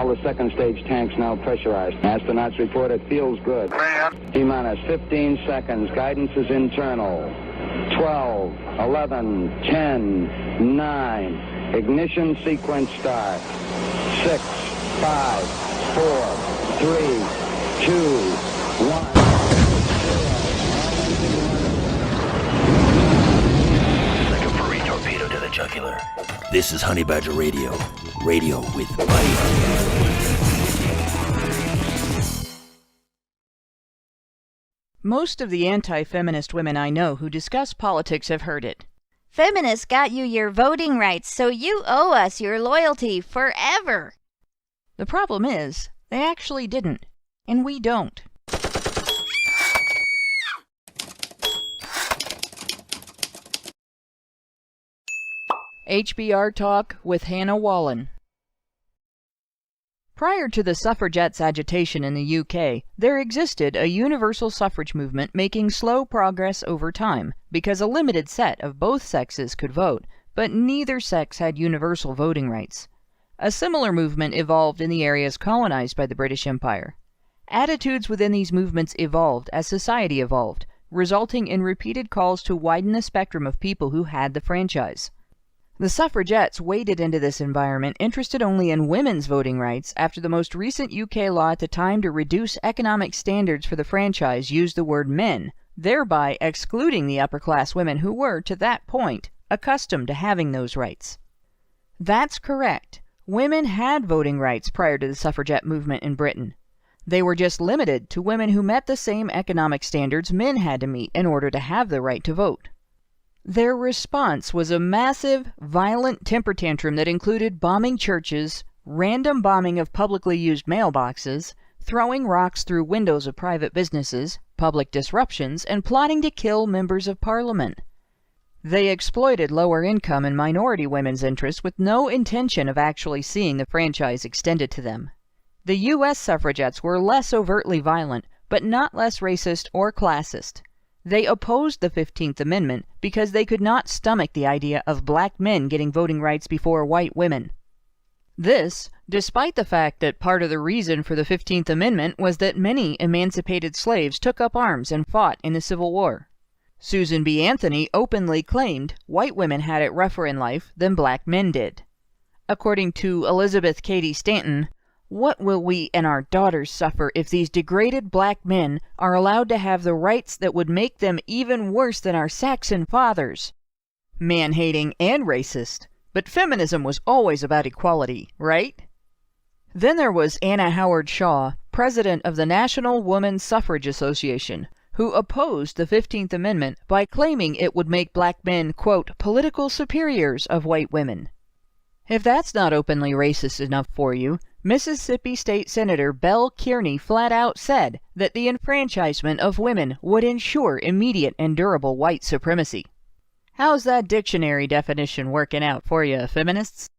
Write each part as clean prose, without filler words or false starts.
All the second stage tanks now pressurized. Astronauts report it feels good. T-minus 15 seconds. Guidance is internal. 12, 11, 10, 9. Ignition sequence start. 6, 5, 4, 3, 2, 1. Torpedo to the jugular. This is Honey Badger Radio. Radio with bite. Most of the anti-feminist women I know who discuss politics have heard it. Feminists got you your voting rights, so you owe us your loyalty forever. The problem is, they actually didn't, and we don't. HBR Talk with Hannah Wallen. Prior to the suffragettes' agitation in the UK, there existed a universal suffrage movement making slow progress over time, because a limited set of both sexes could vote, but neither sex had universal voting rights. A similar movement evolved in the areas colonized by the British Empire. Attitudes within these movements evolved as society evolved, resulting in repeated calls to widen the spectrum of people who had the franchise. The suffragettes waded into this environment interested only in women's voting rights after the most recent UK law at the time to reduce economic standards for the franchise used the word men, thereby excluding the upper-class women who were, to that point, accustomed to having those rights. That's correct. Women had voting rights prior to the suffragette movement in Britain. They were just limited to women who met the same economic standards men had to meet in order to have the right to vote. Their response was a massive, violent temper tantrum that included bombing churches, random bombing of publicly used mailboxes, throwing rocks through windows of private businesses, public disruptions, and plotting to kill members of parliament. They exploited lower-income and minority women's interests with no intention of actually seeing the franchise extended to them. The U.S. suffragettes were less overtly violent, but not less racist or classist. They opposed the 15th Amendment because they could not stomach the idea of black men getting voting rights before white women. This, despite the fact that part of the reason for the 15th Amendment was that many emancipated slaves took up arms and fought in the Civil War. Susan B. Anthony openly claimed white women had it rougher in life than black men did. According to Elizabeth Cady Stanton, "What will we and our daughters suffer if these degraded black men are allowed to have the rights that would make them even worse than our Saxon fathers?" Man-hating and racist, but feminism was always about equality, right? Then there was Anna Howard Shaw, president of the National Woman Suffrage Association, who opposed the 15th Amendment by claiming it would make black men, quote, political superiors of white women. If that's not openly racist enough for you, Mississippi State Senator Belle Kearney flat out said that the enfranchisement of women would ensure immediate and durable white supremacy. How's that dictionary definition working out for you, feminists?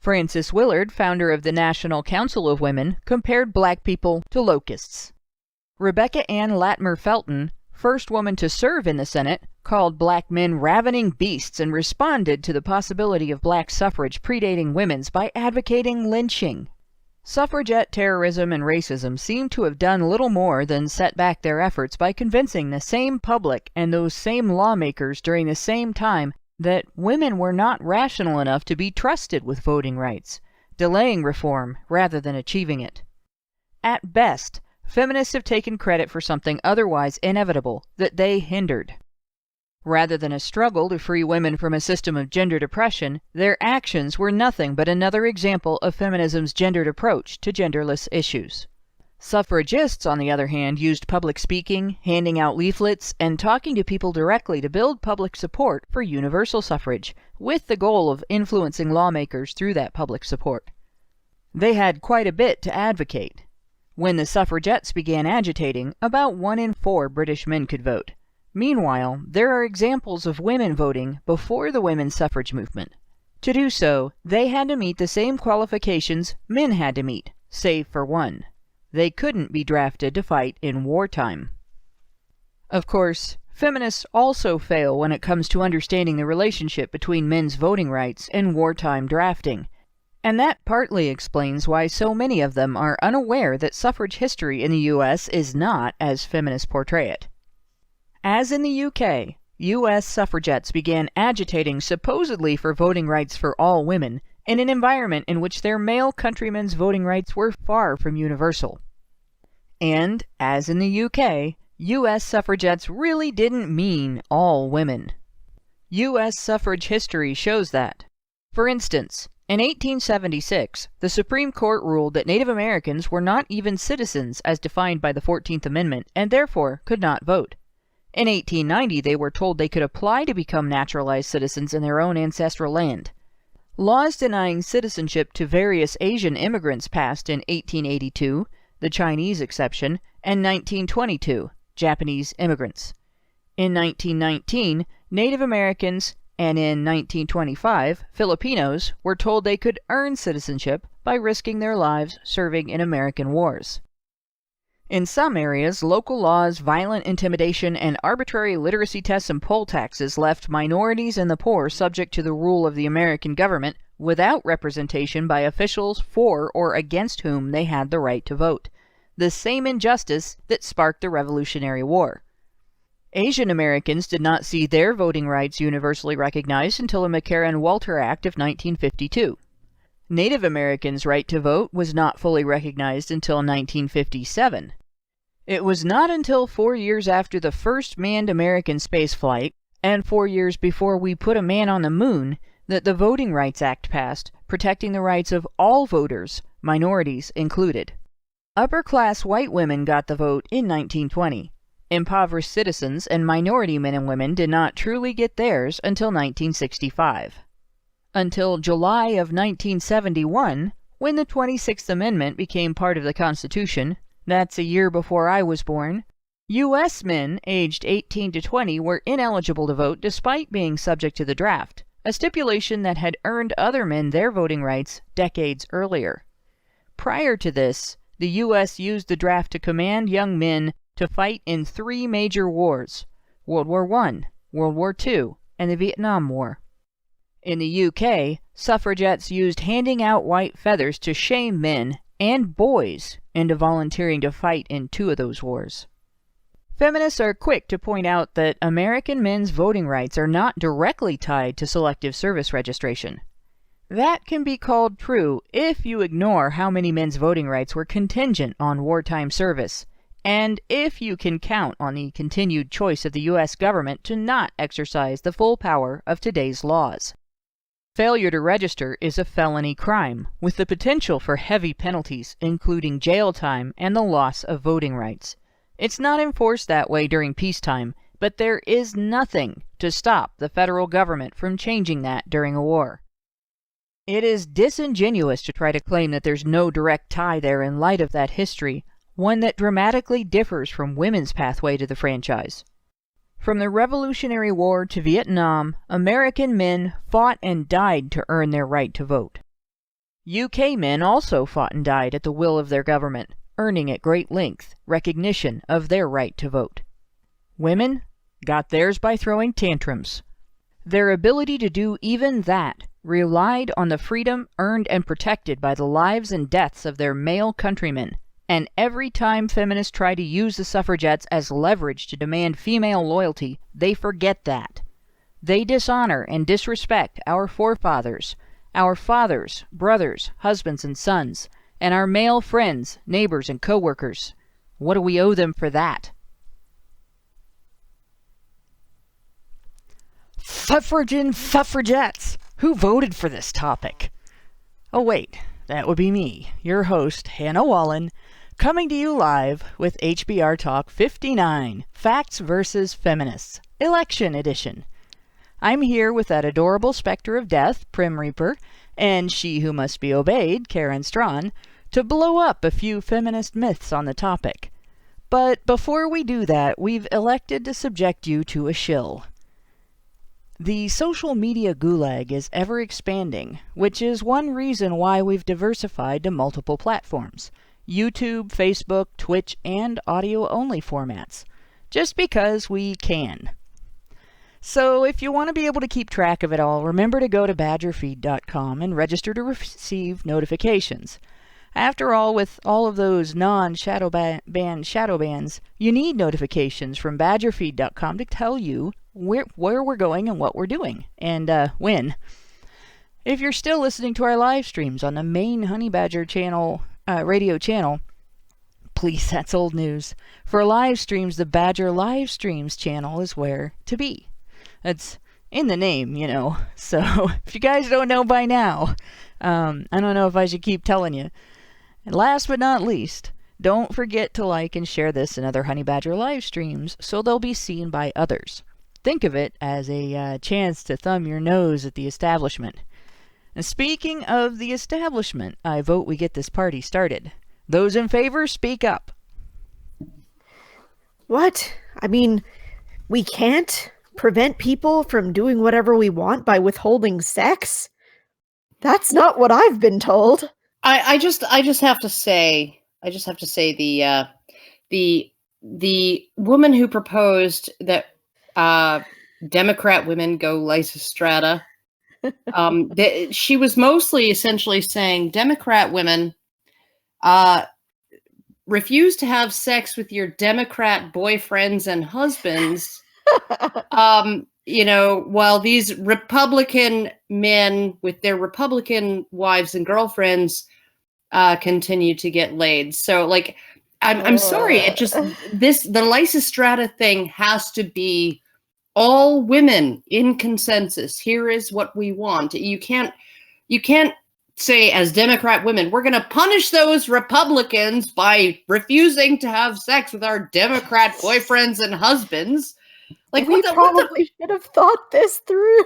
Frances Willard, founder of the National Council of Women, compared black people to locusts. Rebecca Ann Latimer Felton, first woman to serve in the Senate, called black men ravening beasts and responded to the possibility of black suffrage predating women's by advocating lynching. Suffragette terrorism and racism seem to have done little more than set back their efforts by convincing the same public and those same lawmakers during the same time that women were not rational enough to be trusted with voting rights, delaying reform rather than achieving it. At best, feminists have taken credit for something otherwise inevitable that they hindered. Rather than a struggle to free women from a system of gendered oppression, their actions were nothing but another example of feminism's gendered approach to genderless issues. Suffragists, on the other hand, used public speaking, handing out leaflets, and talking to people directly to build public support for universal suffrage, with the goal of influencing lawmakers through that public support. They had quite a bit to advocate. When the suffragettes began agitating, about 1 in 4 British men could vote. Meanwhile, there are examples of women voting before the women's suffrage movement. To do so, they had to meet the same qualifications men had to meet, save for one. They couldn't be drafted to fight in wartime. Of course, feminists also fail when it comes to understanding the relationship between men's voting rights and wartime drafting. And that partly explains why so many of them are unaware that suffrage history in the U.S. is not as feminists portray it. As in the U.K., U.S. suffragettes began agitating supposedly for voting rights for all women in an environment in which their male countrymen's voting rights were far from universal. And, as in the UK, U.S. suffragettes really didn't mean all women. U.S. suffrage history shows that. For instance, in 1876, the Supreme Court ruled that Native Americans were not even citizens as defined by the 14th Amendment and therefore could not vote. In 1890, they were told they could apply to become naturalized citizens in their own ancestral land. Laws denying citizenship to various Asian immigrants passed in 1882, the Chinese exception, and 1922, Japanese immigrants. In 1919, Native Americans, and in 1925, Filipinos were told they could earn citizenship by risking their lives serving in American wars. In some areas, local laws, violent intimidation, and arbitrary literacy tests and poll taxes left minorities and the poor subject to the rule of the American government without representation by officials for or against whom they had the right to vote. The same injustice that sparked the Revolutionary War. Asian Americans did not see their voting rights universally recognized until the McCarran-Walter Act of 1952. Native Americans' right to vote was not fully recognized until 1957. It was not until 4 years after the first manned American spaceflight, and 4 years before we put a man on the moon, that the Voting Rights Act passed, protecting the rights of all voters, minorities included. Upper-class white women got the vote in 1920. Impoverished citizens and minority men and women did not truly get theirs until 1965. Until July of 1971, when the 26th Amendment became part of the Constitution, that's a year before I was born, U.S. men aged 18 to 20 were ineligible to vote despite being subject to the draft, a stipulation that had earned other men their voting rights decades earlier. Prior to this, the U.S. used the draft to command young men to fight in 3 major wars: World War I, World War II, and the Vietnam War. In the UK, suffragettes used handing out white feathers to shame men and boys into volunteering to fight in 2 of those wars. Feminists are quick to point out that American men's voting rights are not directly tied to selective service registration. That can be called true if you ignore how many men's voting rights were contingent on wartime service, and if you can count on the continued choice of the U.S. government to not exercise the full power of today's laws. Failure to register is a felony crime, with the potential for heavy penalties, including jail time and the loss of voting rights. It's not enforced that way during peacetime, but there is nothing to stop the federal government from changing that during a war. It is disingenuous to try to claim that there's no direct tie there in light of that history, one that dramatically differs from women's pathway to the franchise. From the Revolutionary War to Vietnam, American men fought and died to earn their right to vote. UK men also fought and died at the will of their government, earning at great length recognition of their right to vote. Women got theirs by throwing tantrums. Their ability to do even that relied on the freedom earned and protected by the lives and deaths of their male countrymen, and every time feminists try to use the suffragettes as leverage to demand female loyalty, they forget that. They dishonor and disrespect our forefathers, our fathers, brothers, husbands, and sons, and our male friends, neighbors, and co-workers. What do we owe them for that? Suffrage and suffragettes! Who voted for this topic? Oh wait, that would be me, your host, Hannah Wallen, coming to you live with HBR Talk 59, Facts vs. Feminists, Election Edition. I'm here with that adorable specter of death, Prim Reaper, and she who must be obeyed, Karen Straughan, to blow up a few feminist myths on the topic. But before we do that, we've elected to subject you to a shill. The social media gulag is ever expanding, which is one reason why we've diversified to multiple platforms: YouTube, Facebook, Twitch, and audio-only formats. Just because we can. So if you want to be able to keep track of it all, remember to go to badgerfeed.com and register to receive notifications. After all, with all of those non-shadow shadow bans, you need notifications from badgerfeed.com to tell you where we're going and what we're doing, and when. If you're still listening to our live streams on the main Honey Badger channel, radio channel, please, that's old news. For live streams, the Badger Live Streams channel is where to be. It's in the name, you know. So if you guys don't know by now, I don't know if I should keep telling you. And last but not least, don't forget to like and share this and other Honey Badger live streams so they'll be seen by others. Think of it as a chance to thumb your nose at the establishment. And speaking of the establishment, I vote we get this party started. Those in favor, speak up. What? I mean, we can't prevent people from doing whatever we want by withholding sex? That's not what I've been told. I just have to say the woman who proposed that Democrat women go Lysistrata, she was mostly essentially saying Democrat women refuse to have sex with your Democrat boyfriends and husbands, while these Republican men with their Republican wives and girlfriends continue to get laid. So, like, I'm sorry, the Lysistrata thing has to be all women in consensus. Here is what we want. You can't say, as Democrat women, we're going to punish those Republicans by refusing to have sex with our Democrat boyfriends and husbands. Like, we probably should have thought this through.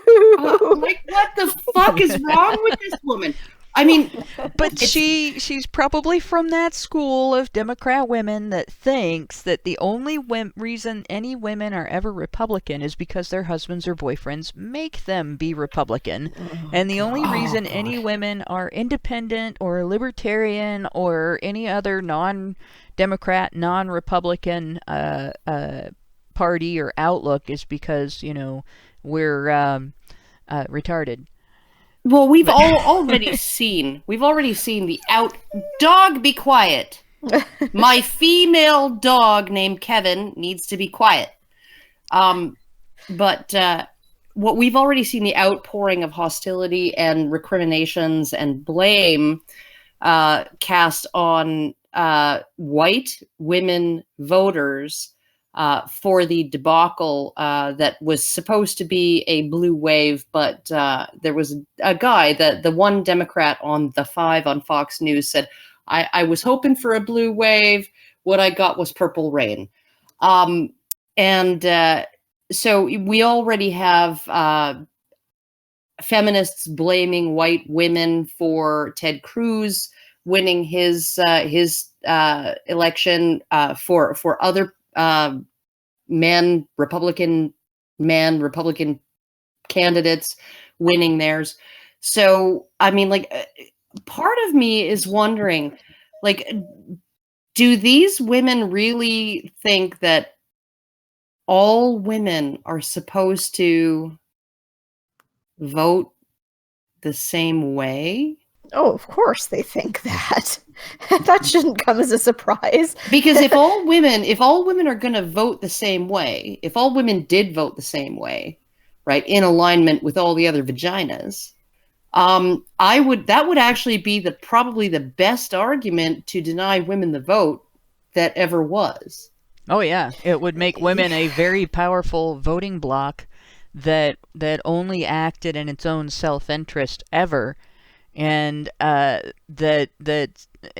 Like, what the fuck is wrong with this woman? I mean, but she's probably from that school of Democrat women that thinks that the only reason any women are ever Republican is because their husbands or boyfriends make them be Republican. And the only reason any women are independent or libertarian or any other non-Democrat, non-Republican party or outlook is because, we're retarded. Well, we've already seen the dog be quiet. My female dog named Kevin needs to be quiet. But what we've already seen the outpouring of hostility and recriminations and blame cast on white women voters for the debacle that was supposed to be a blue wave, but there was a guy, the one Democrat on The Five on Fox News said, I was hoping for a blue wave. What I got was purple rain. So we already have feminists blaming white women for Ted Cruz winning his election, for other Republican candidates winning theirs. So, I mean, like, part of me is wondering, like, do these women really think that all women are supposed to vote the same way? Oh, of course they think that. That shouldn't come as a surprise. Because if all women are going to vote the same way, if all women did vote the same way, right, in alignment with all the other vaginas, that would actually be probably the best argument to deny women the vote that ever was. Oh yeah, it would make women a very powerful voting bloc that only acted in its own self-interest ever. And that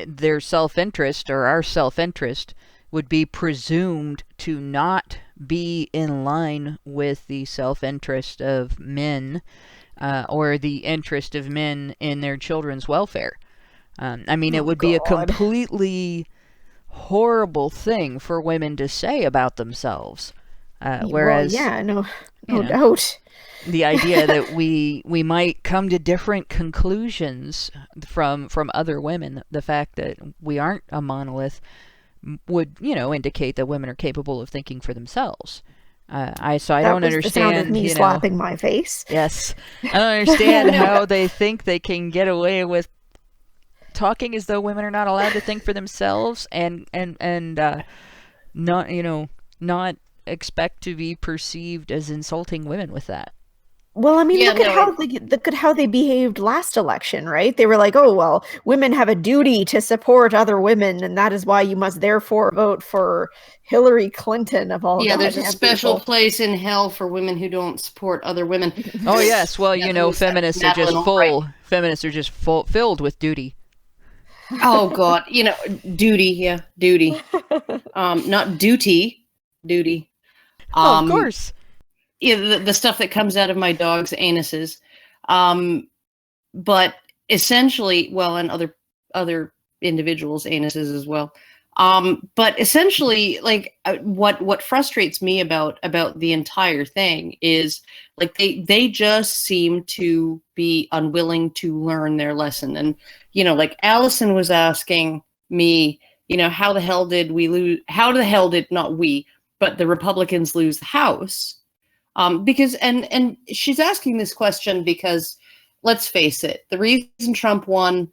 their self-interest or our self-interest would be presumed to not be in line with the self-interest of men or the interest of men in their children's welfare. I mean, it would be a completely horrible thing for women to say about themselves. Whereas, no doubt. The idea that we might come to different conclusions from other women, the fact that we aren't a monolith would, indicate that women are capable of thinking for themselves. I That don't was the sound of understand, me slapping my face. Yes, I don't understand how they think they can get away with talking as though women are not allowed to think for themselves, and not not expect to be perceived as insulting women with that. Well, I mean, Yeah, look at how they behaved last election, right? They were like, "Oh, well, women have a duty to support other women, and that is why you must therefore vote for Hillary Clinton of all Yeah, there's a goddamn special people." place in hell for women who don't support other women. Oh yes, well, Yeah, who's that? feminists are just Madeleine Albright. filled with duty. Oh God, duty, yeah, duty. Not duty, duty. Oh, of Um, course. yeah, the stuff that comes out of my dog's anuses. But essentially, well, and other individuals' anuses as well. But essentially, like what frustrates me about the entire thing is like they just seem to be unwilling to learn their lesson. And like Alison was asking me, how the hell did we lose? How the hell did not we, but the Republicans lose the House? Because and she's asking this question because let's face it, the reason Trump won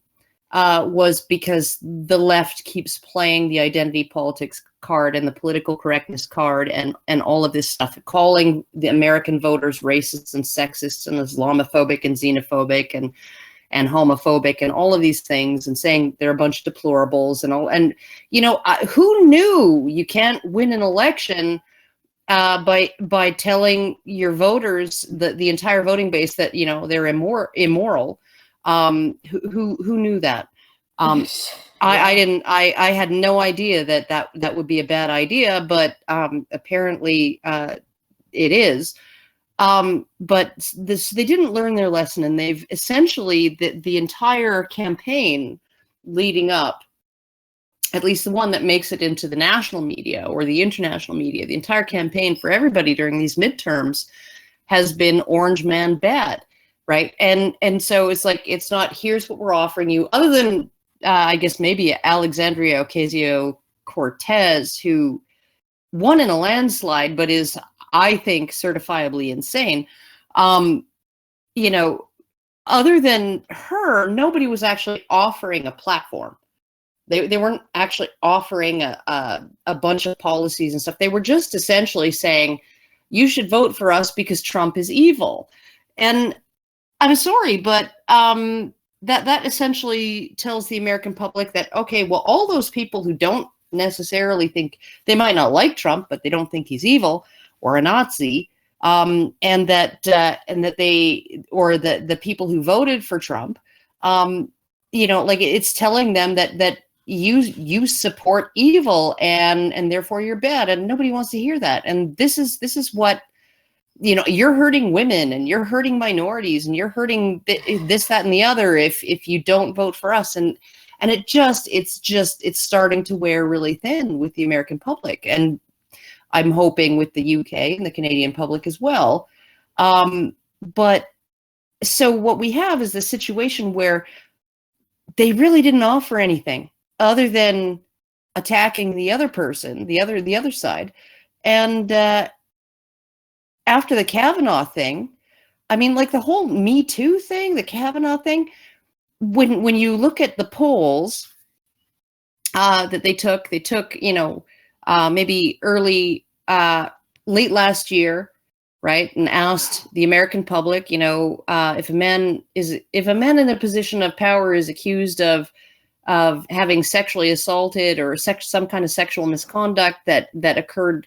was because the left keeps playing the identity politics card and the political correctness card and all of this stuff, calling the American voters racist and sexist and Islamophobic and xenophobic and homophobic and all of these things, and saying they're a bunch of deplorables and all. And who knew you can't win an election by telling your voters, the entire voting base, that they're immoral. Who knew that? I didn't. I had no idea that would be a bad idea, but apparently it is. But they didn't learn their lesson, and they've essentially the entire campaign leading up, at least the one that makes it into the national media or the international media, the entire campaign for everybody during these midterms has been orange man bad, right? And so it's like, it's not, here's what we're offering you, other than I guess maybe Alexandria Ocasio-Cortez, who won in a landslide, but is, I think, certifiably insane. Other than her, nobody was actually offering a platform. They weren't actually offering a bunch of policies and stuff. They were just essentially saying, you should vote for us because Trump is evil. And I'm sorry, but that essentially tells the American public that, okay, well, all those people who don't necessarily think, they might not like Trump, but they don't think he's evil or a Nazi, and that they, or the people who voted for Trump, like it's telling them that you support evil and therefore you're bad, and nobody wants to hear that. And this is what, you're hurting women and you're hurting minorities and you're hurting this, that, and the other if you don't vote for us. And it's starting to wear really thin with the American public, and I'm hoping with the UK and the Canadian public as well. But so what we have is the situation where they really didn't offer anything other than attacking the other person, the other side. And after the Kavanaugh thing, I mean, like the whole Me Too thing, the Kavanaugh thing, when you look at the polls that they took, maybe late last year, right, and asked the American public, if a man in a position of power is accused of having sexually assaulted or some kind of sexual misconduct that occurred,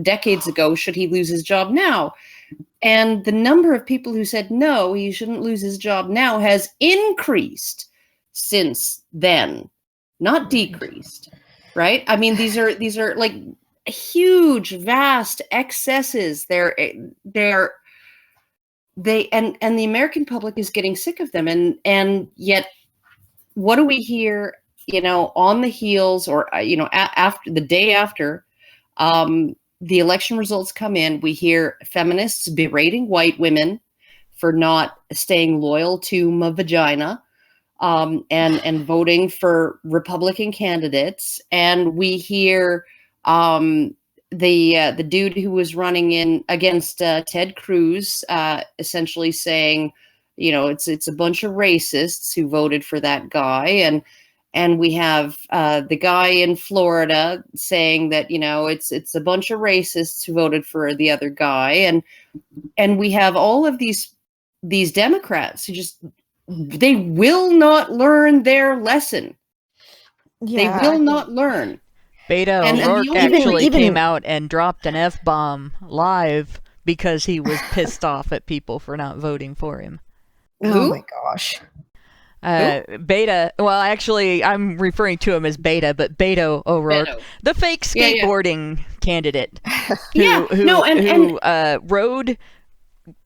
decades ago, should he lose his job now? And the number of people who said no, he shouldn't lose his job now, has increased since then, not decreased, right? I mean, these are like huge, vast excesses. And the American public is getting sick of them, and yet, what do we hear, on the heels, or after the day after the election results come in? We hear feminists berating white women for not staying loyal to my vagina, and voting for Republican candidates. And we hear the dude who was running in against Ted Cruz, essentially saying, you know, it's a bunch of racists who voted for that guy, and we have the guy in Florida saying that, you know, it's a bunch of racists who voted for the other guy, and we have all of these Democrats who just, they will not learn their lesson. Yeah. They will not learn. Beto And O'Rourke the only- actually even- came out and dropped an F-bomb live because he was pissed off at people for not voting for him. Oh Who? my gosh. Beta, well, actually, I'm referring to him as Beta, but Beto O'Rourke, Beto. the fake Yeah, yeah. skateboarding candidate, Yeah, who rode,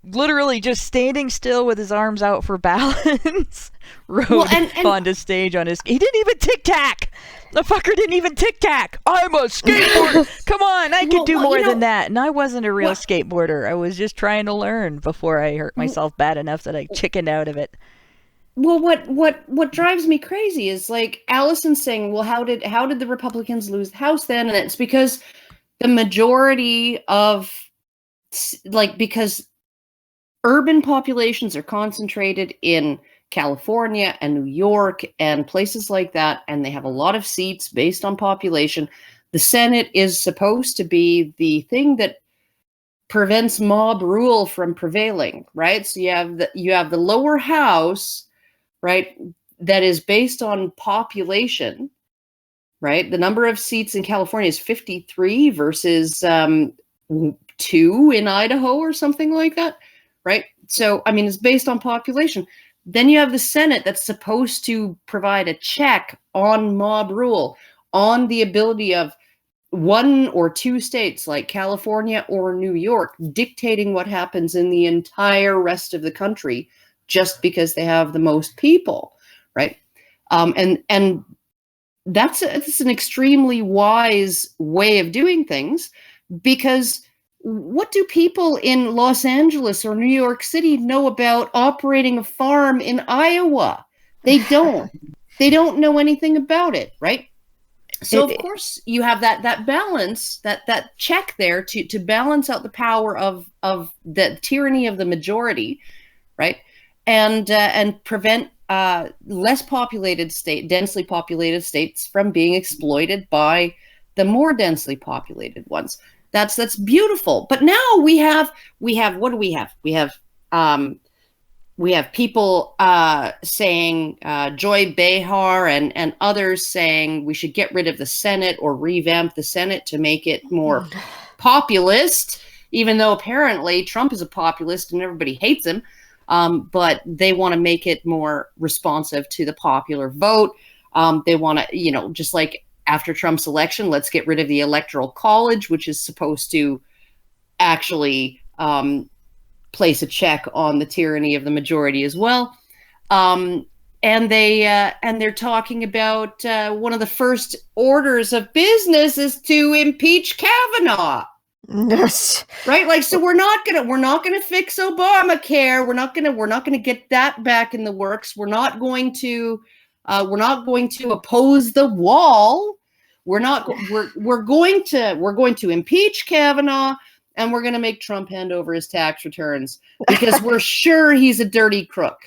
literally just standing still with his arms out for balance, rode onto stage on his. He didn't even tic-tac. The fucker didn't even tic-tac. I'm a skateboarder. Come on, I could do more than that. And I wasn't a real skateboarder. I was just trying to learn before I hurt myself bad enough that I chickened out of it. Well, what drives me crazy is like Alison saying, well, how did the Republicans lose the House then? And it's because the majority of, like, because urban populations are concentrated in California and New York and places like that, and they have a lot of seats based on population. The Senate is supposed to be the thing that prevents mob rule from prevailing, right? So you have the lower house, right, that is based on population, right? The number of seats in California is 53 versus 2 in Idaho or something like that, right? So, I mean, it's based on population. Then you have the Senate that's supposed to provide a check on mob rule, on the ability of 1 or 2 states like California or New York dictating what happens in the entire rest of the country just because they have the most people, right? And that's an extremely wise way of doing things, because what do people in Los Angeles or New York City know about operating a farm in Iowa? They don't. They don't know anything about it, right? So of course you have that balance, that check there to balance out the power of the tyranny of the majority, right? And prevent less populated densely populated states from being exploited by the more densely populated ones. That's beautiful. But now we have what do we have? We have people saying, Joy Behar and others saying we should get rid of the Senate or revamp the Senate to make it more populist, even though apparently Trump is a populist and everybody hates him. But they want to make it more responsive to the popular vote. They want to, just like after Trump's election, let's get rid of the Electoral College, which is supposed to actually place a check on the tyranny of the majority as well. And they're talking about one of the first orders of business is to impeach Kavanaugh. Yes. Right? Like, so we're not gonna fix Obamacare. We're not gonna get that back in the works. We're not going to oppose the wall. We're going to impeach Kavanaugh, and we're going to make Trump hand over his tax returns because we're sure he's a dirty crook,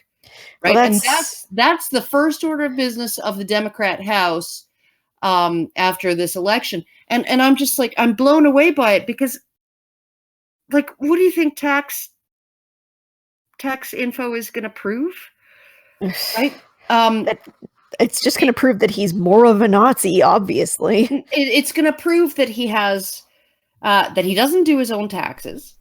right? Well, and that's the first order of business of the Democrat House after this election. And I'm just like, I'm blown away by it because, like, what do you think tax info is going to prove, right? It's just going to prove that he's more of a Nazi, obviously. It's going to prove that he has, that he doesn't do his own taxes,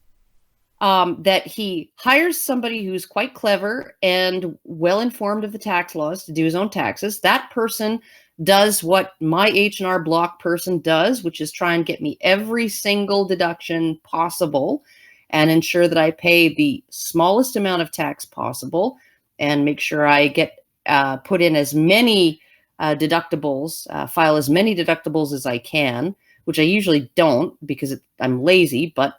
that he hires somebody who's quite clever and well-informed of the tax laws to do his own taxes. That person does what my H&R Block person does, which is try and get me every single deduction possible and ensure that I pay the smallest amount of tax possible and make sure I get put in as many deductibles, file as many deductibles as I can, which I usually don't because I'm lazy, but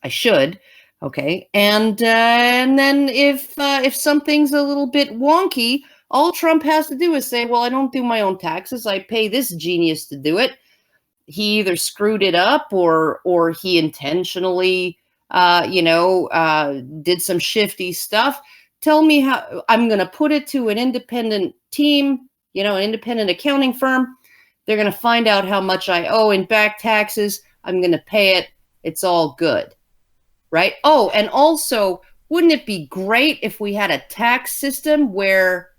I should. Okay, and then if something's a little bit wonky, all Trump has to do is say, "Well, I don't do my own taxes. I pay this genius to do it," he either screwed it up or he intentionally, did some shifty stuff. Tell me how. I'm going to put it to an independent team, an independent accounting firm. They're going to find out how much I owe in back taxes. I'm going to pay it. It's all good. Right? Oh, and also, wouldn't it be great if we had a tax system where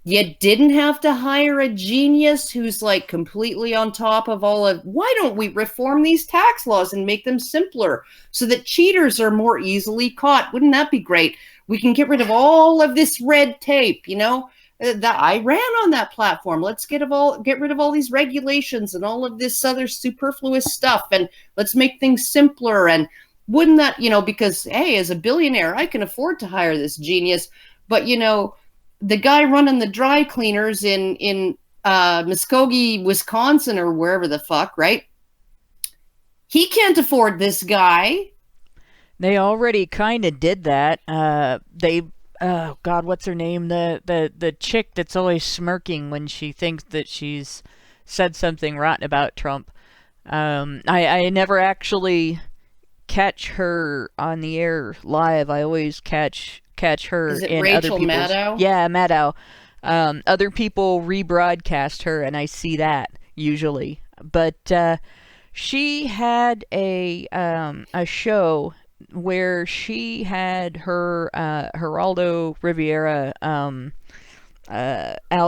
you didn't have to hire a genius who's like completely on top of all of, why don't we reform these tax laws and make them simpler so that cheaters are more easily caught? Wouldn't that be great? We can get rid of all of this red tape, that I ran on that platform. Let's get rid of all these regulations and all of this other superfluous stuff, and let's make things simpler. And wouldn't that, because, hey, as a billionaire, I can afford to hire this genius. But, the guy running the dry cleaners in Muskogee, Wisconsin, or wherever the fuck, right? He can't afford this guy. They already kind of did that. Oh God, what's her name? The chick that's always smirking when she thinks that she's said something rotten about Trump. I never actually catch her on the air live. I always catch her Is it in Rachel other people's. Maddow? Yeah, Maddow. Other people rebroadcast her, and I see that usually. But she had a show where she had her Geraldo Rivera, Al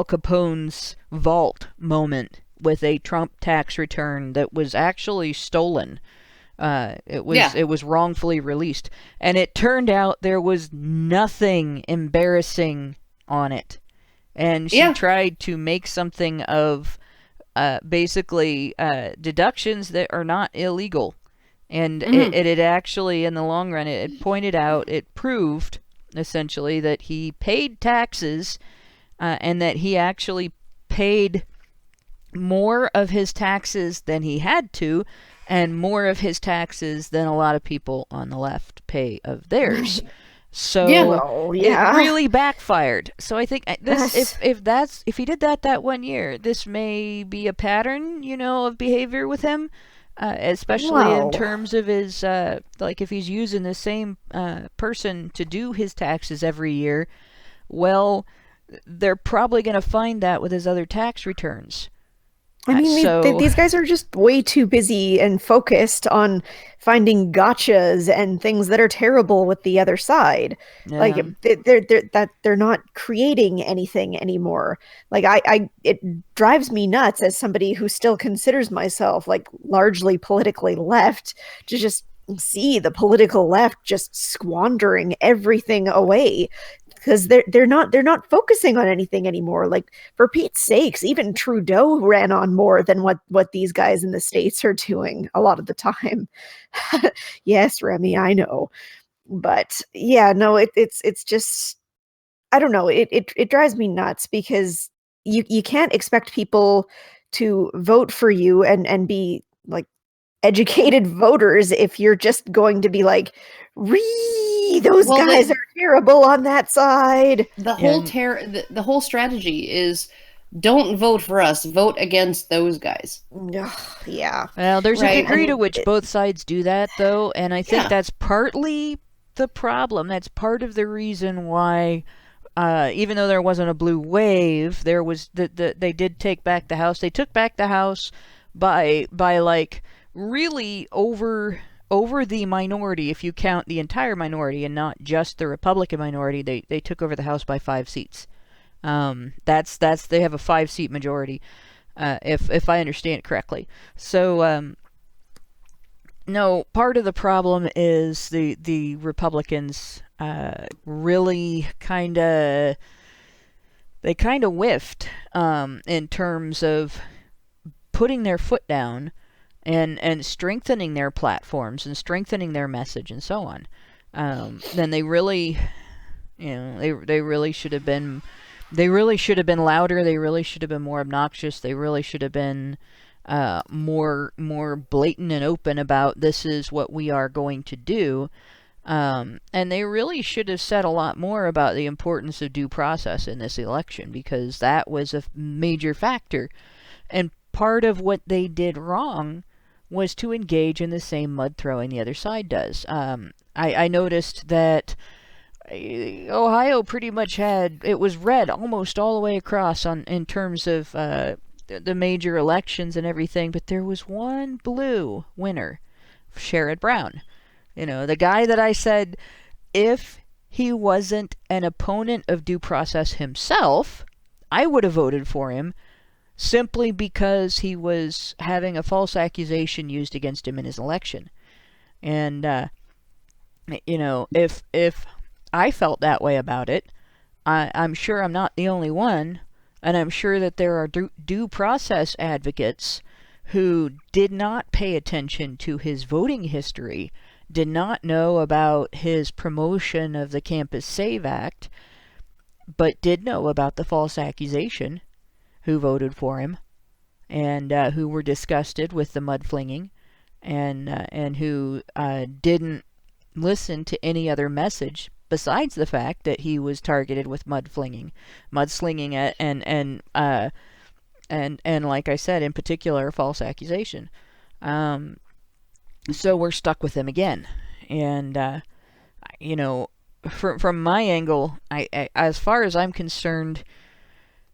Capone's vault moment with a Trump tax return that was actually stolen. It was wrongfully released, and it turned out there was nothing embarrassing on it, and she tried to make something of basically deductions that are not illegal, and it actually, in the long run, it proved essentially that he paid taxes, and that he actually paid more of his taxes than he had to, and more of his taxes than a lot of people on the left pay of theirs. So it really backfired. So I think this, if he did that 1 year, this may be a pattern, of behavior with him, especially in terms of his if he's using the same person to do his taxes every year. Well, they're probably going to find that with his other tax returns. I mean, these guys are just way too busy and focused on finding gotchas and things that are terrible with the other side. Yeah. Like they're not creating anything anymore. Like it drives me nuts as somebody who still considers myself like largely politically left to just see the political left just squandering everything away. Because they're not focusing on anything anymore. Like, for Pete's sakes, even Trudeau ran on more than what these guys in the States are doing a lot of the time. Yes, Remy, I know, but yeah, no, it's just, I don't know. It drives me nuts because you can't expect people to vote for you and be like educated voters if you're just going to be like, those guys are terrible on that side. The whole strategy is don't vote for us, vote against those guys. Yeah. Well, there's a degree to which both sides do that, though, and I think that's partly the problem. That's part of the reason why, even though there wasn't a blue wave, there was they did take back the House. They took back the House by like really over the minority. If you count the entire minority and not just the Republican minority, they took over the House by 5 seats. They have a 5-seat majority, if I understand it correctly. So no, part of the problem is the Republicans really kind of whiffed in terms of putting their foot down and strengthening their platforms and strengthening their message and so on. Then they really, they really should have been louder. They really should have been more obnoxious. They really should have been more blatant and open about this is what we are going to do. And they really should have said a lot more about the importance of due process in this election, because that was a major factor. And part of what they did wrong was to engage in the same mud throwing the other side does. I noticed that Ohio pretty much it was red almost all the way across in terms of the major elections and everything, but there was one blue winner, Sherrod Brown. The guy that I said, if he wasn't an opponent of due process himself, I would have voted for him, simply because he was having a false accusation used against him in his election. And, if I felt that way about it, I'm sure I'm not the only one, and I'm sure that there are due process advocates who did not pay attention to his voting history, did not know about his promotion of the Campus Save Act, but did know about the false accusation, who voted for him, and who were disgusted with the mudflinging, and who didn't listen to any other message besides the fact that he was targeted with mudslinging, and like I said, in particular, false accusation. So we're stuck with him again, and from my angle, I as far as I'm concerned,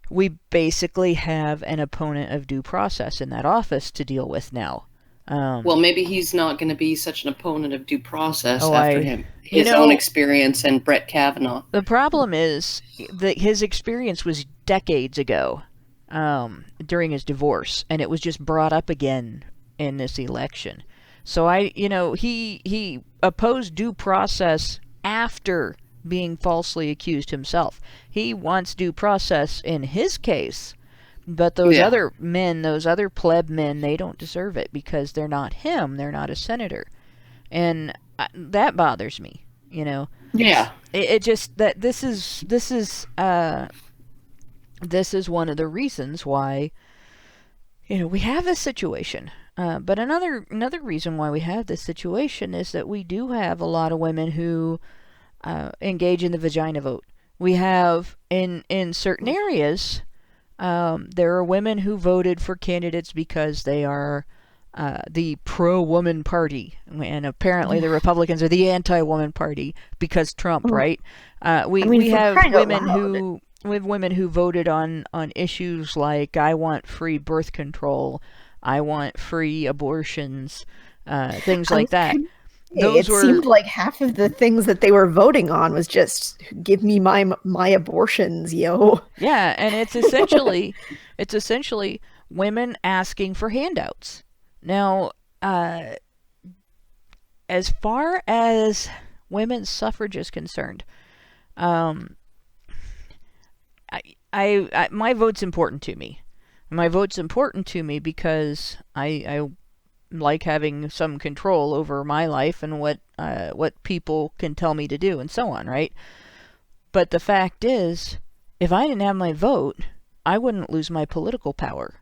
we basically have an opponent of due process in that office to deal with now. Well, maybe he's not going to be such an opponent of due process after his own experience and Brett Kavanaugh. The problem is that his experience was decades ago, during his divorce, and it was just brought up again in this election. So he opposed due process after being falsely accused himself. He wants due process in his case, but those other men, those other pleb men, they don't deserve it because they're not him. They're not a senator, and that bothers me. Yeah. It just that this is one of the reasons why we have this situation. But another reason why we have this situation is that we do have a lot of women who engage in the vagina vote. We have in certain areas. There are women who voted for candidates because they are the pro-woman party, and apparently the Republicans are the anti-woman party because Trump, right? We have women who voted on issues like, I want free birth control, I want free abortions, things like that. Seemed like half of the things that they were voting on was just give me my abortions, yo. Yeah, and it's essentially women asking for handouts. Now, as far as women's suffrage is concerned, my vote's important to me. My vote's important to me because I like having some control over my life and what people can tell me to do and so on, right? But the fact is, if I didn't have my vote, I wouldn't lose my political power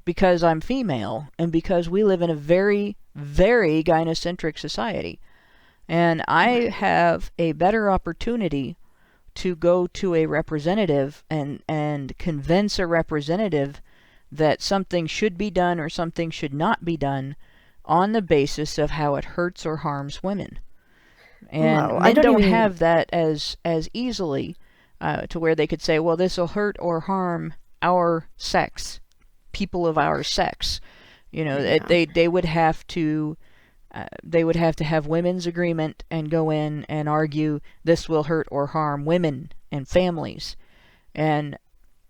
because I'm female and because we live in a very, very gynocentric society. And I have a better opportunity to go to a representative and convince a representative that something should be done or something should not be done on the basis of how it hurts or harms women. And men don't have that as easily to where they could say, well, this will hurt or harm our sex, people of our sex. They would have to have women's agreement and go in and argue this will hurt or harm women and families. And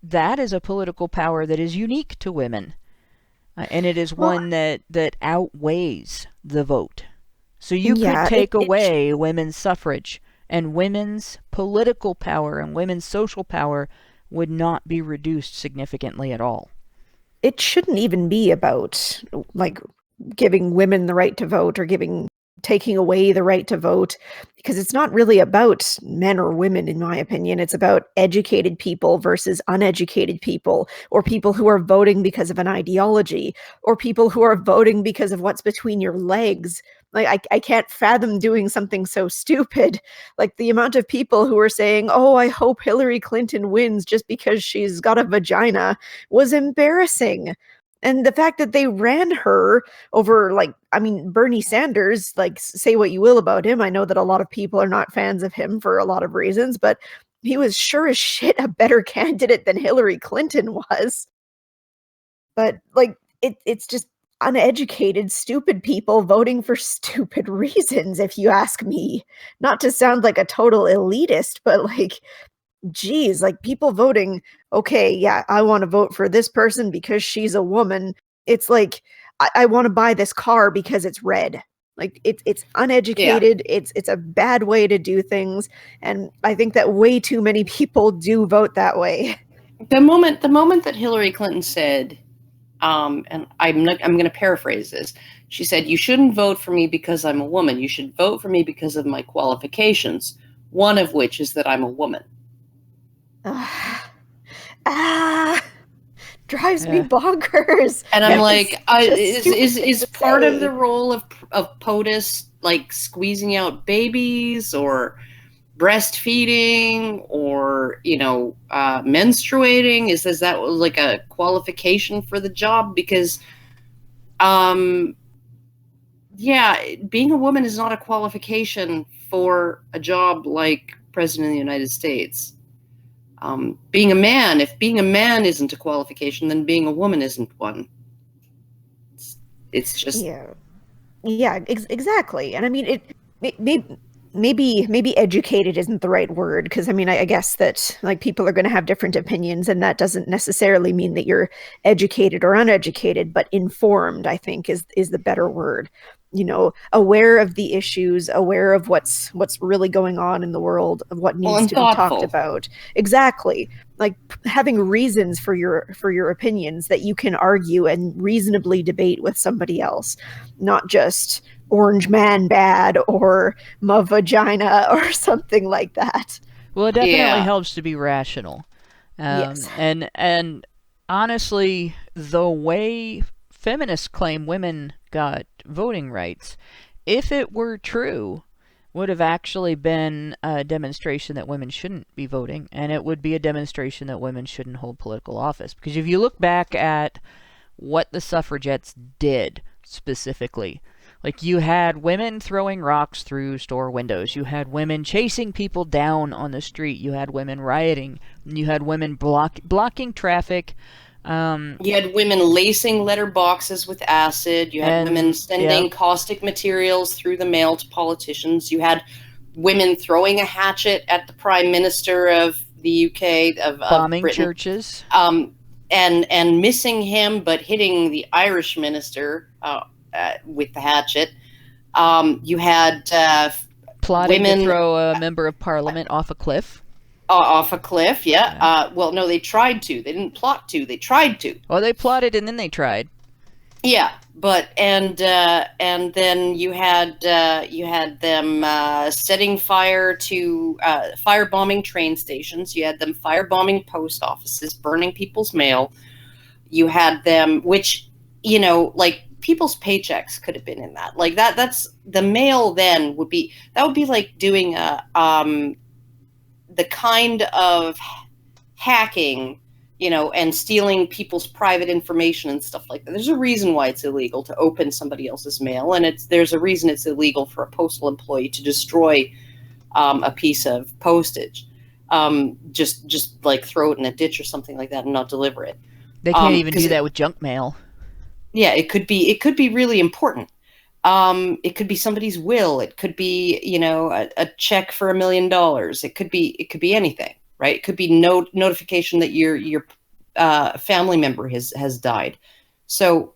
that is a political power that is unique to women. And it is one that outweighs the vote. So you could take away women's suffrage, and women's political power and women's social power would not be reduced significantly at all. It shouldn't even be about like giving women the right to vote or taking away the right to vote, because it's not really about men or women, in my opinion. It's about educated people versus uneducated people, or people who are voting because of an ideology, or people who are voting because of what's between your legs. Like, I can't fathom doing something so stupid. Like the amount of people who are saying, oh, I hope Hillary Clinton wins just because she's got a vagina was embarrassing. And the fact that they ran her over, like, I mean, Bernie Sanders, like, say what you will about him. I know that a lot of people are not fans of him for a lot of reasons, but he was sure as shit a better candidate than Hillary Clinton was. But, like, it's just uneducated, stupid people voting for stupid reasons, if you ask me. Not to sound like a total elitist, but, like, geez, like, people voting, okay, yeah, I want to vote for this person because she's a woman. It's like, I want to buy this car because it's red. Like, it's uneducated. Yeah. It's a bad way to do things, and I think that way too many people do vote that way. The moment that Hillary Clinton said, and I'm going to paraphrase this. She said, "You shouldn't vote for me because I'm a woman. You should vote for me because of my qualifications. One of which is that I'm a woman." Drives me bonkers. And I'm like, is part of the role of POTUS like squeezing out babies or breastfeeding or, you know, menstruating? Is that like a qualification for the job? Because, yeah, being a woman is not a qualification for a job like President of the United States. Being a man, if being a man isn't a qualification, then being a woman isn't one. It's just exactly. And I mean, maybe educated isn't the right word, because I mean, I guess that, like, people are going to have different opinions, and that doesn't necessarily mean that you're educated or uneducated, but informed, I think, is the better word. You know, aware of the issues, aware of what's really going on in the world, of what needs to be talked about. Exactly. Like, having reasons for your opinions that you can argue and reasonably debate with somebody else, not just orange man bad or my vagina or something like that. Well, it definitely helps to be rational. Yes. And honestly, the way feminists claim women got voting rights, if it were true, would have actually been a demonstration that women shouldn't be voting, and it would be a demonstration that women shouldn't hold political office. Because if you look back at what the suffragettes did specifically, like, you had women throwing rocks through store windows, you had women chasing people down on the street, you had women rioting, you had women blocking traffic. You had women lacing letter boxes with acid. You had women sending caustic materials through the mail to politicians. You had women throwing a hatchet at the Prime Minister of the UK, of bombing Britain. Churches. And missing him, but hitting the Irish minister with the hatchet. You had plotting to throw a member of Parliament off a cliff. Off a cliff, yeah. Well, no, they tried to. They didn't plot to. They tried to. Well, they plotted and then they tried. Yeah, but and then you had them setting fire to firebombing train stations. You had them firebombing post offices, burning people's mail. You had them, which, you know, like, people's paychecks could have been in that. Like, that's the mail. Then would be like doing the kind of hacking, you know, and stealing people's private information and stuff like that. There's a reason why it's illegal to open somebody else's mail, and there's a reason it's illegal for a postal employee to destroy a piece of postage. Just like throw it in a ditch or something like that and not deliver it. They can't even do that with junk mail. Yeah, it could be really important. It could be somebody's will. It could be, you know, a check for $1 million. It could be anything, right? It could be notification that your family member has died. So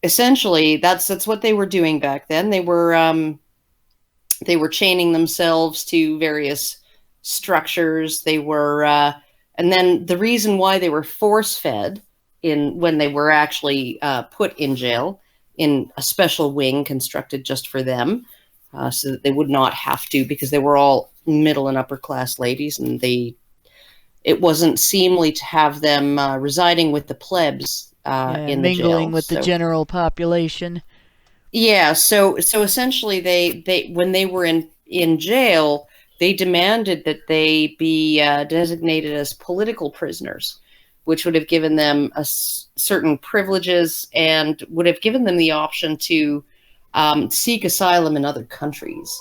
essentially, that's what they were doing back then. They were chaining themselves to various structures. They were, and then the reason why they were force fed when they were actually put in jail, in a special wing constructed just for them, so that they would not have to, because they were all middle and upper class ladies, and it wasn't seemly to have them residing with the plebs in the jail. Mingling with the general population. Yeah, so essentially they when they were in jail, they demanded that they be designated as political prisoners, which would have given them certain privileges and would have given them the option to seek asylum in other countries.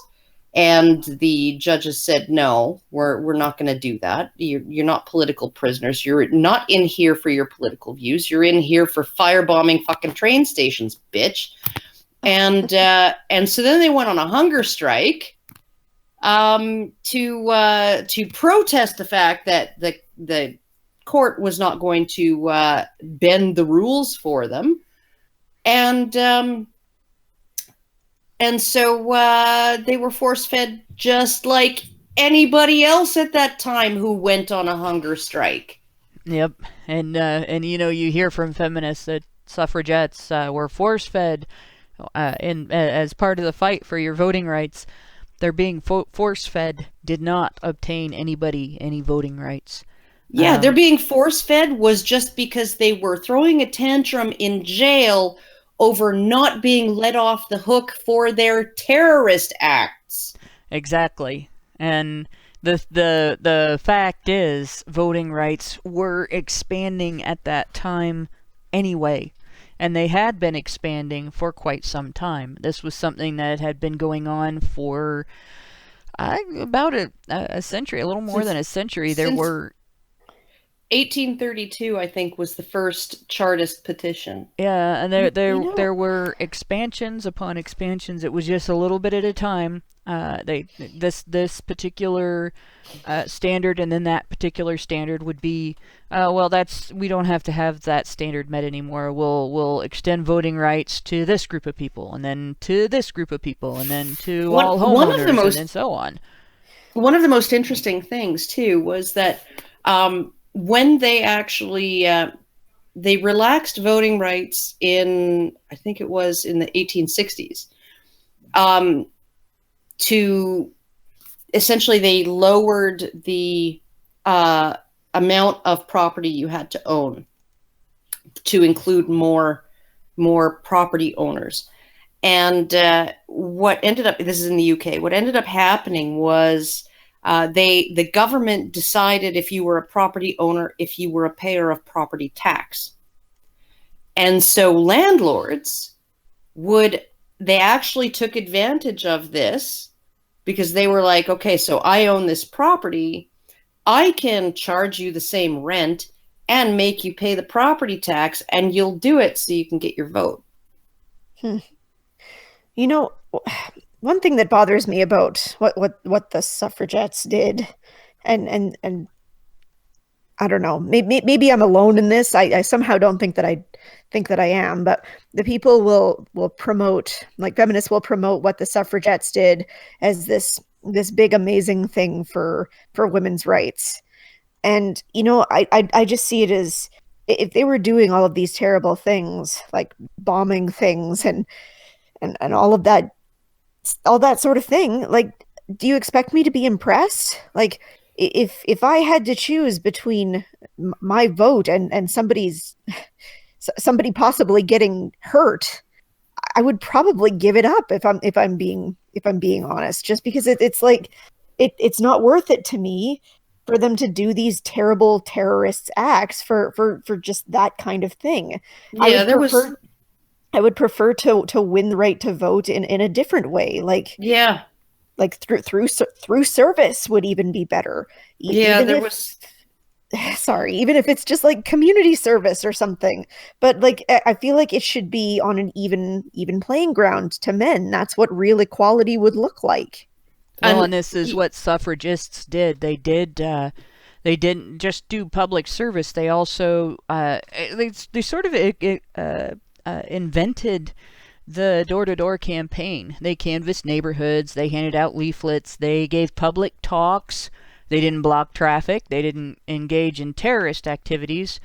And the judges said, no, we're not going to do that. You're not political prisoners. You're not in here for your political views. You're in here for firebombing fucking train stations, bitch. And so then they went on a hunger strike to protest the fact that the court was not going to bend the rules for them. And so they were force-fed just like anybody else at that time who went on a hunger strike. Yep. And you know, you hear from feminists that suffragettes were force-fed as part of the fight for your voting rights. Their being force-fed did not obtain anybody any voting rights. Yeah, their being force-fed was just because they were throwing a tantrum in jail over not being let off the hook for their terrorist acts. Exactly. And the fact is, voting rights were expanding at that time anyway. And they had been expanding for quite some time. This was something that had been going on for about a century, a little more than a century. There were 1832, I think, was the first Chartist petition. Yeah, and there were expansions upon expansions. It was just a little bit at a time. This particular standard, and then that particular standard would be, we don't have to have that standard met anymore. We'll extend voting rights to this group of people, and then to this group of people, and then to all homeowners, and so on. One of the most interesting things too was that when they actually they relaxed voting rights in, I think it was in the 1860s, to essentially they lowered the amount of property you had to own to include more property owners. And what ended up, this is in the UK, what ended up happening was the government decided if you were a property owner, if you were a payer of property tax. And so landlords they actually took advantage of this because they were like, okay, so I own this property. I can charge you the same rent and make you pay the property tax, and you'll do it so you can get your vote. You know, one thing that bothers me about what the suffragettes did, and I don't know, maybe I'm alone in this. I somehow don't think that I am, but the people will promote, like feminists will promote what the suffragettes did as this big amazing thing for women's rights. And you know, I just see it as, if they were doing all of these terrible things, like bombing things and all of that sort of thing, like, do you expect me to be impressed? Like, if I had to choose between my vote and somebody possibly getting hurt, I would probably give it up if I'm being honest, just because it's like it's not worth it to me for them to do these terrible terrorist acts for just that kind of thing. Yeah, I would prefer to win the right to vote in a different way, like through service would even be better. Even if it's just like community service or something, but like I feel like it should be on an even playing ground to men. That's what real equality would look like. Well, and this is what suffragists did. They didn't just do public service. They also they sort of invented the door-to-door campaign. They canvassed neighborhoods. They handed out leaflets. They gave public talks. They didn't block traffic. They didn't engage in terrorist activities.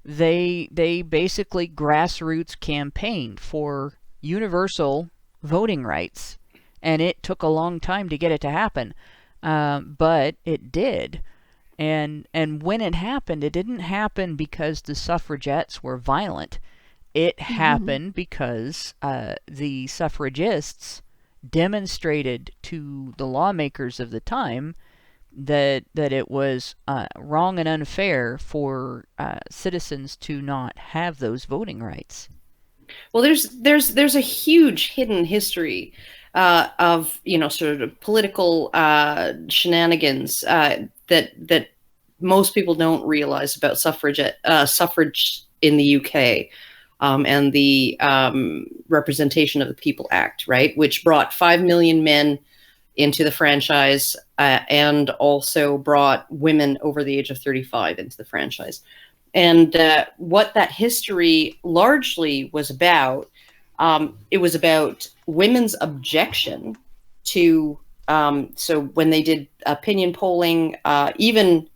They basically grassroots campaigned for universal voting rights. And it took a long time to get it to happen. But it did. And when it happened, it didn't happen because the suffragettes were violent. It happened because the suffragists demonstrated to the lawmakers of the time that it was wrong and unfair for citizens to not have those voting rights. Well, there's a huge hidden history of, you know, sort of political shenanigans that most people don't realize about suffrage in the UK, and the Representation of the People Act, right, which brought 5 million men into the franchise, and also brought women over the age of 35 into the franchise. And what that history largely was about, it was about women's objection to, so when they did opinion polling, even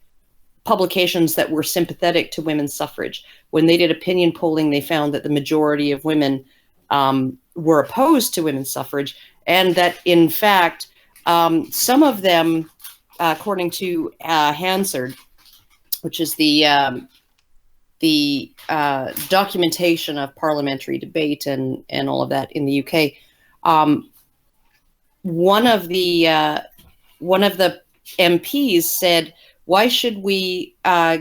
publications that were sympathetic to women's suffrage, when they did opinion polling, they found that the majority of women were opposed to women's suffrage, and that, in fact, some of them, according to Hansard, which is the documentation of parliamentary debate and all of that in the UK, one of the MPs said, why should we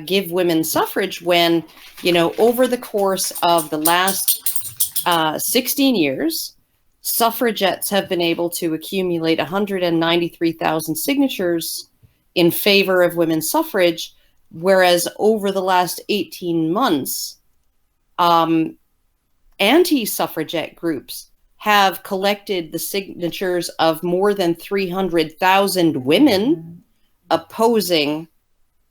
give women suffrage when, you know, over the course of the last 16 years, suffragettes have been able to accumulate 193,000 signatures in favor of women's suffrage, whereas over the last 18 months, anti-suffragette groups have collected the signatures of more than 300,000 women opposing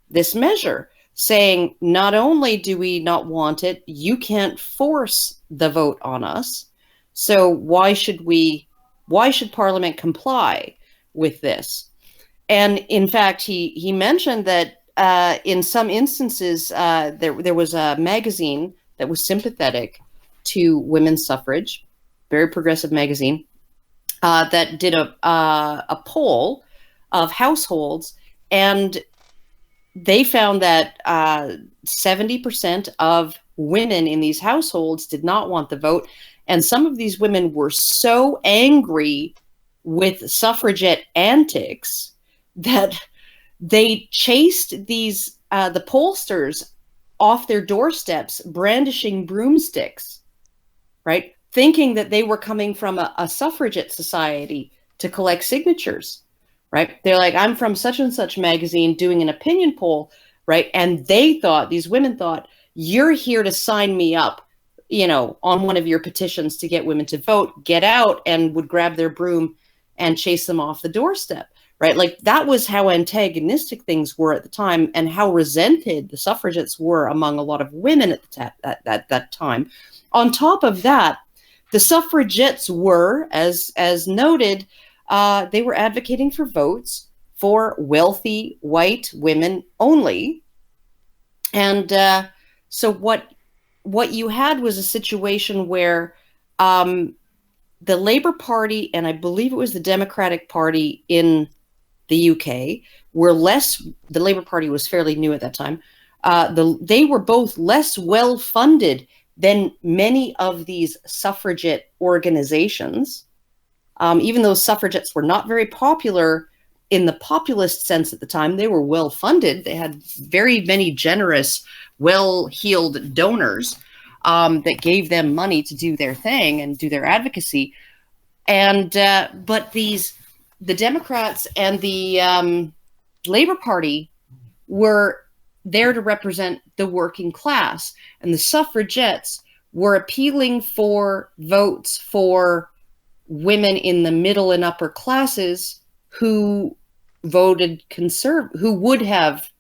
this measure, saying, not only do we not want it, you can't force the vote on us. So why should Parliament comply with this? And in fact, he mentioned that in some instances, there was a magazine that was sympathetic to women's suffrage, very progressive magazine, that did a poll of households, and they found that 70% of women in these households did not want the vote. And some of these women were so angry with suffragette antics that they chased these the pollsters off their doorsteps, brandishing broomsticks, right? Thinking that they were coming from a suffragette society to collect signatures, right? They're like, I'm from such and such magazine doing an opinion poll, right? And these women thought, you're here to sign me up, you know, on one of your petitions to get women to vote, get out, and would grab their broom and chase them off the doorstep, right? Like, that was how antagonistic things were at the time, and how resented the suffragettes were among a lot of women at that time. On top of that, the suffragettes were, as noted, they were advocating for votes for wealthy white women only. And so what you had was a situation where the Labour Party, and I believe it was the Democratic Party in the UK, the Labour Party was fairly new at that time, they were both less well-funded than many of these suffragette organizations. Even though suffragettes were not very popular in the populist sense at the time, they were well-funded. They had very many generous, well-heeled donors that gave them money to do their thing and do their advocacy. And but the Democrats and the Labour Party were there to represent the working class, and the suffragettes were appealing for votes for women in the middle and upper classes who voted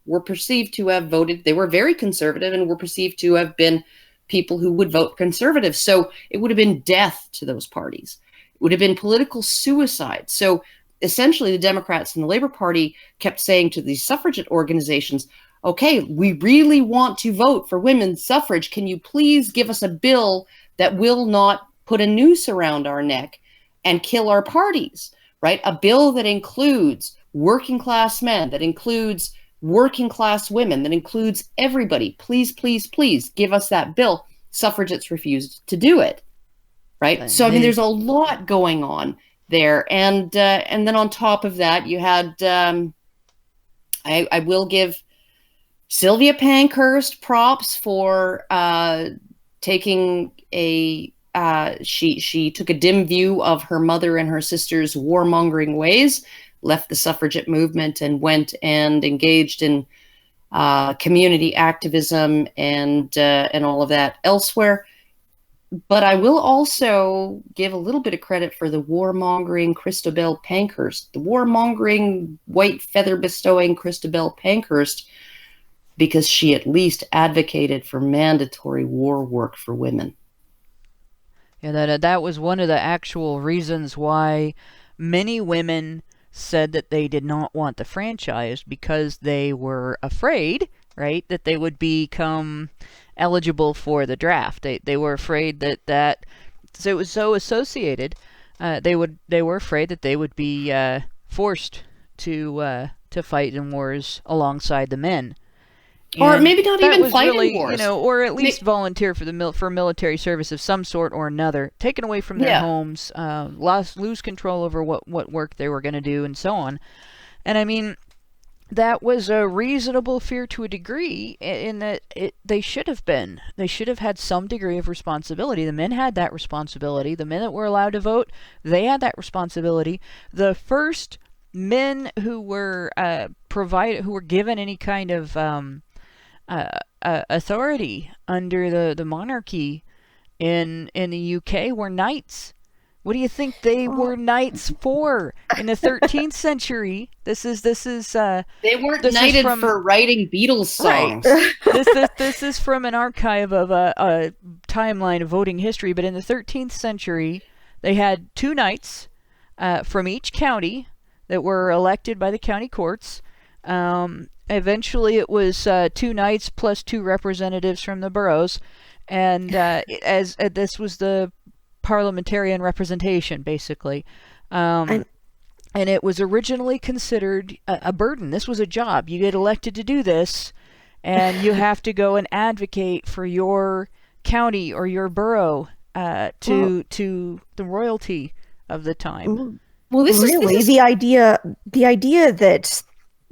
were perceived to have voted. They were very conservative and were perceived to have been people who would vote conservative. So it would have been death to those parties. It would have been political suicide. So essentially, the Democrats and the Labour Party kept saying to these suffragette organizations, okay, we really want to vote for women's suffrage. Can you please give us a bill that will not put a noose around our neck and kill our parties, right? A bill that includes working class men, that includes working class women, that includes everybody. Please, please, please give us that bill. Suffragettes refused to do it, right? So, I mean, there's a lot going on there. And then on top of that, you had I will give Sylvia Pankhurst props for taking a she took a dim view of her mother and her sister's warmongering ways, left the suffragette movement, and went and engaged in community activism and all of that elsewhere. But I will also give a little bit of credit for the warmongering Christabel Pankhurst, the warmongering, white feather bestowing Christabel Pankhurst, because she at least advocated for mandatory war work for women. Yeah, that was one of the actual reasons why many women said that they did not want the franchise, because they were afraid, right, that they would become eligible for the draft. They were afraid that so it was so associated. They were afraid that they would be forced to fight in wars alongside the men. Or maybe not even fight really, in wars. Or at least volunteer for military service of some sort or another, taken away from their homes, lose control over what work they were going to do, and so on. And I mean, that was a reasonable fear to a degree, in that they should have had some degree of responsibility. The men had that responsibility. The men that were allowed to vote, they had that responsibility. The first men who were given any kind of authority under the monarchy in the UK were knights. What do you think they were knights for in the 13th century? This is they weren't knighted for writing Beatles songs. Right. This is from an archive of a timeline of voting history. But in the 13th century, they had 2 knights from each county that were elected by the county courts. Eventually, it was 2 knights plus 2 representatives from the boroughs, and this was the parliamentarian representation, basically. And it was originally considered a burden. This was a job. You get elected to do this, and you have to go and advocate for your county or your borough to the royalty of the time. Well, this is the idea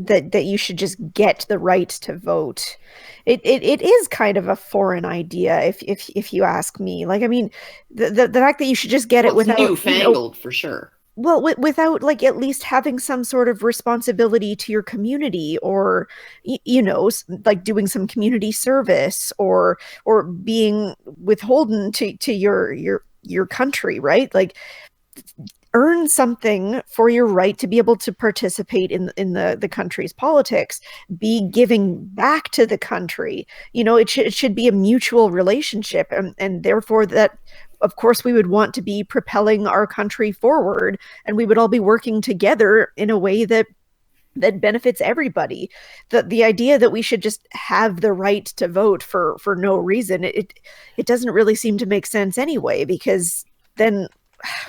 that you should just get the right to vote. It is kind of a foreign idea, if you ask me. Like, I mean, the fact that you should just get it without newfangled, for sure. Well, without like at least having some sort of responsibility to your community, or like doing some community service, or being withholden to your country, right? Like, earn something for your right to be able to participate in the country's politics, be giving back to the country. It should be a mutual relationship, and therefore that, of course, we would want to be propelling our country forward, and we would all be working together in a way that benefits everybody. The idea that we should just have the right to vote for no reason, it doesn't really seem to make sense anyway, because then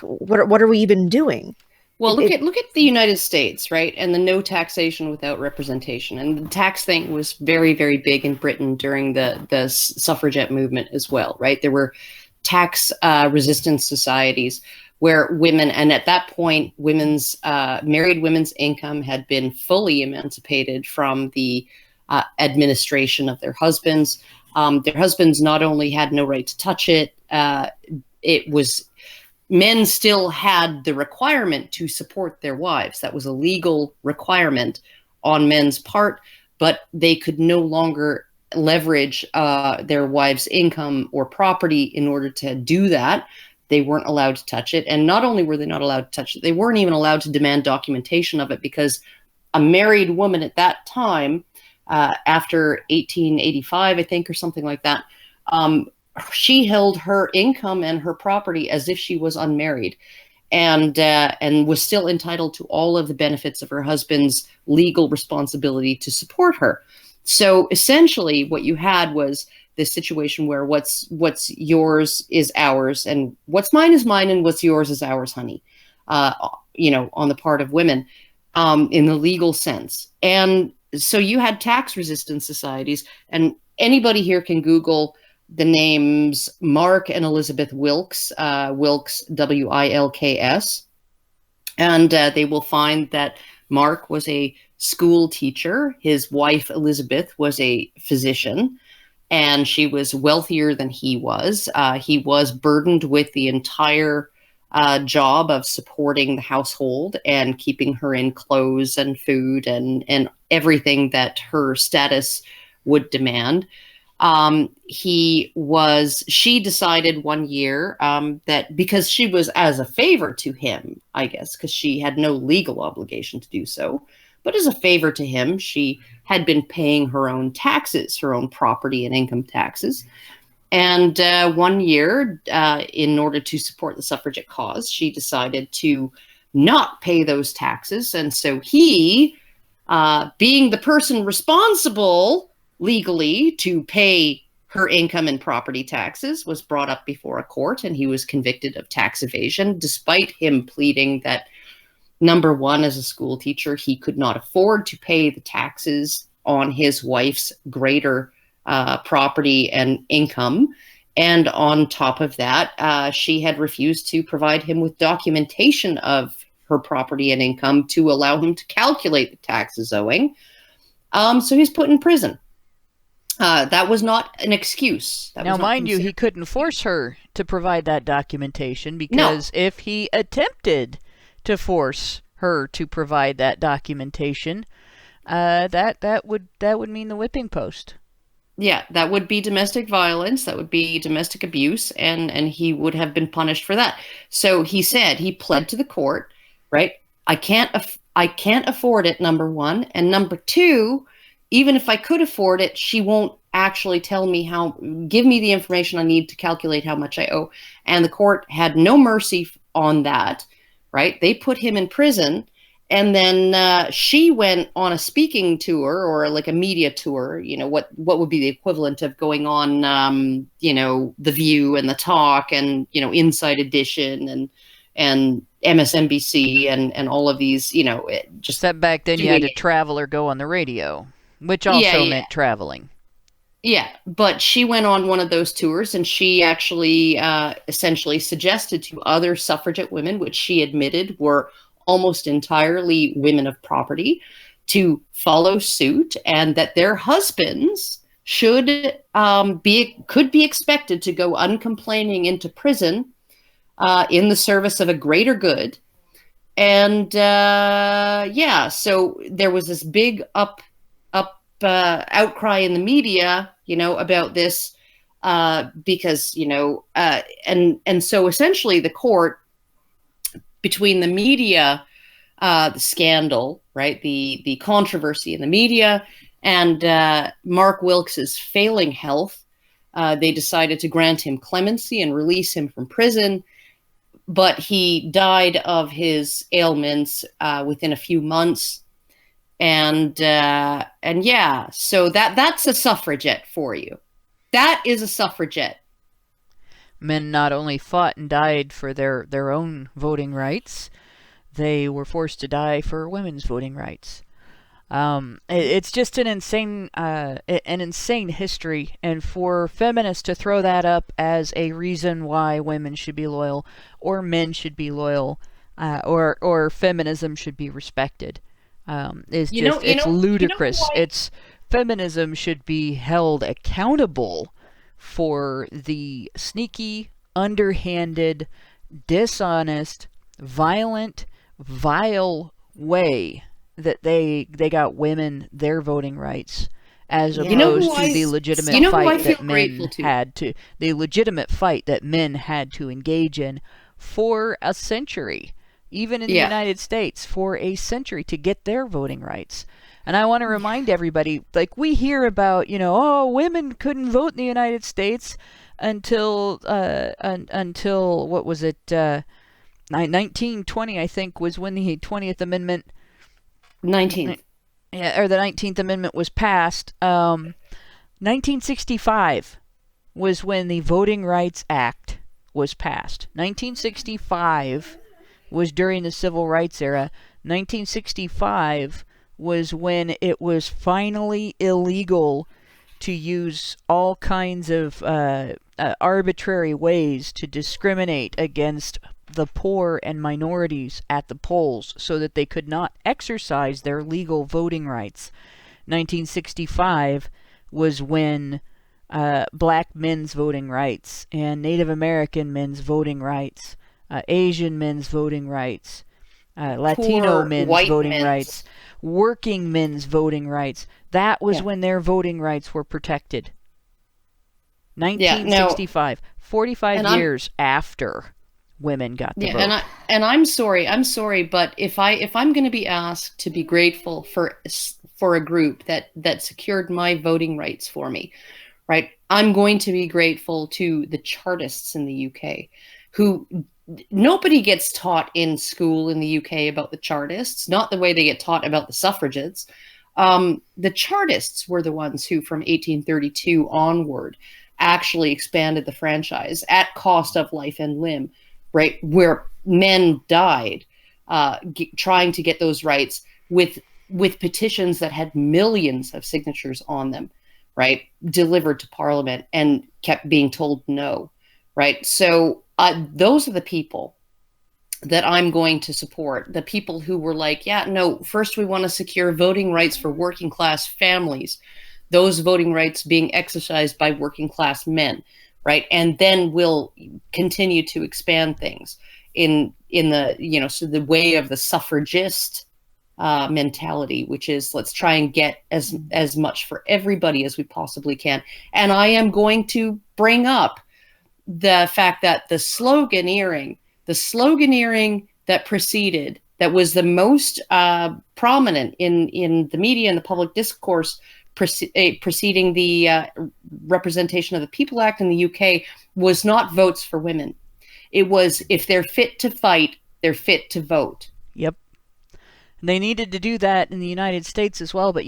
what are we even doing? Well, look at the United States, right? And the no taxation without representation. And the tax thing was very, very big in Britain during the suffragette movement as well, right? There were tax resistance societies where women, and at that point, married women's income had been fully emancipated from the administration of their husbands. Their husbands not only had no right to touch it, men still had the requirement to support their wives. That was a legal requirement on men's part, but they could no longer leverage their wives' income or property in order to do that. They weren't allowed to touch it. And not only were they not allowed to touch it, they weren't even allowed to demand documentation of it, because a married woman at that time, after 1885, I think, or something like that, she held her income and her property as if she was unmarried, and was still entitled to all of the benefits of her husband's legal responsibility to support her. So essentially what you had was this situation where what's yours is ours, and what's mine is mine, and what's yours is ours, honey, on the part of women, in the legal sense. And so you had tax resistance societies, and anybody here can Google the names Mark and Elizabeth Wilkes, Wilkes, Wilks, and they will find that Mark was a school teacher. His wife, Elizabeth, was a physician, and she was wealthier than he was. He was burdened with the entire job of supporting the household and keeping her in clothes and food and everything that her status would demand. She decided one year that because she was as a favor to him, I guess, because she had no legal obligation to do so, but as a favor to him, she had been paying her own taxes, her own property and income taxes. And one year, in order to support the suffragette cause, she decided to not pay those taxes. And so he, being the person responsible legally to pay her income and property taxes, was brought up before a court, and he was convicted of tax evasion, despite him pleading that, number one, as a school teacher, he could not afford to pay the taxes on his wife's greater property and income. And on top of that, she had refused to provide him with documentation of her property and income to allow him to calculate the taxes owing. So he's put in prison. That was not an excuse. Now, mind you, he couldn't force her to provide that documentation, because if he attempted to force her to provide that documentation, that would mean the whipping post. Yeah, that would be domestic violence. That would be domestic abuse, and he would have been punished for that. So he said, he pled to the court, right? I can't afford it, number one, and number two, even if I could afford it, she won't actually give me the information I need to calculate how much I owe. And the court had no mercy on that, right? They put him in prison, and then she went on a speaking tour, or like a media tour, what would be the equivalent of going on, The View and The Talk and, Inside Edition and MSNBC and all of these, just that back then you had to travel or go on the radio, which also meant traveling. Yeah, but she went on one of those tours, and she actually essentially suggested to other suffragette women, which she admitted were almost entirely women of property, to follow suit, and that their husbands could be expected to go uncomplaining into prison in the service of a greater good. And so there was this big outcry in the media, about this, because, and so essentially the court, between the media, the scandal, right, the controversy in the media, and Mark Wilkes's failing health, they decided to grant him clemency and release him from prison. But he died of his ailments within a few months. And so that's a suffragette for you. That is a suffragette. Men not only fought and died for their own voting rights, they were forced to die for women's voting rights. It's just an insane history, and for feminists to throw that up as a reason why women should be loyal, or men should be loyal, or feminism should be respected, is just it's ludicrous. It's feminism should be held accountable for the sneaky, underhanded, dishonest, violent, vile way that they got women their voting rights, as opposed to the legitimate fight that men had to engage in for a century, even in the United States, for a century, to get their voting rights. And I want to remind everybody, like, we hear about, women couldn't vote in the United States until what was it, 1920, I think, was when the 20th Amendment... 19th. Yeah, or the 19th Amendment was passed. 1965 was when the Voting Rights Act was passed. 1965 was during the Civil Rights era. 1965 was when it was finally illegal to use all kinds of arbitrary ways to discriminate against the poor and minorities at the polls so that they could not exercise their legal voting rights. 1965 was when black men's voting rights and Native American men's voting rights, Asian men's voting rights, Latino men's voting rights, working men's voting rights. That was when their voting rights were protected. 1965, 45 years after women got the vote. And I'm sorry, but if I'm going to be asked to be grateful for a group that secured my voting rights for me, right? I'm going to be grateful to the Chartists in the UK, who nobody gets taught in school in the UK about the Chartists, not the way they get taught about the suffragettes. The Chartists were the ones who, from 1832 onward, actually expanded the franchise at cost of life and limb, right? Where men died trying to get those rights with petitions that had millions of signatures on them, right? Delivered to Parliament and kept being told no, right? So those are the people that I'm going to support. The people who were like, yeah, no, first we want to secure voting rights for working class families, those voting rights being exercised by working class men, right? And then we'll continue to expand things in the, so the way of the suffragist mentality, which is let's try and get as much for everybody as we possibly can. And I am going to bring up the fact that the sloganeering that preceded, that was the most prominent in the media and the public discourse preceding the Representation of the People Act in the UK, was not votes for women. It was, if they're fit to fight, they're fit to vote. Yep. They needed to do that in the United States as well. But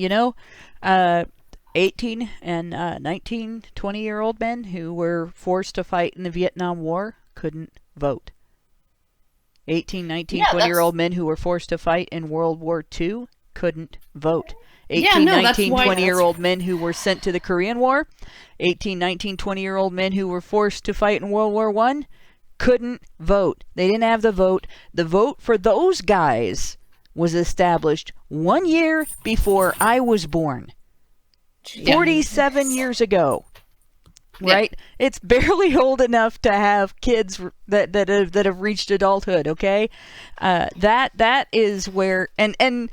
18 and 19, 20-year-old men who were forced to fight in the Vietnam War couldn't vote. 18, 19, 20-year-old men who were forced to fight in World War II couldn't vote. 18, 19, 20-year-old men who were sent to the Korean War, 18, 19, 20-year-old men who were forced to fight in World War I couldn't vote. They didn't have the vote. The vote for those guys was established 1 year before I was born. 47 years ago. Right? It's barely old enough to have kids that have reached adulthood, okay? That is where and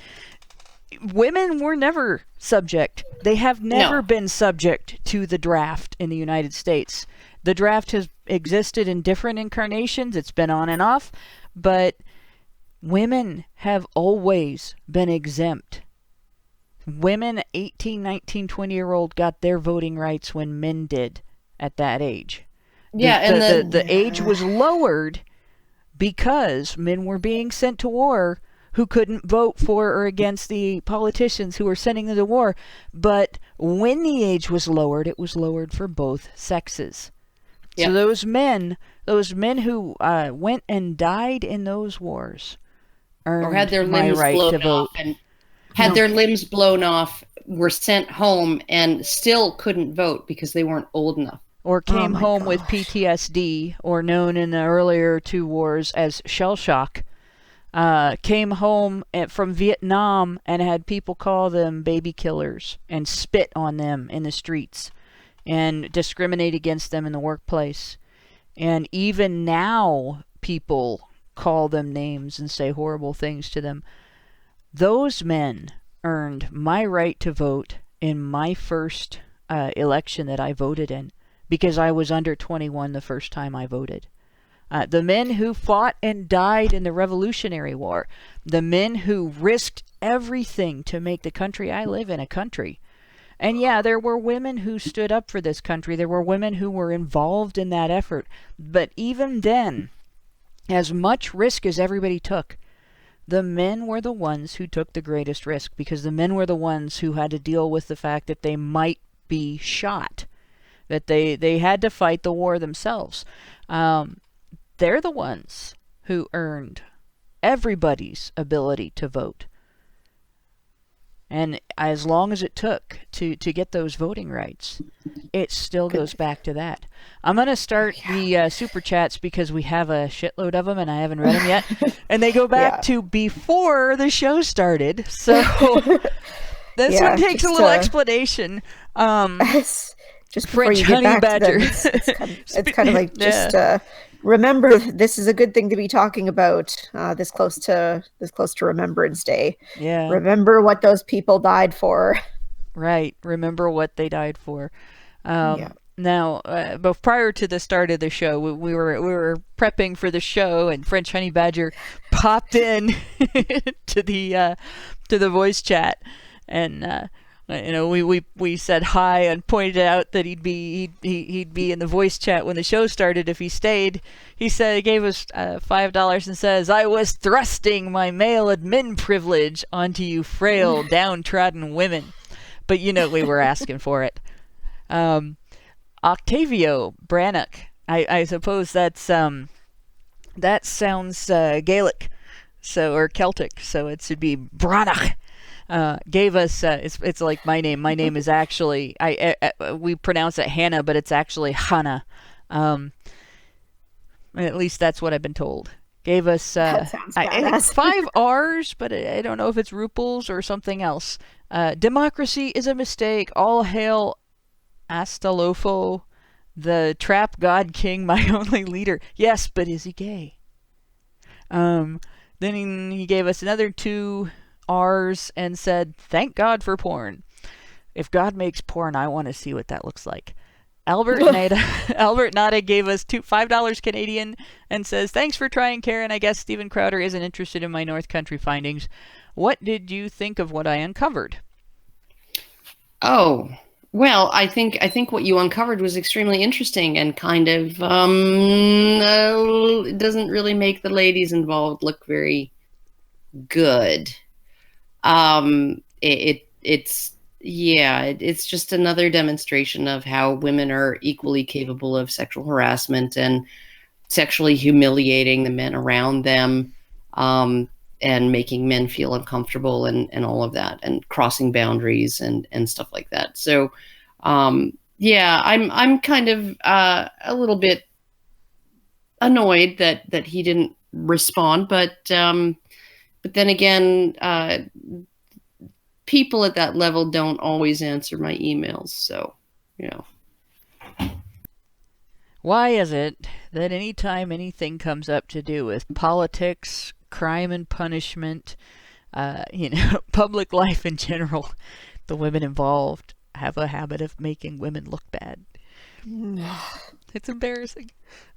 women were never subject. They have never been subject to the draft in the United States. The draft has existed in different incarnations. It's been on and off, but women have always been exempt. Women 18, 19, 20-year-old got their voting rights when men did at that age. The age was lowered because men were being sent to war who couldn't vote for or against the politicians who were sending them to war. But when the age was lowered, it was lowered for both sexes. Yep. So those men who went and died in those wars earned or had their limbs my right blown to vote. Off and had their limbs blown off, were sent home and still couldn't vote because they weren't old enough. Or came home with PTSD, or known in the earlier two wars as shell shock. Came home from Vietnam and had people call them baby killers and spit on them in the streets and discriminate against them in the workplace. And even now, people call them names and say horrible things to them. Those men earned my right to vote in my first election that I voted in, because I was under 21 the first time I voted. The men who fought and died in the Revolutionary War, the men who risked everything to make the country I live in a country. And yeah, there were women who stood up for this country. There were women who were involved in that effort. But even then, as much risk as everybody took, the men were the ones who took the greatest risk, because the men were the ones who had to deal with the fact that they might be shot, that they had to fight the war themselves. They're the ones who earned everybody's ability to vote. And as long as it took to get those voting rights, it still goes back to that. I'm going to start the super chats because we have a shitload of them and I haven't read them yet. And they go back to before the show started. So this one takes a little explanation. Just before French you get honey back badger. to them, it's kind of like just remember, this is a good thing to be talking about this close to Remembrance Day. Yeah. Remember what those people died for. Right. Remember what they died for. Now, but prior to the start of the show, we were prepping for the show, and French honey badger popped in to the voice chat, and we said hi and pointed out that he'd be in the voice chat when the show started if he stayed. He said he gave us $5 and says, "I was thrusting my male admin privilege onto you frail, downtrodden women." But we were asking for it. Octavio Brannock, I suppose that sounds Gaelic, or Celtic, so it should be Brannock. Gave us it's like my name. My name is actually we pronounce it Hannah, but it's actually Hannah. At least that's what I've been told. Gave us I think 5 R's, but I don't know if it's ruples or something else. Democracy is a mistake. All hail Astolfo, the trap god king, my only leader. Yes, but is he gay? Then he gave us another 2 R's and said, "Thank God for porn. If God makes porn, I want to see what that looks like." Albert Nada gave us $5 Canadian and says, "Thanks for trying, Karen. I guess Stephen Crowder isn't interested in my North Country findings. What did you think of what I uncovered?" Oh, well, I think what you uncovered was extremely interesting and kind of it doesn't really make the ladies involved look very good. It's just another demonstration of how women are equally capable of sexual harassment and sexually humiliating the men around them, and making men feel uncomfortable and all of that, and crossing boundaries and stuff like that. So, I'm kind of a little bit annoyed that he didn't respond, but then again, people at that level don't always answer my emails, so, Why is it that anytime anything comes up to do with politics, crime and punishment, public life in general, the women involved have a habit of making women look bad? It's embarrassing.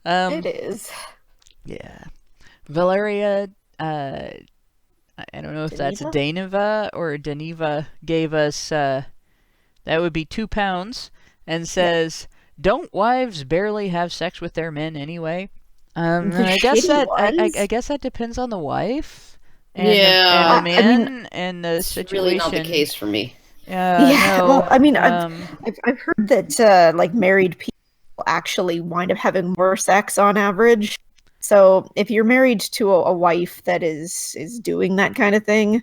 It is. Yeah. Valeria, I don't know if that's Daneva or Daneva, gave us, that would be £2, and says, "Don't wives barely have sex with their men anyway?" I guess that depends on the wife and the man and the situation. Really not the case for me. No. Well, I mean, I've heard that like married people actually wind up having more sex on average. So if you're married to a wife that is doing that kind of thing,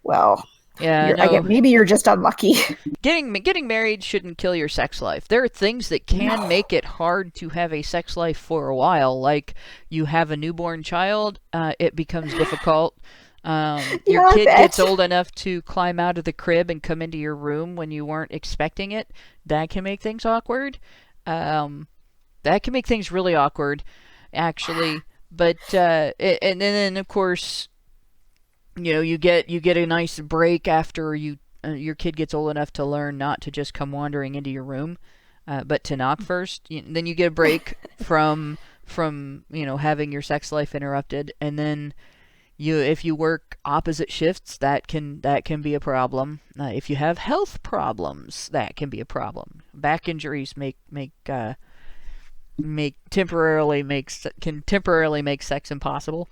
well, maybe you're just unlucky. Getting married shouldn't kill your sex life. There are things that can make it hard to have a sex life for a while. Like you have a newborn child, it becomes difficult. Your kid gets old enough to climb out of the crib and come into your room when you weren't expecting it. That can make things awkward. That can make things really awkward, actually. But and then of course, you get a nice break after your kid gets old enough to learn not to just come wandering into your room, but to knock first. Then you get a break from having your sex life interrupted, and then if you work opposite shifts, that can be a problem. If you have health problems, that can be a problem. Back injuries can temporarily make sex impossible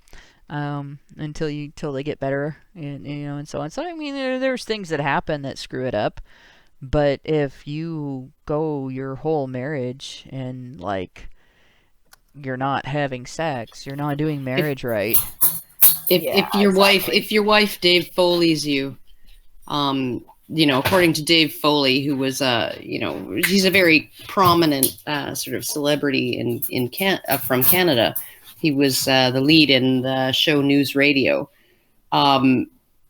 until they get better, and so on. So I mean, there's things that happen that screw it up. But if you go your whole marriage and you're not having sex, you're not doing marriage right. If your wife Dave Foley's you, According to Dave Foley, who was, he's a very prominent sort of celebrity from Canada. He was the lead in the show News Radio.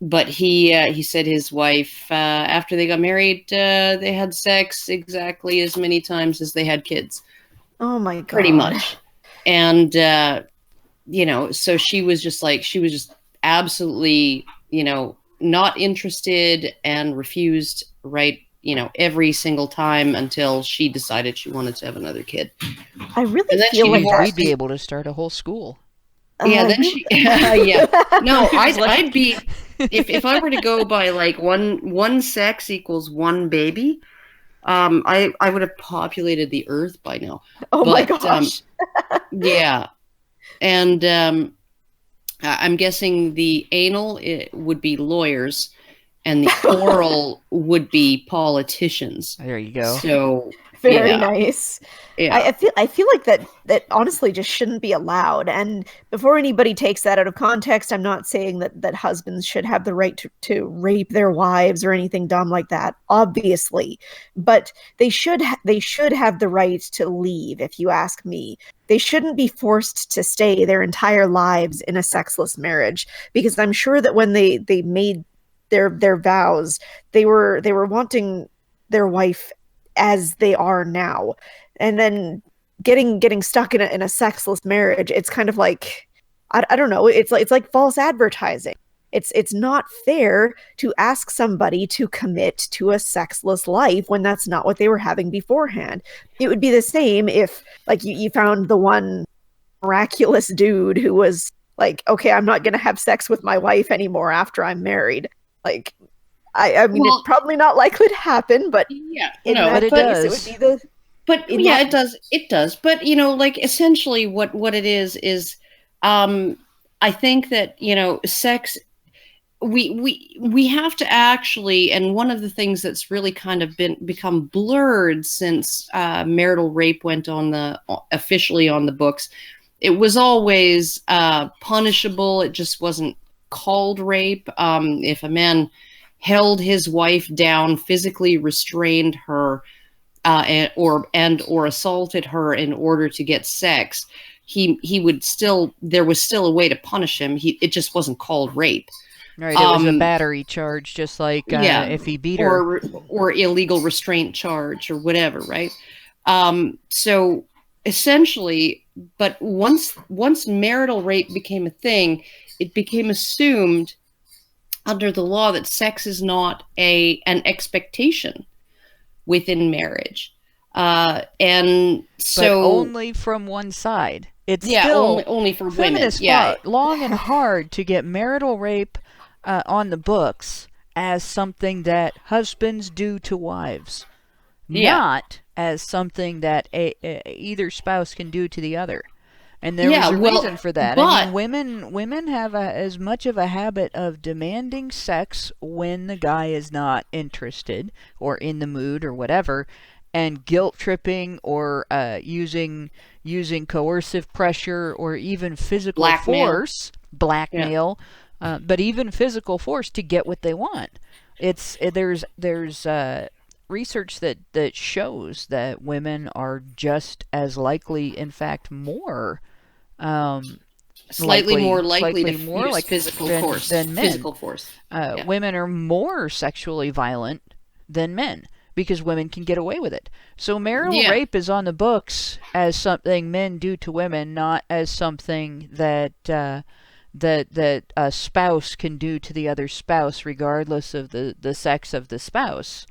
But he said his wife, after they got married, they had sex exactly as many times as they had kids. Oh my God. Pretty much. And, so she was just absolutely, not interested and refused every single time until she decided she wanted to have another kid. I really feel like we'd be able to start a whole school. Yeah, then she yeah. No, I'd be if I were to go by like one sex equals one baby, I would have populated the earth by now. My gosh. Yeah. And I'm guessing the anal would be lawyers and the oral would be politicians. There you go. So very nice. Yeah. I feel like that honestly just shouldn't be allowed. And before anybody takes that out of context, I'm not saying that husbands should have the right to rape their wives or anything dumb like that, obviously. But they should have the right to leave, if you ask me. They shouldn't be forced to stay their entire lives in a sexless marriage, because I'm sure that when they made their vows, they were wanting their wife as they are now. And then getting stuck in a sexless marriage, it's kind of like, I don't know, it's like false advertising. It's not fair to ask somebody to commit to a sexless life when that's not what they were having beforehand. It would be the same if like you found the one miraculous dude who was like, okay, I'm not going to have sex with my wife anymore after I'm married. Like, I mean, it's probably not likely to happen, but yeah, in but it case, does. it would be the. But yeah, it does. It does. But like essentially, what it is, I think that sex. We have to actually, and one of the things that's really kind of become blurred since marital rape went officially on the books, it was always punishable. It just wasn't called rape. If a man held his wife down, physically restrained her, or assaulted her in order to get sex, he would still, there was still a way to punish him. It just wasn't called rape. Right, it was a battery charge, just like if he beat her, or illegal restraint charge, or whatever, right? So essentially, but once marital rape became a thing, it became assumed under the law that sex is not an expectation within marriage, and so but only from one side. It's still only for women. Feminists fought long and hard to get marital rape on the books as something that husbands do to wives, not as something that either spouse can do to the other. And there was a reason for that. I mean, women have as much of a habit of demanding sex when the guy is not interested or in the mood or whatever, and guilt tripping or using coercive pressure or even physical force, blackmail. But even physical force to get what they want. There's research that shows that women are just as likely, in fact, more slightly more likely to use physical force than men. Physical force. Women are more sexually violent than men because women can get away with it. So marital rape is on the books as something men do to women, not as something that a spouse can do to the other spouse regardless of the sex of the spouse.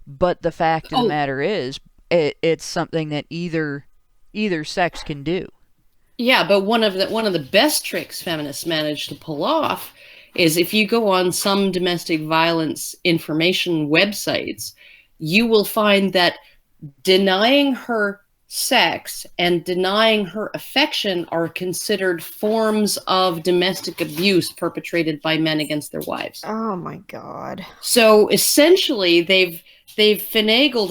But the fact of the matter is, it's something that either sex can do. Yeah, but one of the best tricks feminists manage to pull off is if you go on some domestic violence information websites, you will find that denying her sex and denying her affection are considered forms of domestic abuse perpetrated by men against their wives. Oh my God. So essentially they've finagled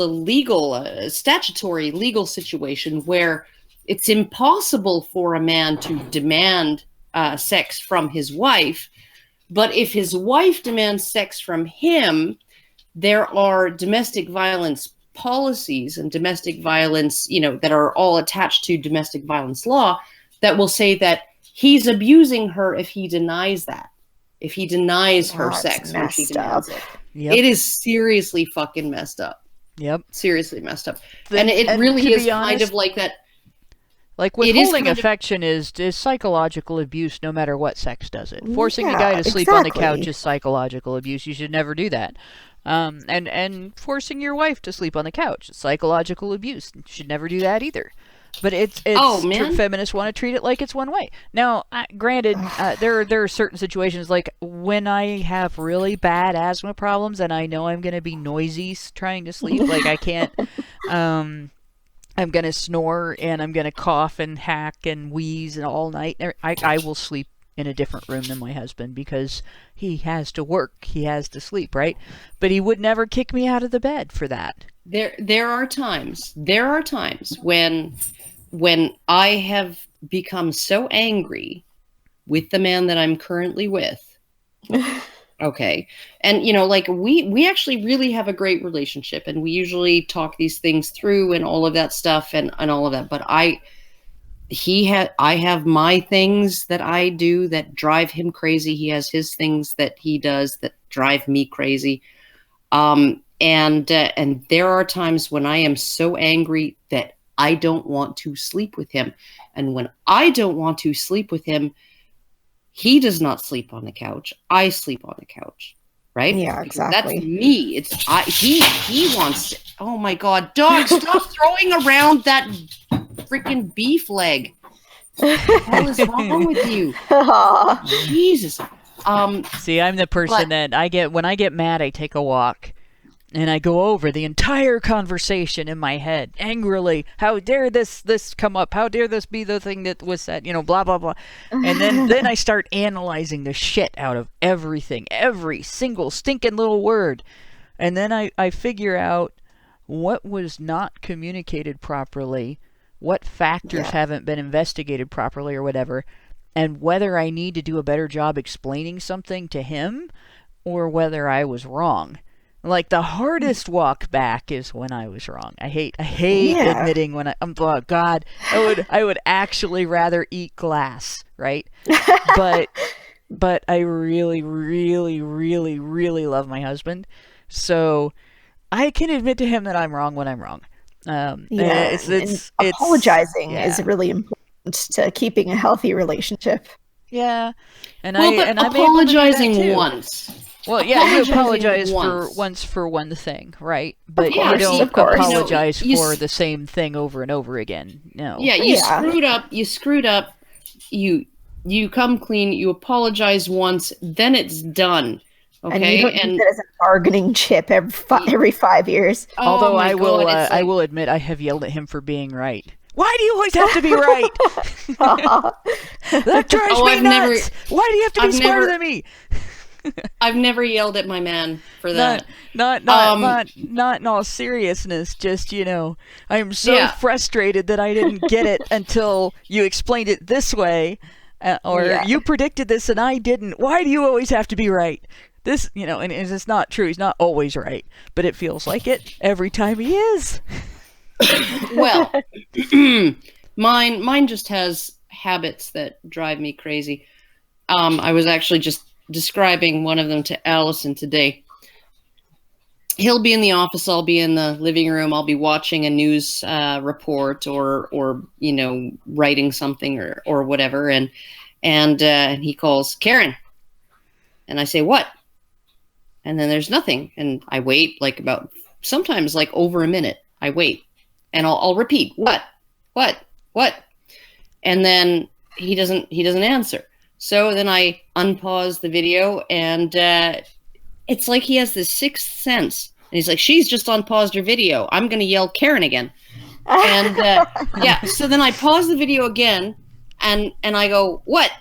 a statutory legal situation where it's impossible for a man to demand sex from his wife, But if his wife demands sex from him, there are domestic violence policies and domestic violence, that are all attached to domestic violence law that will say that he's abusing her if he denies that. If he denies her sex when she demands it. Yep. It is seriously fucking messed up. Yep. Seriously messed up. And it really is kind of like that. Like withholding affection is psychological abuse no matter what sex does it. Forcing a guy to sleep on the couch is psychological abuse. You should never do that. And forcing your wife to sleep on the couch is psychological abuse. You should never do that either. But feminists want to treat it like it's one way. Now, granted, there are certain situations like when I have really bad asthma problems and I know I'm going to be noisy trying to sleep. Like I can't, I'm going to snore and I'm going to cough and hack and wheeze and all night. I will sleep in a different room than my husband because he has to work. He has to sleep, right? But he would never kick me out of the bed for that. There are times when I have become so angry with the man that I'm currently with. Okay. And, we actually really have a great relationship and we usually talk these things through and all of that stuff and all of that. But I have my things that I do that drive him crazy. He has his things that he does that drive me crazy. And there are times when I am so angry that I don't want to sleep with him. And when I don't want to sleep with him, he does not sleep on the couch. I sleep on the couch. Right? Yeah, because exactly. That's me. He wants to, oh my God, dog, stop throwing around that freaking beef leg. What the hell is wrong with you? Jesus. See, I'm the person that when I get mad, I take a walk. And I go over the entire conversation in my head angrily. How dare this come up? How dare this be the thing that was said? Blah, blah, blah. And then I start analyzing the shit out of everything. Every single stinking little word. And then I figure out what was not communicated properly, what factors haven't been investigated properly or whatever, and whether I need to do a better job explaining something to him or whether I was wrong. Like the hardest walk back is when I was wrong. I hate admitting when oh God, I would actually rather eat glass, right? but I really, really, really, really love my husband, so I can admit to him that I'm wrong when I'm wrong. It's apologizing is really important to keeping a healthy relationship. Yeah, and I'm apologizing once. Well, yeah, you apologize for one thing, right? But you don't apologize for the same thing over and over again. No. Yeah, you screwed up. You come clean. You apologize once, then it's done. Okay, and you don't use it as a bargaining chip every 5 years. Although I will admit I have yelled at him for being right. Why do you always have to be right? That drives me nuts. Why do you have to be smarter than me? I've never yelled at my man for that. Not in all seriousness. Just I am so frustrated that I didn't get it until you explained it this way, or you predicted this and I didn't. Why do you always have to be right? This, and it's not true. He's not always right, but it feels like it every time he is. Well, mine just has habits that drive me crazy. I was actually just describing one of them to Alison today. He'll be in the office, I'll be in the living room, I'll be watching a news report or writing something or whatever, and he calls, Karen, and I say, what? And then there's nothing, and I wait sometimes over a minute. I wait, and I'll repeat, what, and then he doesn't answer. So then I unpause the video, and it's like he has this sixth sense. And he's like, she's just unpaused her video. I'm going to yell Karen again. And so then I pause the video again, and I go, what?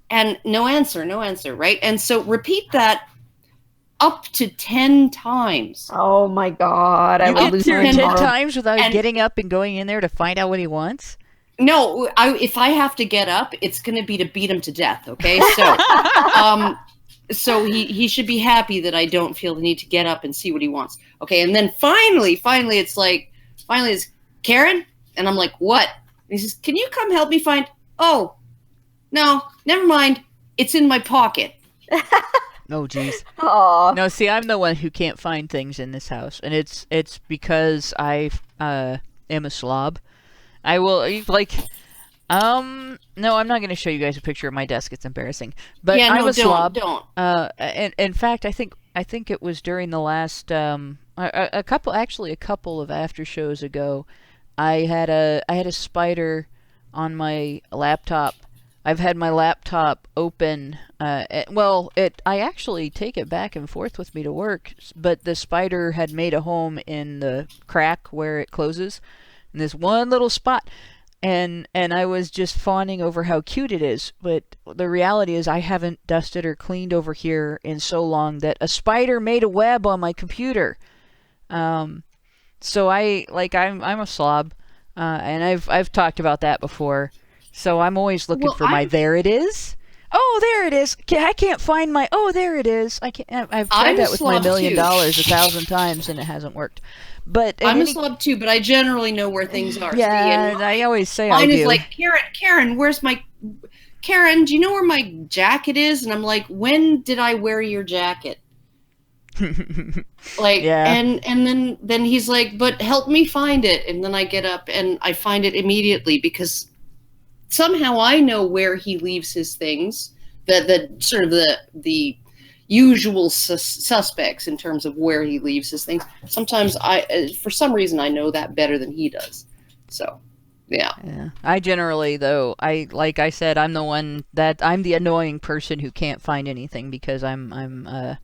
And no answer, right? And so repeat that up to 10 times. Oh my God. You get through 10 times without getting up and going in there to find out what he wants? No, if I have to get up, it's going to be to beat him to death, okay? So So he should be happy that I don't feel the need to get up and see what he wants. Okay, and then finally it's Karen, and I'm like, what? And he says, can you come help me find? Oh, no, never mind. It's in my pocket. Oh, geez. Aw. No, see, I'm the one who can't find things in this house, and it's because I am a slob. I will no, I'm not going to show you guys a picture of my desk. It's embarrassing. But yeah, I'm a slob. Don't. And in fact, I think it was during the last a couple of after shows ago, I had a spider on my laptop. I've had my laptop open. I actually take it back and forth with me to work, but the spider had made a home in the crack where it closes, in this one little spot. And I was just fawning over how cute it is, but the reality is I haven't dusted or cleaned over here in so long that a spider made a web on my computer. So I'm a slob, and I've talked about that before. So I'm always looking for my there it is. Oh, there it is. I can't find my. Oh, there it is. I've tried that with my $1 million 1,000 times and it hasn't worked. But I'm a slob too, but I generally know where things are. Yeah, I always say I do. Mine is like, Karen, where's my... Karen, do you know where my jacket is? And I'm like, when did I wear your jacket? Yeah. And then he's like, but help me find it. And then I get up and I find it immediately because somehow I know where he leaves his things. The sort of the usual suspects in terms of where he leaves his things. Sometimes for some reason, I know that better than he does. So, yeah. I generally, though, like I said, I'm the annoying person who can't find anything because I'm I'm a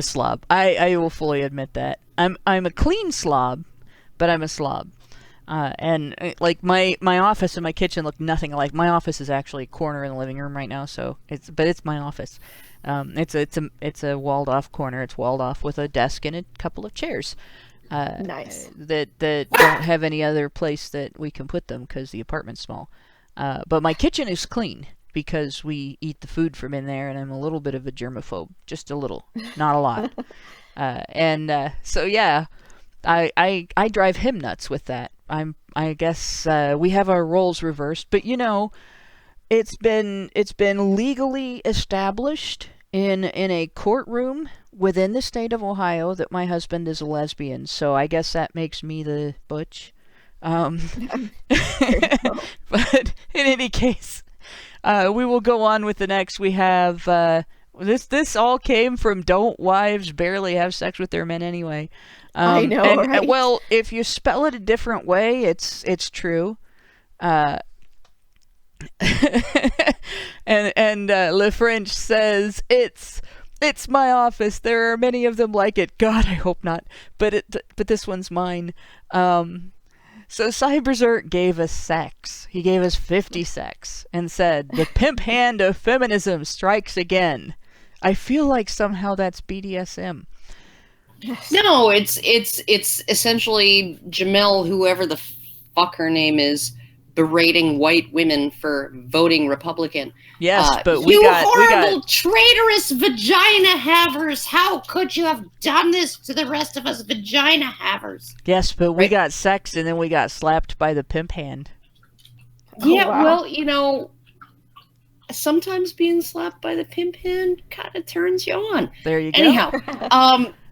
slob. I will fully admit that. I'm a clean slob, but I'm a slob. And like my office and my kitchen look nothing alike. My office is actually a corner in the living room right now, so it's my office. It's a walled off corner. It's walled off with a desk and a couple of chairs. Nice. That don't have any other place that we can put them because the apartment's small. But my kitchen is clean because we eat the food from in there, and I'm a little bit of a germaphobe, just a little, not a lot. So yeah, I drive him nuts with that. I guess we have our roles reversed, but it's been legally established in a courtroom within the state of Ohio that my husband is a lesbian. So I guess that makes me the butch. But in any case, we will go on with the next. We have this all came from Don't Wives Barely Have Sex with Their Men Anyway. I know, right? Well, if you spell it a different way, it's true. And Le French says it's my office. There are many of them like it. God, I hope not. But this one's mine. So Cyberberserk gave us sex. He gave us 50 sex and said, "The pimp hand of feminism strikes again." I feel like somehow that's BDSM. No, it's essentially Jamel, whoever the fuck her name is, berating white women for voting Republican. Yes, but you horrible, traitorous vagina havers! How could you have done this to the rest of us vagina havers? Yes, but we got sex and then we got slapped by the pimp hand. Yeah, well, sometimes being slapped by the pimp hand kind of turns you on. There you go. Anyhow,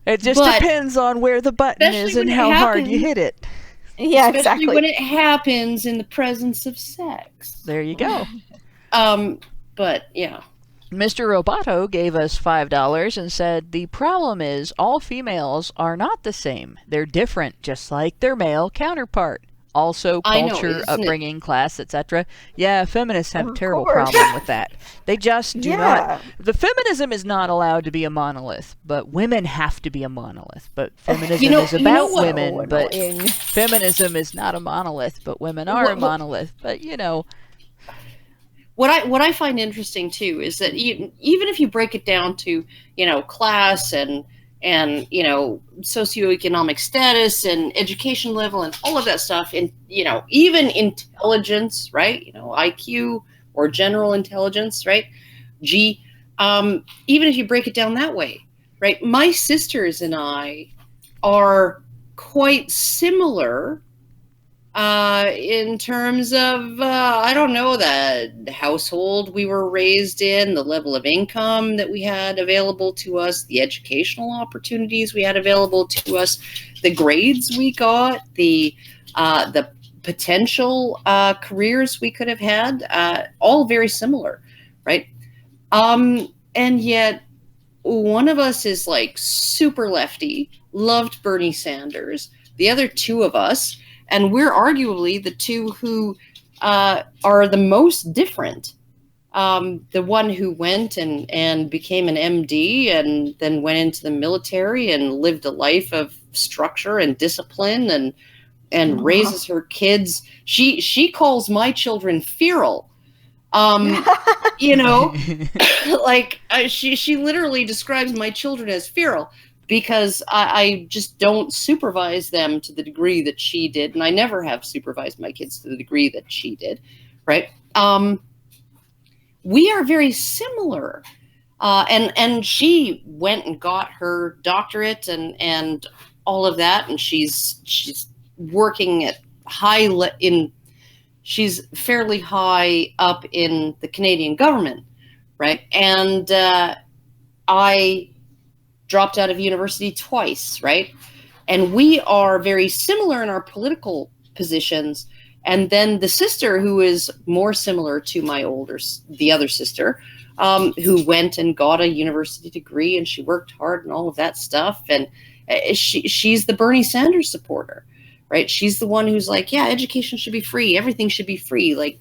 it just depends on where the button is and how hard you hit it. Yeah, especially exactly. when it happens in the presence of sex. There you go. But yeah. Mr. Roboto gave us $5 and said, "The problem is all females are not the same. They're different, just like their male counterpart. Also, culture, upbringing, class, etc." Yeah, feminists have a terrible problem with that. They just do not. The feminism is not allowed to be a monolith, but women have to be a monolith. But feminism is about women, but feminism is not a monolith, but women are a monolith. But what I find interesting too is that even if you break it down to class and socioeconomic status and education level and all of that stuff, and even intelligence, right? IQ, or general intelligence, right? G. Even if you break it down that way, right? My sisters and I are quite similar in terms of, I don't know, the household we were raised in, the level of income that we had available to us, the educational opportunities we had available to us, the grades we got, the potential careers we could have had, all very similar, right? And yet one of us is like super lefty, loved Bernie Sanders. The other two of us, and we're arguably the two who are the most different. The one who went and became an MD and then went into the military and lived a life of structure and discipline and raises her kids. She calls my children feral. You know, like she literally describes my children as feral because I just don't supervise them to the degree that she did. And I never have supervised my kids to the degree that she did. Right. We are very similar. And she went and got her doctorate and all of that. And she's working at she's fairly high up in the Canadian government, right? And I dropped out of university twice, right? And we are very similar in our political positions. And then the sister, who is more similar to the other sister, who went and got a university degree and she worked hard and all of that stuff. And she's the Bernie Sanders supporter. Right, she's the one who's like, yeah, education should be free, everything should be free, like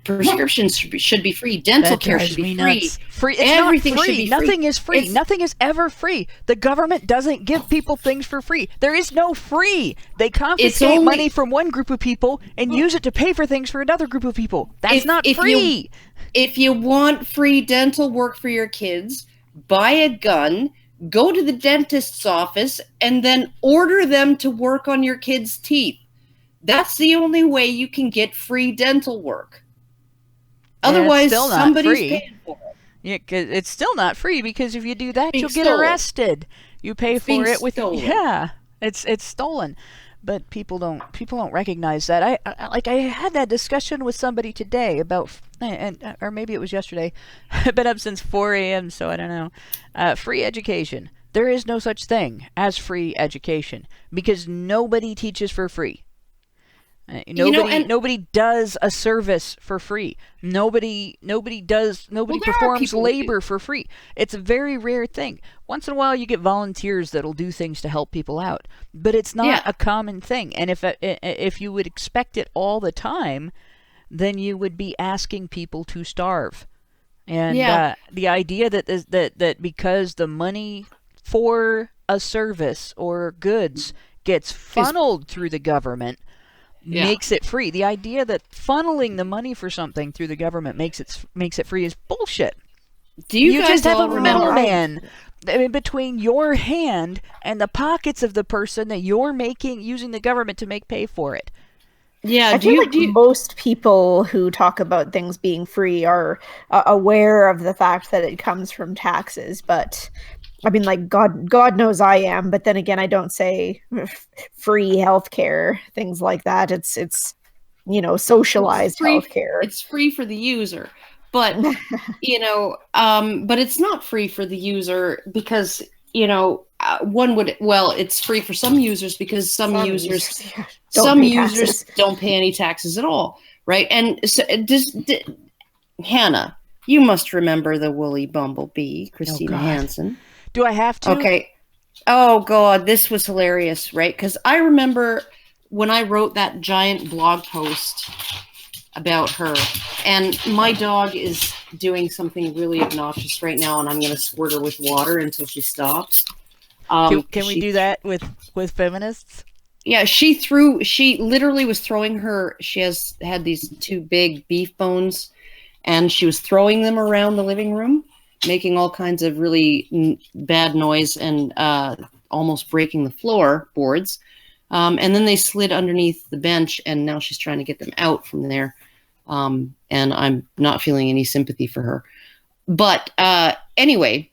prescriptions should be free, dental care should be free. Free, it's everything not free. Should be Nothing free. Is free. Nothing is ever free. The government doesn't give people things for free. There is no free. They confiscate money from one group of people and use it to pay for things for another group of people. That's not free. If you want free dental work for your kids, buy a gun. Go to the dentist's office and then order them to work on your kids' teeth. That's the only way you can get free dental work. Otherwise, somebody's paying for it. Yeah, 'cause it's still not free because if you do that, you'll get arrested. You pay for it with it's stolen. But people don't recognize that. I had that discussion with somebody today about, or maybe it was yesterday. I've been up since 4 a.m., so I don't know. Free education. There is no such thing as free education because nobody teaches for free. Nobody does a service for free. Nobody performs labor for free. It's a very rare thing. Once in a while you get volunteers that'll do things to help people out, but it's not a common thing. And if you would expect it all the time, then you would be asking people to starve. And the idea that because the money for a service or goods gets funneled through the government makes it free. The idea that funneling the money for something through the government makes it free is bullshit. Do you guys just have a remember middleman in between your hand and the pockets of the person that you're using the government to pay for it? Yeah, I feel like most people who talk about things being free are aware of the fact that it comes from taxes, but I mean, like, God knows I am, but then again, I don't say free healthcare, things like that. It's socialized healthcare. It's free for the user, but but it's not free for the user because it's free for some users because some users don't pay any taxes at all, right? And so Hannah, you must remember the woolly bumblebee, Christina Hansen. Do I have to? Okay. Oh, God, this was hilarious, right? Because I remember when I wrote that giant blog post about her, and my dog is doing something really obnoxious right now, and I'm going to squirt her with water until she stops. Can we do that with feminists? Yeah, she literally was throwing she had these two big beef bones, and she was throwing them around the living room, making all kinds of really bad noise and almost breaking the floorboards. And then they slid underneath the bench, and now she's trying to get them out from there. and I'm not feeling any sympathy for her. But anyway,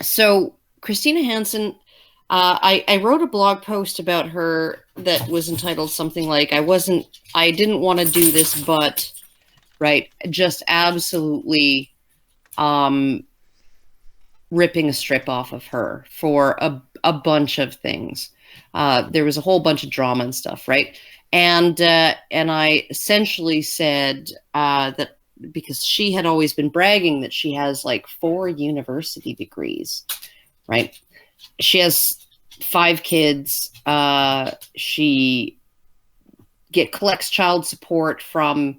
so Christina Hansen, I wrote a blog post about her that was entitled something like, I didn't want to do this, but, right, just absolutely ripping a strip off of her for a bunch of things. There was a whole bunch of drama and stuff, right? And I essentially said that because she had always been bragging that she has like 4 university degrees, right? She has 5 kids. She collects child support from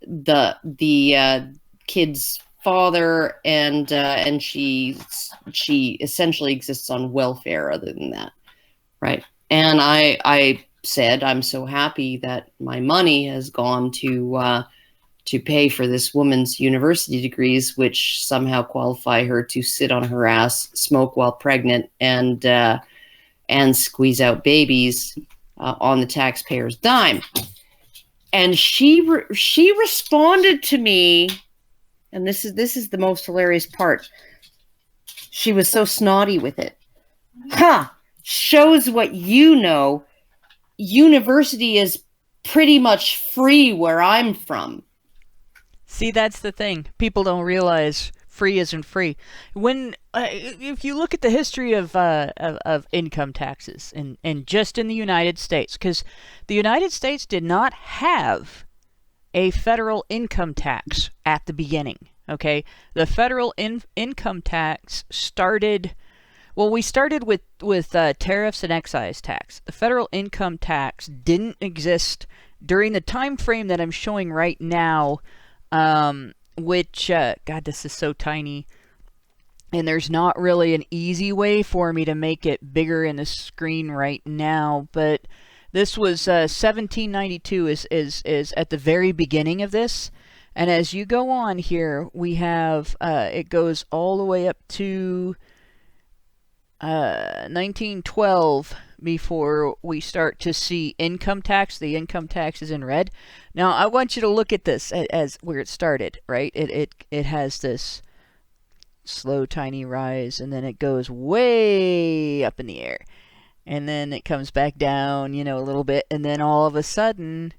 the kid's father, and she essentially exists on welfare other than that, right? And I said, I'm so happy that my money has gone to pay for this woman's university degrees, which somehow qualify her to sit on her ass, smoke while pregnant, and squeeze out babies on the taxpayer's dime. And she responded to me, and this is the most hilarious part. She was so snotty with it. Shows what you know. University is pretty much free where I'm from. See, that's the thing. People don't realize free isn't free. When if you look at the history of income taxes, and just in the United States, because the United States did not have a federal income tax at the beginning. Okay, the federal income tax started. Well, we started with tariffs and excise tax. The federal income tax didn't exist during the time frame that I'm showing right now, which, God, this is so tiny. And there's not really an easy way for me to make it bigger in the screen right now. But this was 1792 is at the very beginning of this. And as you go on here, we have, it goes all the way up to 1912 before we start to see income tax. The income tax is in red. Now I want you to look at this as where it started, right? It has this slow tiny rise, and then it goes way up in the air, and then it comes back down, a little bit, and then all of a sudden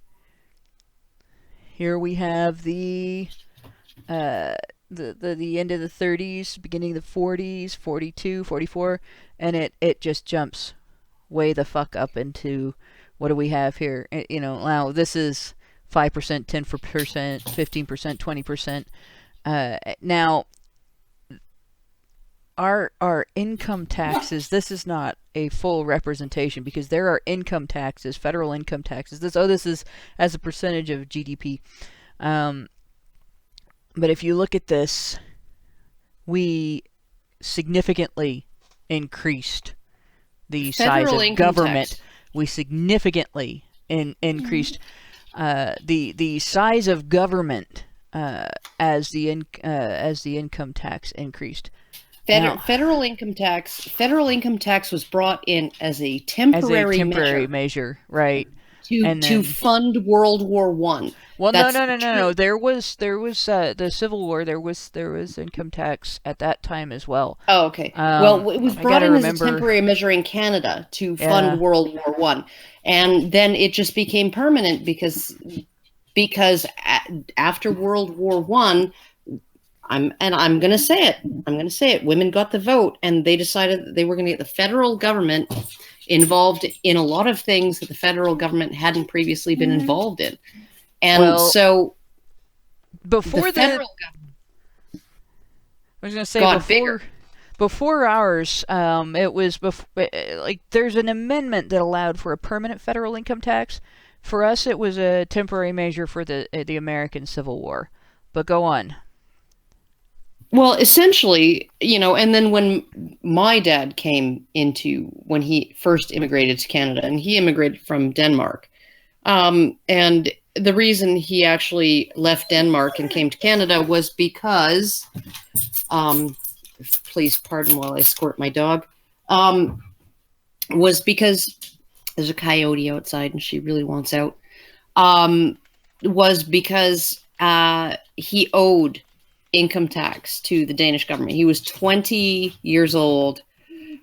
here we have the end of the 30s, beginning of the 40s, 42, 44, and it just jumps way the fuck up into, what do we have here? Now this is 5%, 10%, 15%, 20%. Now our income taxes, this is not a full representation, because there are income taxes, federal income taxes. This is as a percentage of GDP. But if you look at this, we significantly increased the size of government. We significantly increased the size of government as the income tax increased. Federal income tax was brought in as a temporary measure, right? To fund World War I. Well, no. There was the Civil War. There was income tax at that time as well. Oh, okay. Well, it was brought in as a temporary measure in Canada to fund World War I, and then it just became permanent because after World War I, I'm going to say it. Women got the vote, and they decided that they were going to get the federal government involved in a lot of things that the federal government hadn't previously been involved in. And so before the federal government, I was going to say before ours, it was there's an amendment that allowed for a permanent federal income tax. For us, it was a temporary measure for the American Civil War. But go on. Well, essentially, and then when my dad when he first immigrated to Canada, and he immigrated from Denmark, and the reason he actually left Denmark and came to Canada was because, please pardon while I squirt my dog, was because there's a coyote outside and she really wants out. was because he owed income tax to the Danish government. He was 20 years old,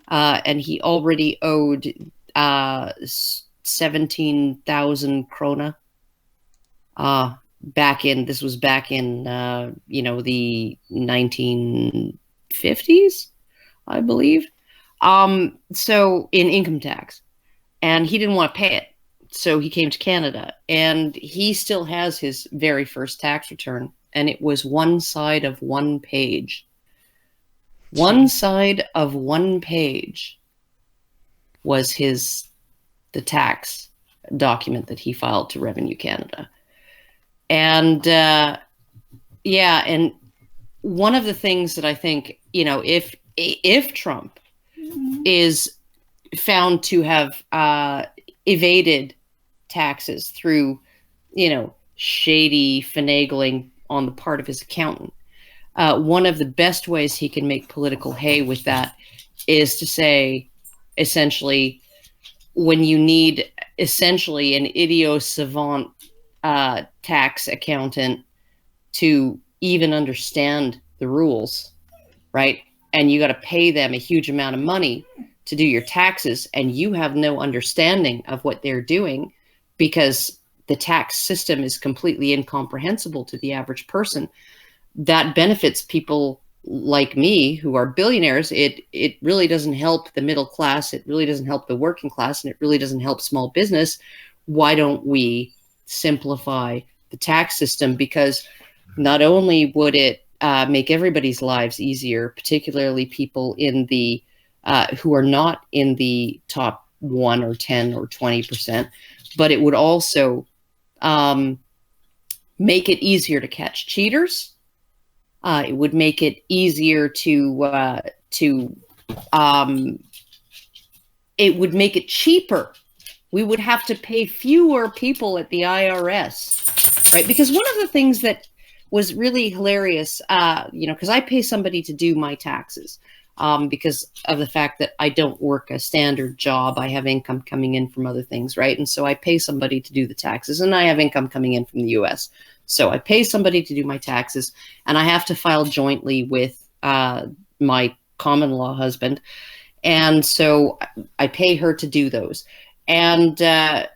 and he already owed 17,000 krona. This was back in the 1950s, I believe. So in income tax, and he didn't want to pay it. So he came to Canada, and he still has his very first tax return, and it was one side of one page. One side of one page was the tax document that he filed to Revenue Canada. And and one of the things that I think, if Trump is found to have evaded taxes through, shady finagling on the part of his accountant, one of the best ways he can make political hay with that is to say, essentially, when you need essentially an idiot savant tax accountant to even understand the rules, right? And you got to pay them a huge amount of money to do your taxes, and you have no understanding of what they're doing because the tax system is completely incomprehensible to the average person. That benefits people like me who are billionaires. It really doesn't help the middle class. It really doesn't help the working class, and it really doesn't help small business. Why don't we simplify the tax system? Because not only would it make everybody's lives easier, particularly people in the who are not in the top 1 or 10 or 20%, but it would also make it easier to catch cheaters. It would make it easier it would make it cheaper. We would have to pay fewer people at the IRS, right? Because one of the things that was really hilarious, because I pay somebody to do my taxes because of the fact that I don't work a standard job. I have income coming in from other things, right? And so I pay somebody to do the taxes, and I have income coming in from the US. So I pay somebody to do my taxes, and I have to file jointly with my common law husband. And so I pay her to do those. And the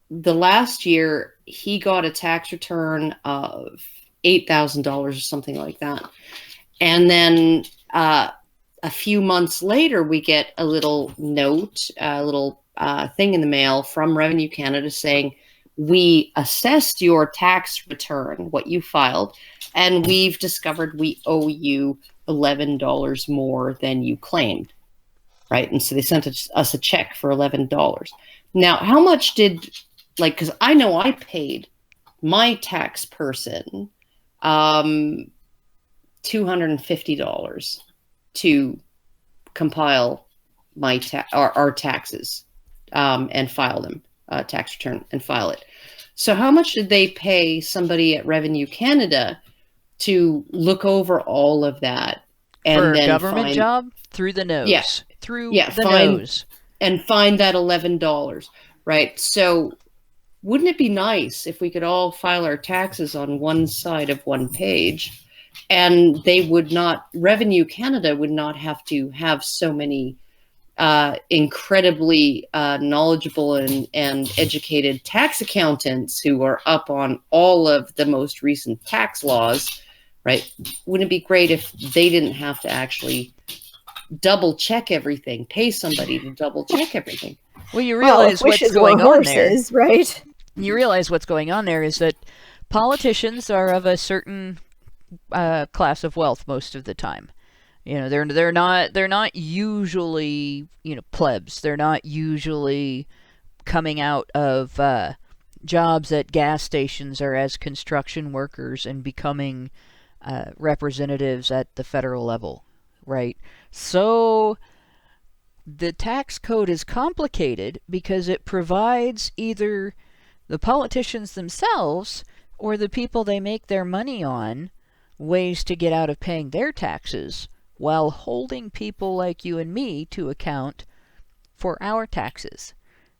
last year, he got a tax return of $8,000 or something like that. And then a few months later, we get a little note, a little thing in the mail from Revenue Canada saying, we assessed your tax return, what you filed, and we've discovered we owe you $11 more than you claimed, right? And so they sent us a check for $11. Now, how much because I know I paid my tax person $250 to compile our taxes and file them, tax return and file it. So how much did they pay somebody at Revenue Canada to look over all of that? And for then a government job? Through the nose. Yeah. Through the nose. And find that $11, right? So wouldn't it be nice if we could all file our taxes on one side of one page, and Revenue Canada would not have to have so many incredibly knowledgeable and educated tax accountants who are up on all of the most recent tax laws, right? Wouldn't it be great if they didn't have to actually double check everything, pay somebody to double check everything? Well, you realize what's going on there, right? You realize what's going on there is that politicians are of a certain class of wealth most of the time. They're not usually plebs. They're not usually coming out of jobs at gas stations or as construction workers and becoming representatives at the federal level, right? So the tax code is complicated because it provides either the politicians themselves or the people they make their money on ways to get out of paying their taxes while holding people like you and me to account for our taxes.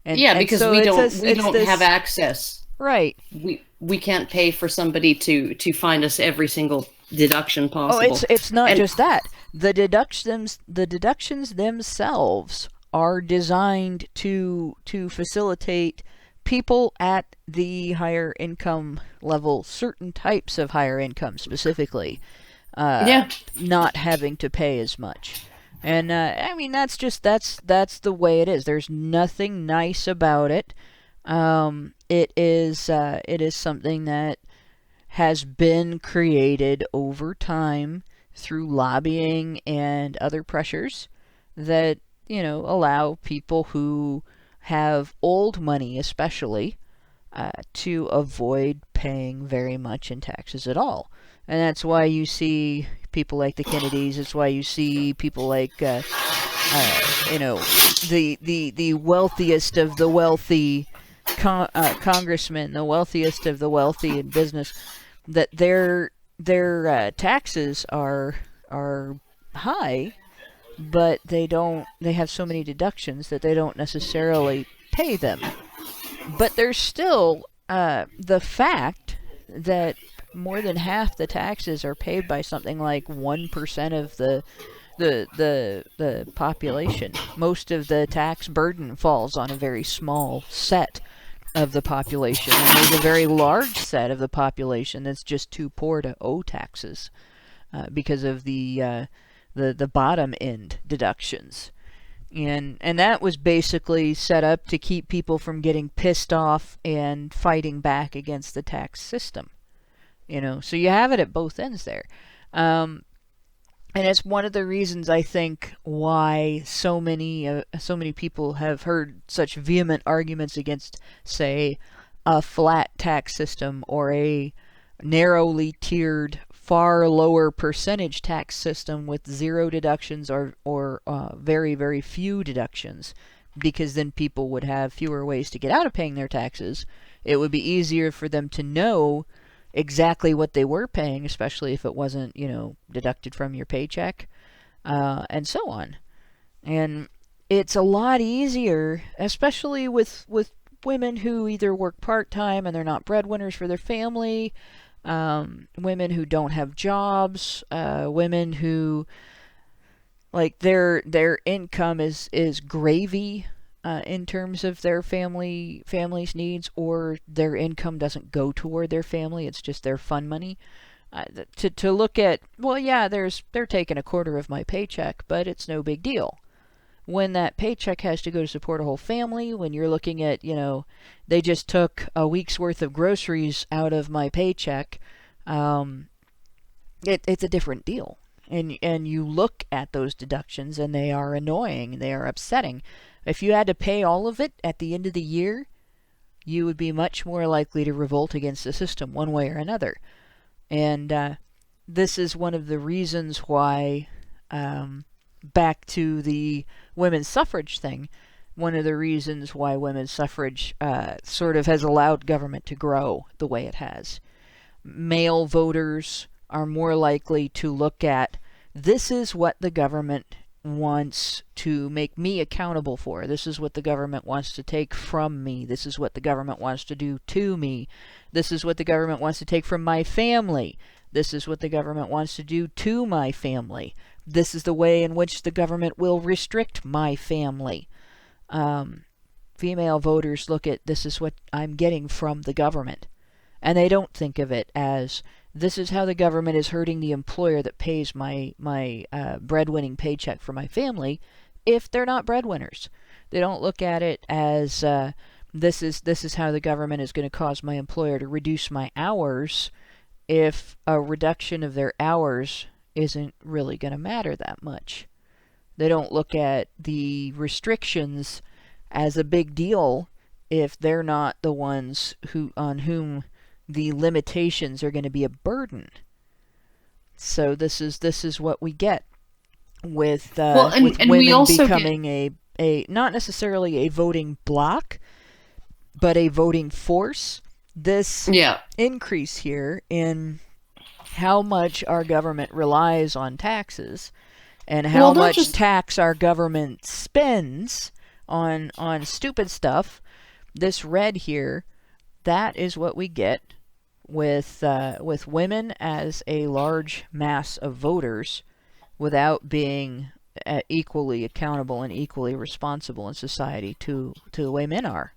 Because we don't have access Right. We can't pay for somebody to find us every single deduction possible. Oh, it's not just that. The deductions themselves are designed to facilitate people at the higher income level, certain types of higher income specifically, not having to pay as much. And I mean, that's the way it is. There's nothing nice about it. It is something that has been created over time through lobbying and other pressures that, allow people who have old money especially to avoid paying very much in taxes at all. And that's why you see people like the Kennedys. It's why you see people like, the wealthiest of the wealthy congressmen, the wealthiest of the wealthy in business, that their taxes are high, but they have so many deductions that they don't necessarily pay them. But there's still the fact that more than half the taxes are paid by something like 1% of the population. Most of the tax burden falls on a very small set of the population, and there's a very large set of the population that's just too poor to owe taxes because of the bottom end deductions. And that was basically set up to keep people from getting pissed off and fighting back against the tax system. So you have it at both ends there. And it's one of the reasons, I think, why so many people have heard such vehement arguments against, say, a flat tax system or a narrowly tiered, far lower percentage tax system with zero deductions or very, very few deductions, because then people would have fewer ways to get out of paying their taxes. It would be easier for them to know exactly what they were paying, especially if it wasn't, deducted from your paycheck, and so on. And it's a lot easier, especially with women who either work part-time and they're not breadwinners for their family, women who don't have jobs, women who, like, their income is gravy in terms of their family's needs, or their income doesn't go toward their family, it's just their fun money. To look at, well, yeah, they're taking a quarter of my paycheck, but it's no big deal. When that paycheck has to go to support a whole family, when you're looking at, they just took a week's worth of groceries out of my paycheck, it's a different deal. And you look at those deductions and they are annoying, they are upsetting. If you had to pay all of it at the end of the year, you would be much more likely to revolt against the system one way or another. And this is one of the reasons why, back to the women's suffrage thing, one of the reasons why women's suffrage sort of has allowed government to grow the way it has. Male voters are more likely to look at, this is what the government wants to make me accountable for. This is what the government wants to take from me. This is what the government wants to do to me. This is what the government wants to take from my family. This is what the government wants to do to my family. This is the way in which the government will restrict my family. Female voters look at, this is what I'm getting from the government. And they don't think of it as, this is how the government is hurting the employer that pays my breadwinning paycheck for my family, if they're not breadwinners. They don't look at it as, this is how the government is going to cause my employer to reduce my hours, if a reduction of their hours isn't really going to matter that much. They don't look at the restrictions as a big deal if they're not the ones on whom the limitations are going to be a burden. So this is what we get with women becoming a not necessarily a voting bloc, but a voting force. This increase here in how much our government relies on taxes and how much tax our government spends on stupid stuff. This red here that is what we get with women as a large mass of voters without being equally accountable and equally responsible in society to the way men are.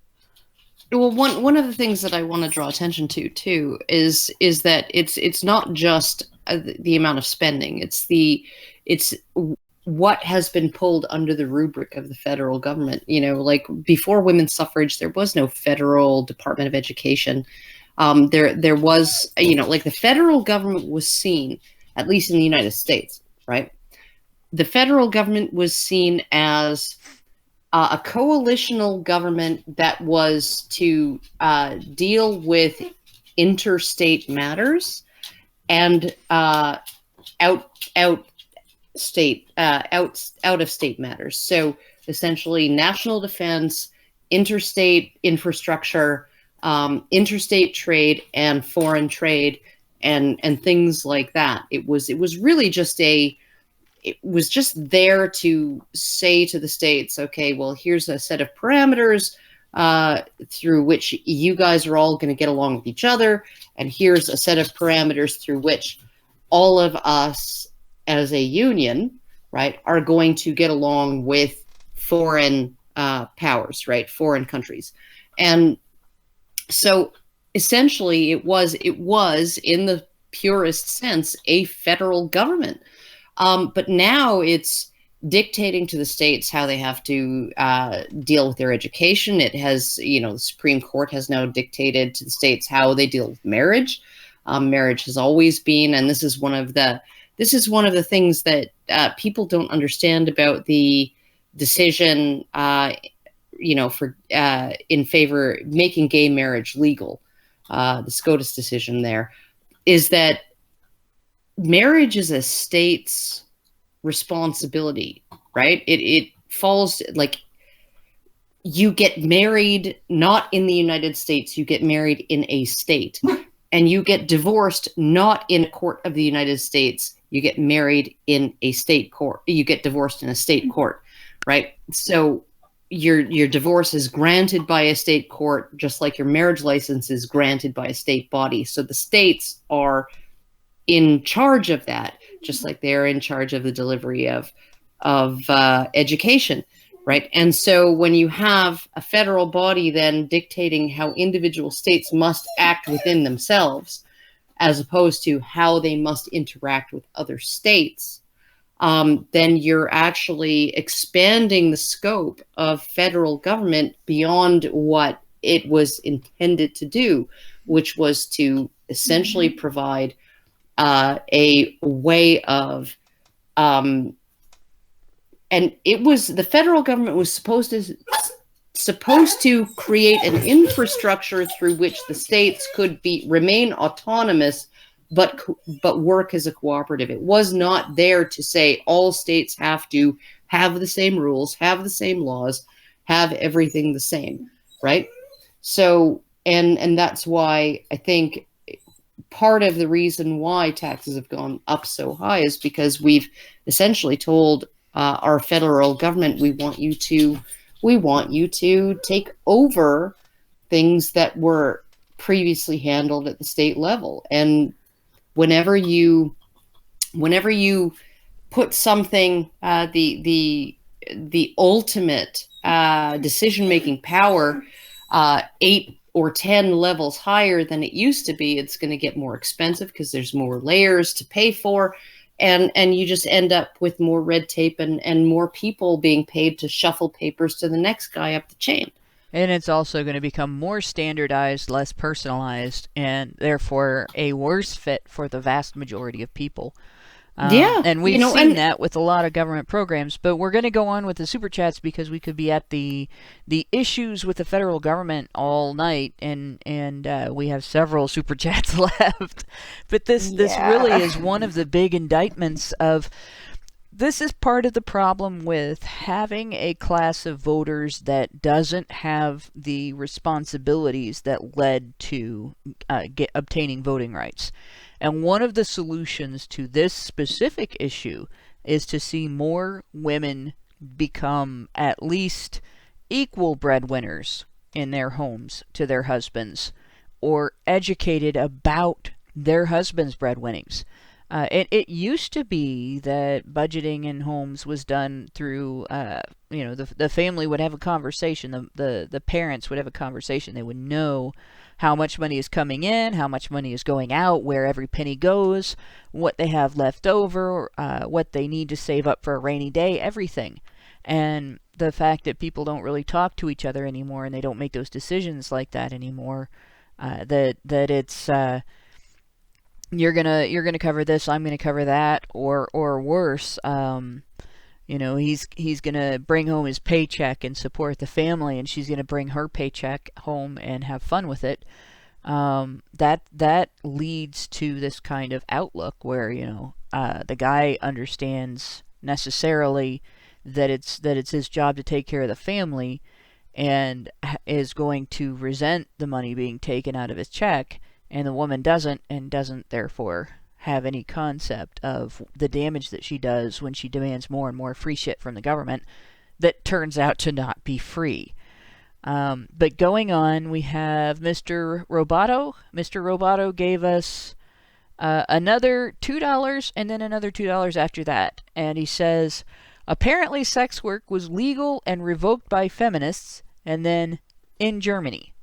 Well, one of the things that I want to draw attention to too is that it's not just the amount of spending. It's what has been pulled under the rubric of the federal government. You know, like before women's suffrage, there was no federal Department of Education. There was, you know, like the federal government was seen, at least in the United States, right? The federal government was seen as a coalitional government that was to deal with interstate matters and out of state matters. So essentially, national defense, interstate infrastructure, interstate trade, and foreign trade, and things like that. It was really just it was just there to say to the states, okay, well, here's a set of parameters through which you guys are all going to get along with each other. And here's a set of parameters through which all of us as a union, right, are going to get along with foreign powers, right, foreign countries. And so essentially it was in the purest sense a federal government. But now it's dictating to the states how they have to deal with their education. It has, you know, the Supreme Court has now dictated to the states how they deal with marriage. Marriage has always been, and this is one of the things that people don't understand about the decision, you know, for in favor making gay marriage legal. The SCOTUS decision there is that marriage is a state's responsibility, right? It falls, like, you get married not in the United States, you get married in a state, and you get divorced not in a court of the United States, you get married in a state court, you get divorced in a state court, right? So your divorce is granted by a state court, just like your marriage license is granted by a state body. So the states are in charge of that, just like they're in charge of the delivery of education, right? And so when you have a federal body then dictating how individual states must act within themselves, as opposed to how they must interact with other states, then you're actually expanding the scope of federal government beyond what it was intended to do, which was to essentially provide a way of, and it was, the federal government was supposed to create an infrastructure through which the states could remain autonomous, but work as a cooperative. It was not there to say all states have to have the same rules, have the same laws, have everything the same, right? So, and that's why I think part of the reason why taxes have gone up so high is because we've essentially told our federal government, we want you to take over things that were previously handled at the state level. And whenever you put something, the ultimate decision-making power 8 or 10 levels higher than it used to be, it's going to get more expensive because there's more layers to pay for, and you just end up with more red tape and more people being paid to shuffle papers to the next guy up the chain. And it's also going to become more standardized, less personalized, and therefore a worse fit for the vast majority of people. And we've seen that with a lot of government programs, but we're going to go on with the super chats because we could be at the issues with the federal government all night, and we have several super chats left. But this really is one of the big indictments of, this is part of the problem with having a class of voters that doesn't have the responsibilities that led to obtaining voting rights. And one of the solutions to this specific issue is to see more women become at least equal breadwinners in their homes to their husbands, or educated about their husband's breadwinnings. It used to be that budgeting in homes was done through, the family would have a conversation, the parents would have a conversation. They would know how much money is coming in, how much money is going out, where every penny goes, what they have left over, what they need to save up for a rainy day, everything. And the fact that people don't really talk to each other anymore and they don't make those decisions like that anymore, that it's... You're gonna cover this, I'm gonna cover that, or worse. He's gonna bring home his paycheck and support the family, and she's gonna bring her paycheck home and have fun with it. That leads to this kind of outlook where the guy understands necessarily that it's his job to take care of the family, and is going to resent the money being taken out of his check. And the woman doesn't therefore have any concept of the damage that she does when she demands more and more free shit from the government that turns out to not be free. But going on, we have Mr. Roboto. Mr. Roboto gave us another $2 and then another $2 after that. And he says, apparently sex work was legal and revoked by feminists, and then in Germany.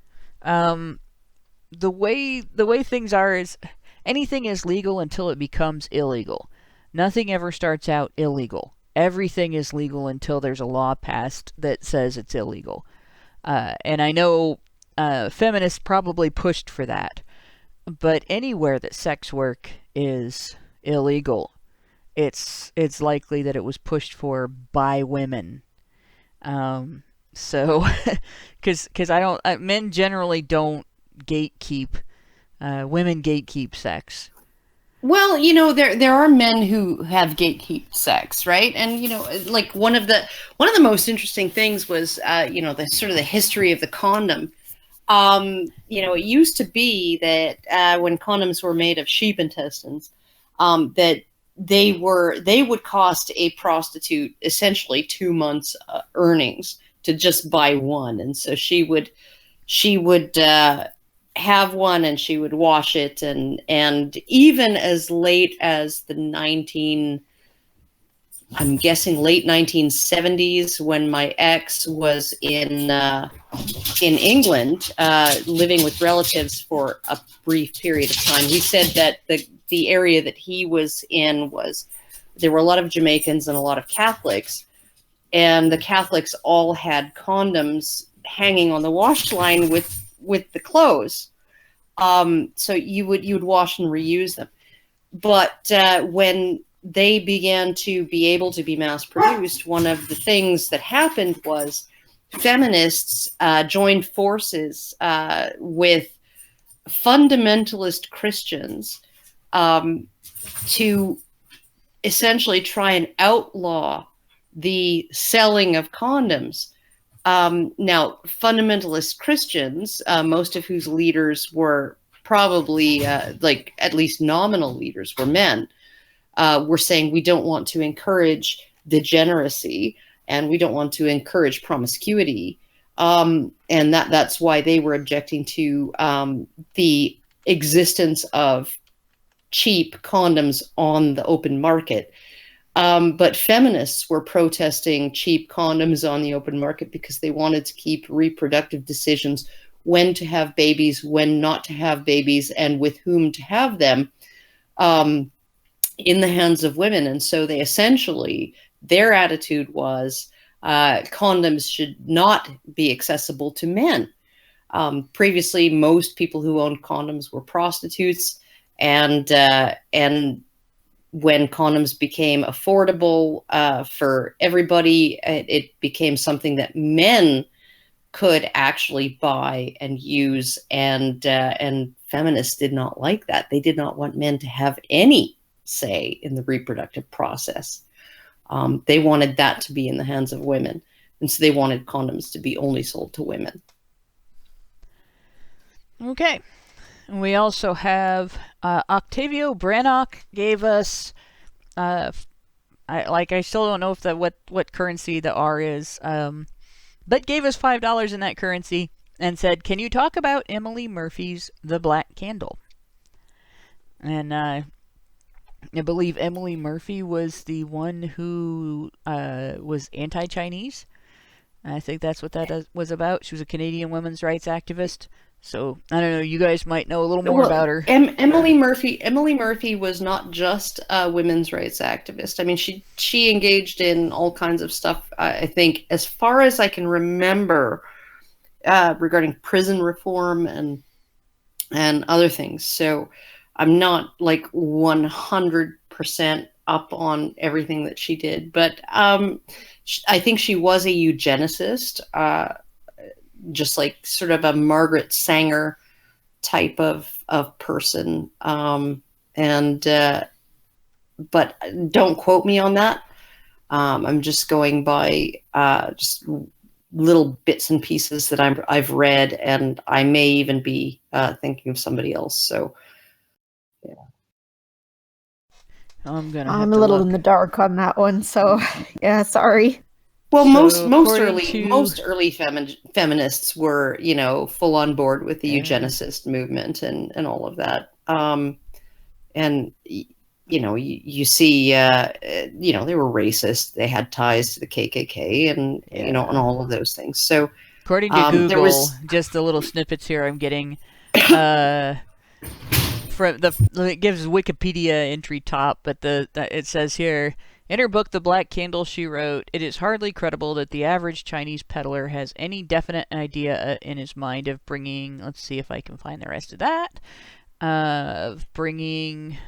The way things are is anything is legal until it becomes illegal. Nothing ever starts out illegal. Everything is legal until there's a law passed that says it's illegal. And I know feminists probably pushed for that. But anywhere that sex work is illegal, it's likely that it was pushed for by women. So, because men generally don't gatekeep, women gatekeep sex. Well, there are men who have gatekeep sex, right? And like one of the most interesting things was the sort of the history of the condom. It used to be that when condoms were made of sheep intestines, that they would cost a prostitute essentially 2 months earnings to just buy one, and so she would have one and she would wash it, and even as late as the late 1970s, when my ex was in England living with relatives for a brief period of time, he said that the area that he was in there were a lot of Jamaicans and a lot of Catholics, and the Catholics all had condoms hanging on the wash line with the clothes. So you would wash and reuse them. But when they began to be able to be mass produced, one of the things that happened was feminists joined forces with fundamentalist Christians to essentially try and outlaw the selling of condoms. Now, fundamentalist Christians, most of whose leaders were probably, at least nominal leaders, were men, were saying we don't want to encourage degeneracy and we don't want to encourage promiscuity. And that's why they were objecting to the existence of cheap condoms on the open market. But feminists were protesting cheap condoms on the open market because they wanted to keep reproductive decisions, when to have babies, when not to have babies, and with whom to have them, in the hands of women. And so they essentially, their attitude was condoms should not be accessible to men. Previously, most people who owned condoms were prostitutes, and when condoms became affordable for everybody, it became something that men could actually buy and use, and feminists did not like that. They did not want men to have any say in the reproductive process. They wanted that to be in the hands of women, and so they wanted condoms to be only sold to women. Okay. We also have Octavio Brannock gave us, I still don't know if what currency the R is, but gave us $5 in that currency and said, "Can you talk about Emily Murphy's The Black Candle?" And I believe Emily Murphy was the one who was anti-Chinese. I think that's what that was about. She was a Canadian women's rights activist. So I don't know. You guys might know a little more about her. Emily Murphy was not just a women's rights activist. I mean, she engaged in all kinds of stuff. I think, as far as I can remember, regarding prison reform and other things. So I'm not like 100% up on everything that she did, but I think she was a eugenicist. Just like sort of a Margaret Sanger type of person. But don't quote me on that. I'm just going by just little bits and pieces that I've read, and I may even be thinking of somebody else. So, yeah. I'm a little in the dark on that one. So, yeah, sorry. Well, most early feminists were, full on board with the eugenicist movement and all of that. And you see, they were racist. They had ties to the KKK and and all of those things. So, according to Google, just the little snippets here I'm getting, from it gives Wikipedia entry top, but it says here. In her book, The Black Candle, she wrote, "It is hardly credible that the average Chinese peddler has any definite idea in his mind of bringing," let's see if I can find the rest of that, of bringing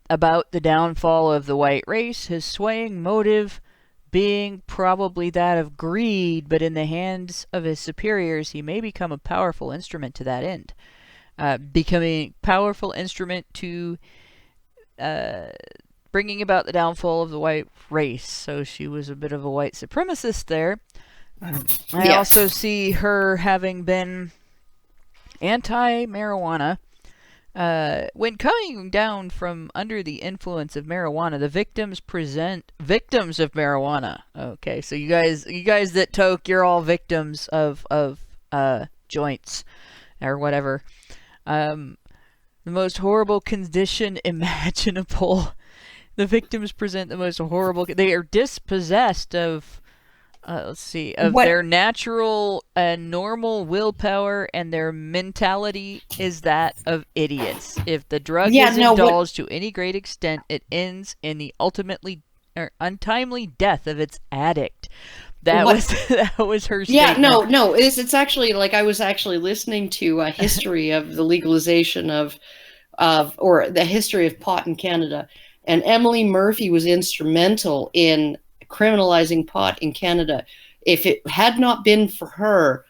about the downfall of the white race, his swaying motive being probably that of greed, but in the hands of his superiors, he may become a powerful instrument to that end. Becoming powerful instrument to bringing about the downfall of the white race. So she was a bit of a white supremacist there. I also see her having been anti-marijuana. When coming down from under the influence of marijuana, the victims of marijuana. Okay, so you guys that toke, you're all victims of joints or whatever. The most horrible condition imaginable. The victims present the most horrible. They are dispossessed of, their natural and normal willpower, and their mentality is that of idiots. If the drug is indulged to any great extent, it ends in the untimely death of its addict. That was her statement. Yeah, no. It's actually like I was actually listening to a history of the legalization or the history of pot in Canada. And Emily Murphy was instrumental in criminalizing pot in Canada. If it had not been for her,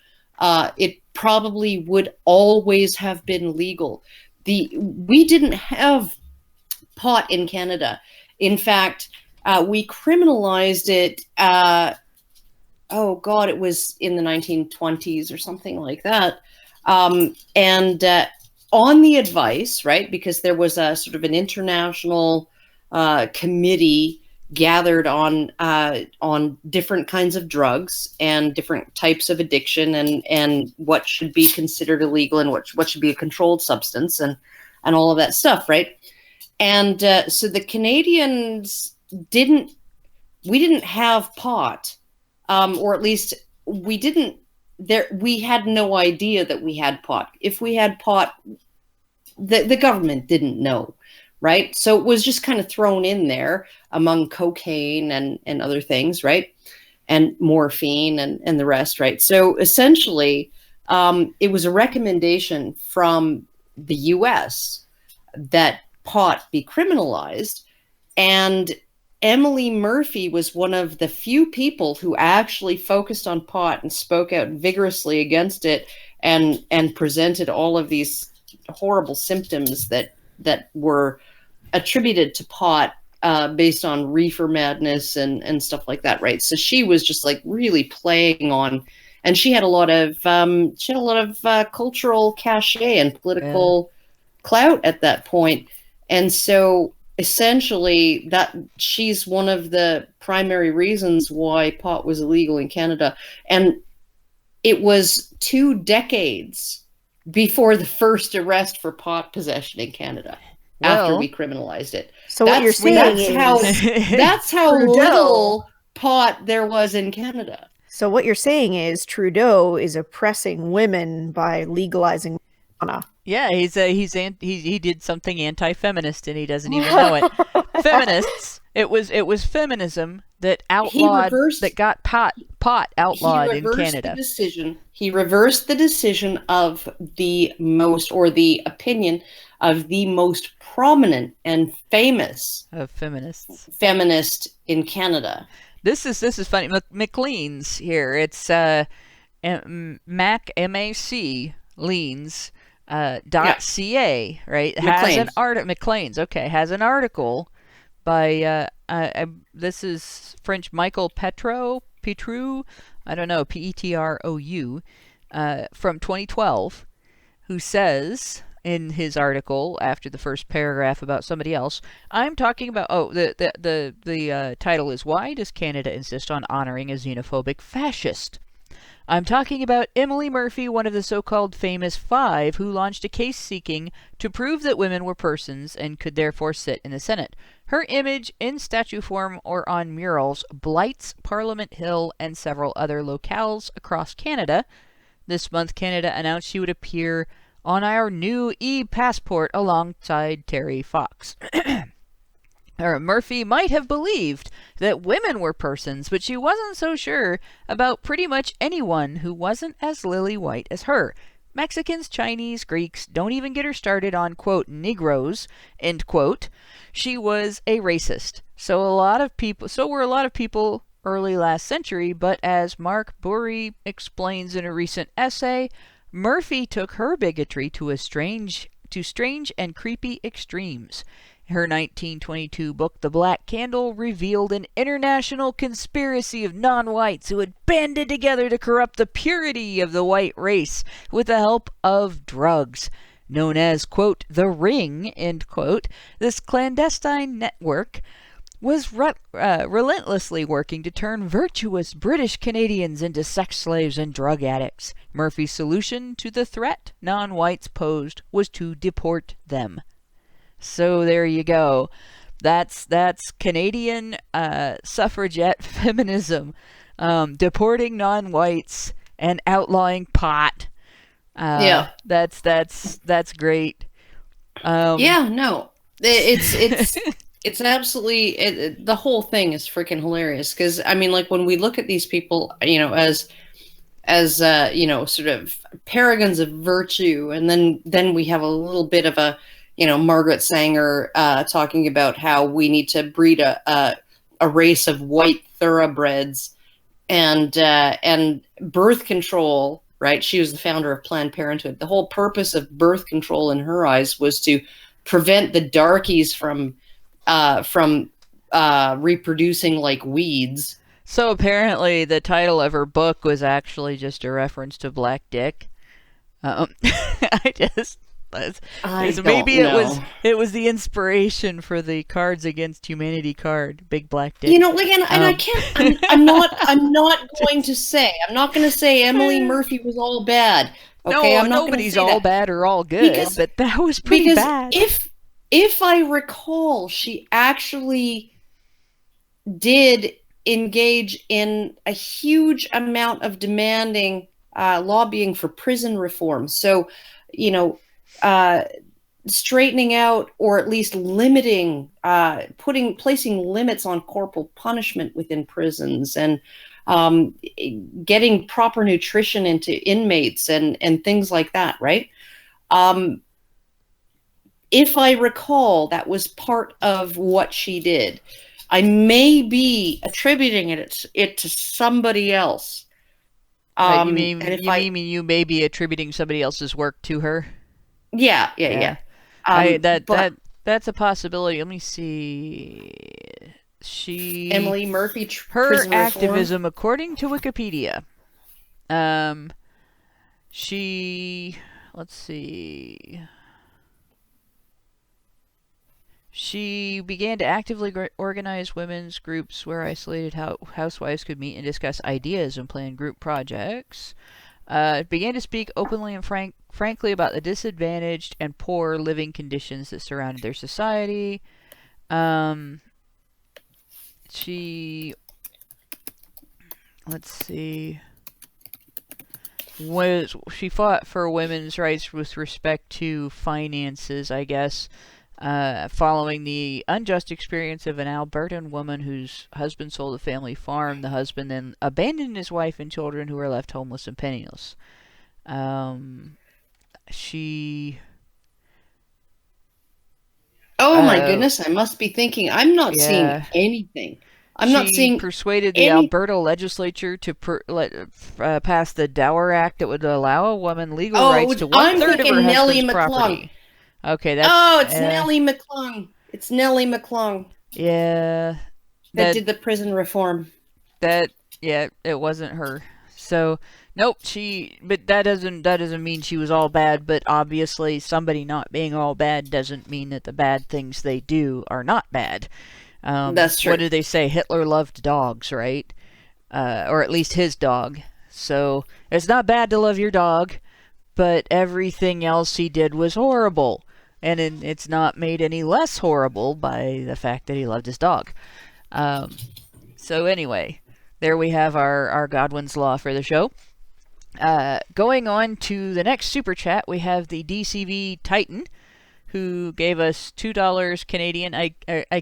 it probably would always have been legal. We didn't have pot in Canada. In fact, we criminalized it. It was in the 1920s or something like that. And on the advice, right, because there was a sort of an international committee gathered on different kinds of drugs and different types of addiction and what should be considered illegal and what should be a controlled substance and all of that stuff, right? And so the Canadians we didn't have pot, or at least we had no idea that we had pot. If we had pot, the government didn't know. Right. So it was just kind of thrown in there among cocaine and other things. Right. And morphine and the rest. Right. So essentially, it was a recommendation from the U.S. that pot be criminalized. And Emily Murphy was one of the few people who actually focused on pot and spoke out vigorously against it and presented all of these horrible symptoms that were attributed to pot based on reefer madness and stuff like that, right? So she was just like really playing on, and she had a lot of cultural cachet and political clout at that point. And so essentially that she's one of the primary reasons why pot was illegal in Canada. And it was 2 decades before the first arrest for pot possession in Canada, after we criminalized it. So what you're saying that's how little pot there was in Canada. So what you're saying is Trudeau is oppressing women by legalizing marijuana. Yeah, he did something anti-feminist and he doesn't even know it. Feminists, it was feminism that outlawed, that got pot outlawed in Canada. He reversed the decision of the most, or the opinion of the most prominent and famous of feminists in Canada. This is funny. McLean's here. It's Mac MAC Leans .ca, right? Has an article. McLean's, okay, has an article by this is French Michael Petrou, I don't know, Petrou, from 2012, who says in his article, after the first paragraph about somebody else, I'm talking about, the title is, Why Does Canada Insist on Honoring a Xenophobic Fascist? I'm talking about Emily Murphy, one of the so-called famous 5, who launched a case seeking to prove that women were persons and could therefore sit in the Senate. Her image, in statue form or on murals, blights Parliament Hill and several other locales across Canada. This month, Canada announced she would appear on our new e-passport alongside Terry Fox. Murphy might have believed that women were persons, but she wasn't so sure about pretty much anyone who wasn't as lily white as her. Mexicans, Chinese, Greeks, don't even get her started on, quote, Negroes, end quote. She was a racist. So were a lot of people early last century, but as Mark Burry explains in a recent essay, Murphy took her bigotry to strange and creepy extremes. Her 1922 book, The Black Candle, revealed an international conspiracy of non-whites who had banded together to corrupt the purity of the white race with the help of drugs. Known as, quote, the Ring, end quote, this clandestine network was relentlessly working to turn virtuous British Canadians into sex slaves and drug addicts. Murphy's solution to the threat non-whites posed was to deport them. So there you go. That's Canadian suffragette feminism, deporting non-whites and outlawing pot. That's great. It's absolutely, the whole thing is freaking hilarious, because I mean, like, when we look at these people, you know, as sort of paragons of virtue, and then we have a little bit of a, you know, Margaret Sanger talking about how we need to breed a race of white thoroughbreds, and birth control, right? She was the founder of Planned Parenthood. The whole purpose of birth control in her eyes was to prevent the darkies from reproducing like weeds. So apparently the title of her book was actually just a reference to Black Dick. It was the inspiration for the Cards Against Humanity card, Big Black Dick. You know, like, and I can't. I'm not going to say Emily Murphy was all bad. Okay, no, nobody's all bad or all good, but that was pretty bad. If I recall, she actually did engage in a huge amount of demanding lobbying for prison reform. So, you know, straightening out, or at least limiting, placing limits on corporal punishment within prisons, and getting proper nutrition into inmates and things like that, right? If I recall, that was part of what she did. I may be attributing it to somebody else. You mean you may be attributing somebody else's work to her? Yeah. That's a possibility. Let me see. Emily Murphy, her activism, according to Wikipedia. Let's see. She began to actively organize women's groups where isolated housewives could meet and discuss ideas and plan group projects. began to speak openly and frankly about the disadvantaged and poor living conditions that surrounded their society. She, let's see, she fought for women's rights with respect to finances, I guess, following the unjust experience of an Albertan woman whose husband sold a family farm. The husband then abandoned his wife and children, who were left homeless and penniless. She... Oh my goodness, I must be thinking, I'm not seeing anything. She persuaded the Alberta legislature to pass the Dower Act that would allow a woman legal rights to 1/3 of her husband's property. Okay, that's... it's Nellie McClung. It's Nellie McClung. Yeah. That did the prison reform. It wasn't her. So, nope, but that doesn't mean she was all bad, but obviously somebody not being all bad doesn't mean that the bad things they do are not bad. That's true. What did they say? Hitler loved dogs, right? Or at least his dog. So it's not bad to love your dog, but everything else he did was horrible. And it's not made any less horrible by the fact that he loved his dog. So anyway, there we have our Godwin's Law for the show. Going on to the next super chat, we have the DCV Titan, who gave us $2 Canadian. I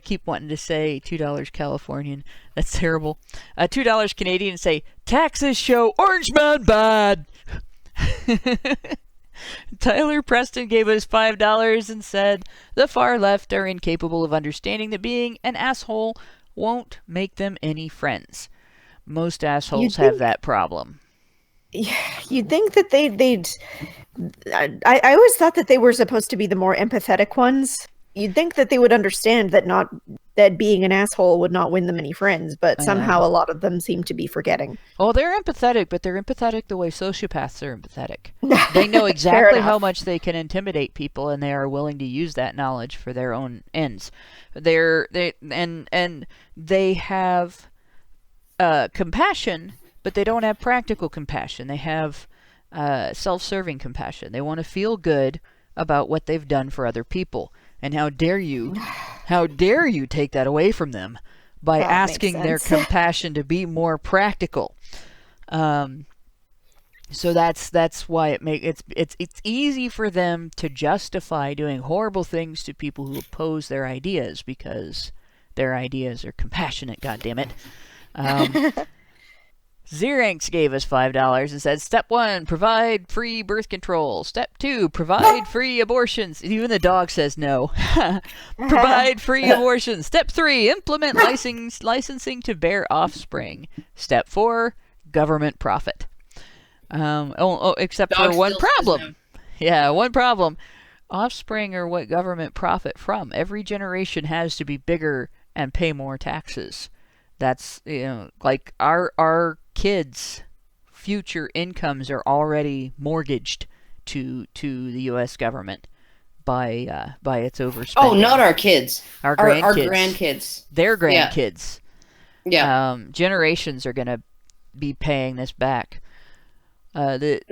keep wanting to say $2 Californian. That's terrible. $2 Canadian and say, taxes show Orange Man bad. Tyler Preston gave us $5 and said, the far left are incapable of understanding that being an asshole won't make them any friends. Most assholes have that problem. Yeah, you'd think that they'd... I always thought that they were supposed to be the more empathetic ones. You'd think that they would understand that being an asshole would not win them any friends, but somehow a lot of them seem to be forgetting. Oh, they're empathetic, but they're empathetic the way sociopaths are empathetic. They know exactly how much they can intimidate people, and they are willing to use that knowledge for their own ends. They have compassion, but they don't have practical compassion. They have self-serving compassion. They want to feel good about what they've done for other people. And how dare you take that away from them by asking their compassion to be more practical. So that's why it's easy for them to justify doing horrible things to people who oppose their ideas, because their ideas are compassionate, goddammit. Xeranx gave us $5 and said, Step 1, provide free birth control. Step 2, provide free abortions. Even the dog says no. Provide free abortions. Step 3, implement licensing to bear offspring. Step 4, government profit. Except for one problem. Yeah, one problem. Offspring are what government profit from. Every generation has to be bigger and pay more taxes. That's, like our kids' future incomes are already mortgaged to the U.S. government by its overspending. Oh, not our kids. Our grandkids. Our grandkids. Their grandkids. Yeah. Generations are going to be paying this back. Unless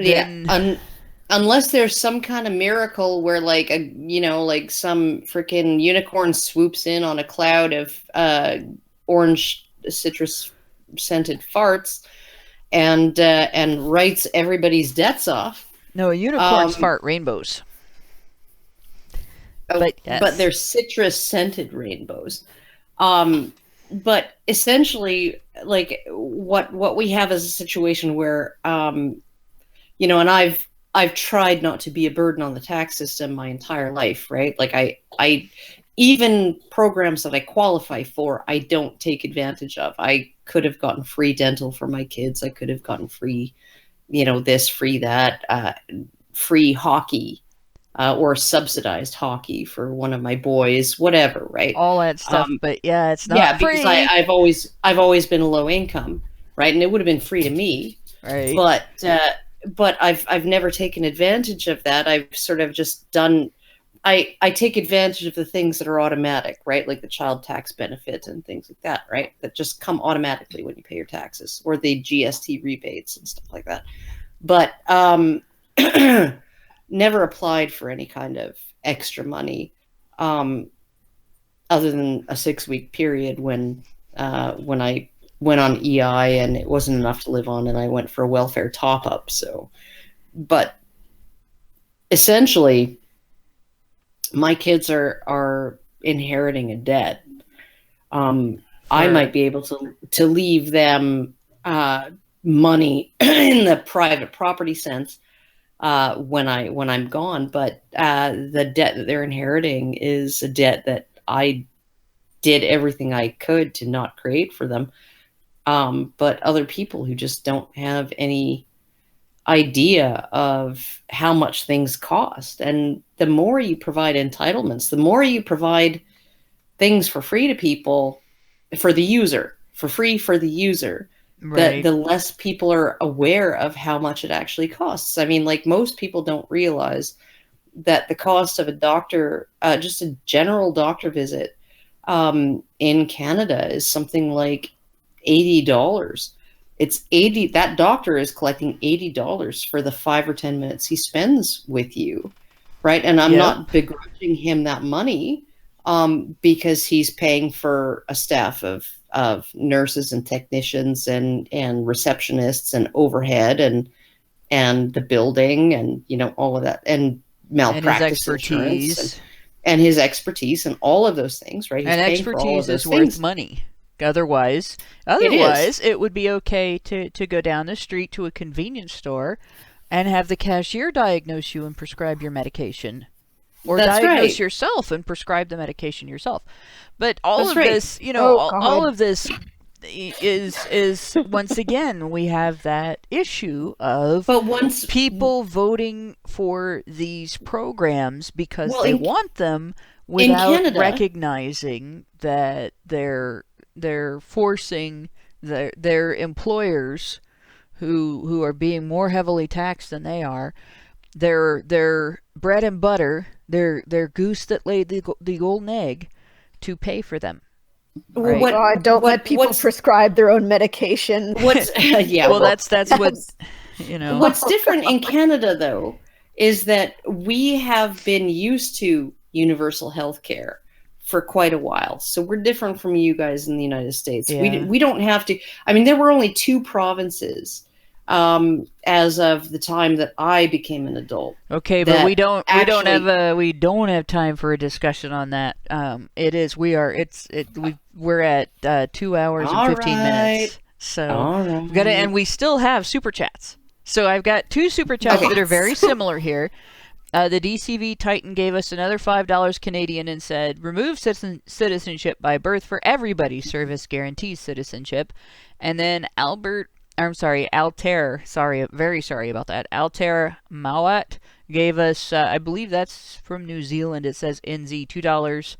there's some kind of miracle where, like, some freaking unicorn swoops in on a cloud of orange citrus scented farts and writes everybody's debts off. No, unicorns fart rainbows. But they're citrus scented rainbows. But essentially, like, what we have is a situation where and I've tried not to be a burden on the tax system my entire life, right? Like I even programs that I qualify for, I don't take advantage of. I could have gotten free dental for my kids. I could have gotten free, this, free that, free hockey, or subsidized hockey for one of my boys, whatever, right? All that stuff, but yeah, it's not free. Because I've always been low income, right? And it would have been free to me, right? But I've never taken advantage of that. I've sort of just done. I take advantage of the things that are automatic, right? Like the child tax benefit and things like that, right? That just come automatically when you pay your taxes, or the GST rebates and stuff like that. but never applied for any kind of extra money, other than a 6-week period when I went on EI and it wasn't enough to live on, and I went for a welfare top up. So, but essentially, my kids are inheriting a debt. I might be able to leave them money in the private property sense when I'm gone, but the debt that they're inheriting is a debt that I did everything I could to not create for them. But other people who just don't have any idea of how much things cost. And the more you provide entitlements, the more you provide things for free to people, for the user, for free for the user, Right. the less people are aware of how much it actually costs. I mean, like, most people don't realize that the cost of a doctor, just a general doctor visit in Canada, is something like $80. It's 80. That doctor is collecting $80 for the 5 or 10 minutes he spends with you, right? And I'm not begrudging him that money, because he's paying for a staff of nurses and technicians and receptionists and overhead and the building and, you know, all of that, and malpractice insurance and his expertise and all of those things, right? He's and expertise is worth money. Otherwise, it would be okay to go down the street to a convenience store and have the cashier diagnose you and prescribe your medication. Or diagnose yourself and prescribe the medication yourself. But all of this, you know, all of this is once again, we have that issue of people voting for these programs because they want them without recognizing that they're forcing their employers who are being more heavily taxed than they are, their bread and butter, their goose that laid the golden egg, to pay for them. Right? Don't let people prescribe their own medication. That's what, you know. What's different in Canada, though, is that we have been used to universal health care for quite a while. So we're different from you guys in the United States. Yeah. We don't have to. I mean, there were only 2 provinces as of the time that I became an adult. Okay, but we don't have time for a discussion on that. We're at 2 hours and 15 minutes. So we've got to, and we still have super chats. So I've got 2 super chats that are very similar here. The DCV Titan gave us another $5 Canadian and said, remove citizenship by birth for everybody. Service guarantees citizenship. And then Altair, very sorry about that. Altair Mawat gave us, I believe that's from New Zealand. It says NZ $2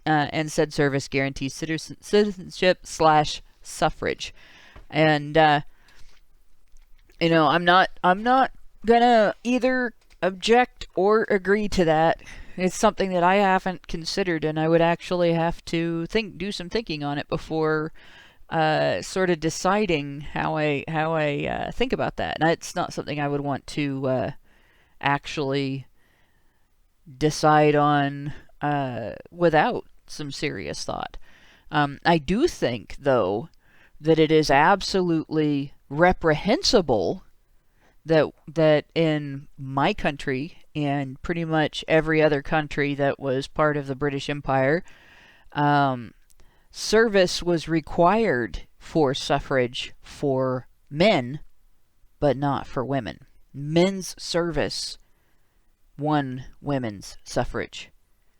and said service guarantees citizenship / suffrage. And, you know, I'm not gonna either object or agree to that. It's something that I haven't considered, and I would actually have to do some thinking on it before sort of deciding how I think about that. And it's not something I would want to actually decide on without some serious thought. I do think, though, that it is absolutely reprehensible that in my country and pretty much every other country that was part of the British Empire, service was required for suffrage for men, but not for women. Men's service won women's suffrage.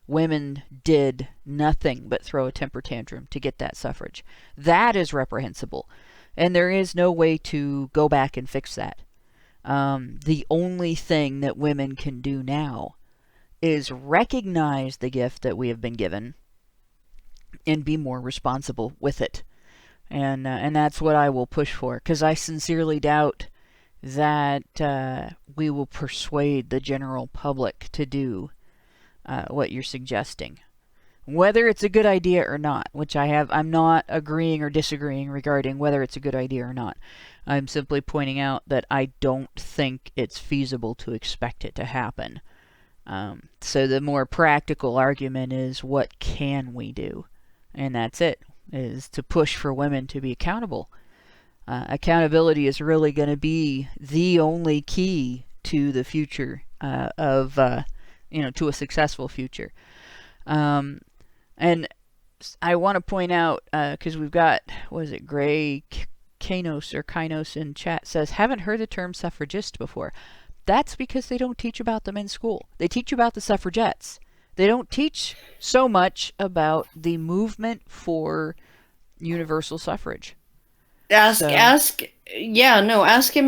Women did nothing but throw a temper tantrum to get that suffrage. That is reprehensible, and there is no way to go back and fix that. The only thing that women can do now is recognize the gift that we have been given and be more responsible with it. And that's what I will push for, because I sincerely doubt that we will persuade the general public to do what you're suggesting. whether it's a good idea or not, which I'm not agreeing or disagreeing regarding whether it's a good idea or not. I'm simply pointing out that I don't think it's feasible to expect it to happen. So the more practical argument is, what can we do? And that's it, is to push for women to be accountable. Accountability is really going to be the only key to the future to a successful future. And I want to point out, because we've got, Gray Kainos in chat says, haven't heard the term suffragist before. That's because they don't teach about them in school. They teach about the suffragettes. They don't teach so much about the movement for universal suffrage. Ask him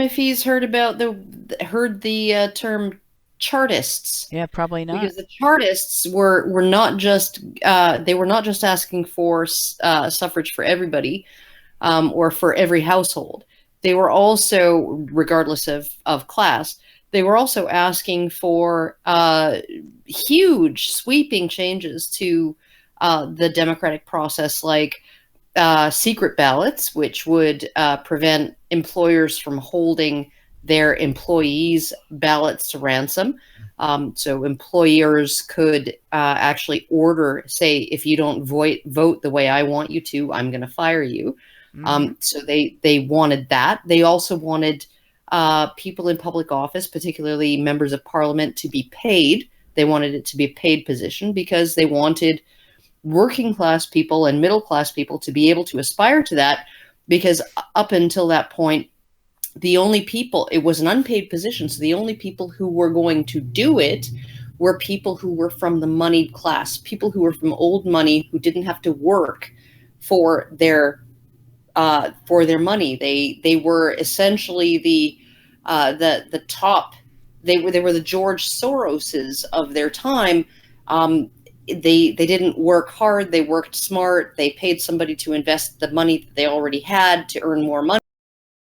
if he's heard the term Chartists. Yeah, probably not. Because the Chartists were not just asking for suffrage for everybody, or for every household. They were also, regardless of class, they were also asking for huge sweeping changes to the democratic process, like secret ballots, which would prevent employers from holding their employees' ballots to ransom. So employers could actually order, say, if you don't vote the way I want you to, I'm going to fire you. So they wanted that. They also wanted people in public office, particularly members of parliament, to be paid. They wanted it to be a paid position because they wanted working class people and middle class people to be able to aspire to that, because up until that point, it was an unpaid position, so the only people who were going to do it were people who were from the moneyed class, people who were from old money, who didn't have to work for their money. They were essentially the top. They were the George Soroses of their time. They didn't work hard. They worked smart. They paid somebody to invest the money that they already had to earn more money.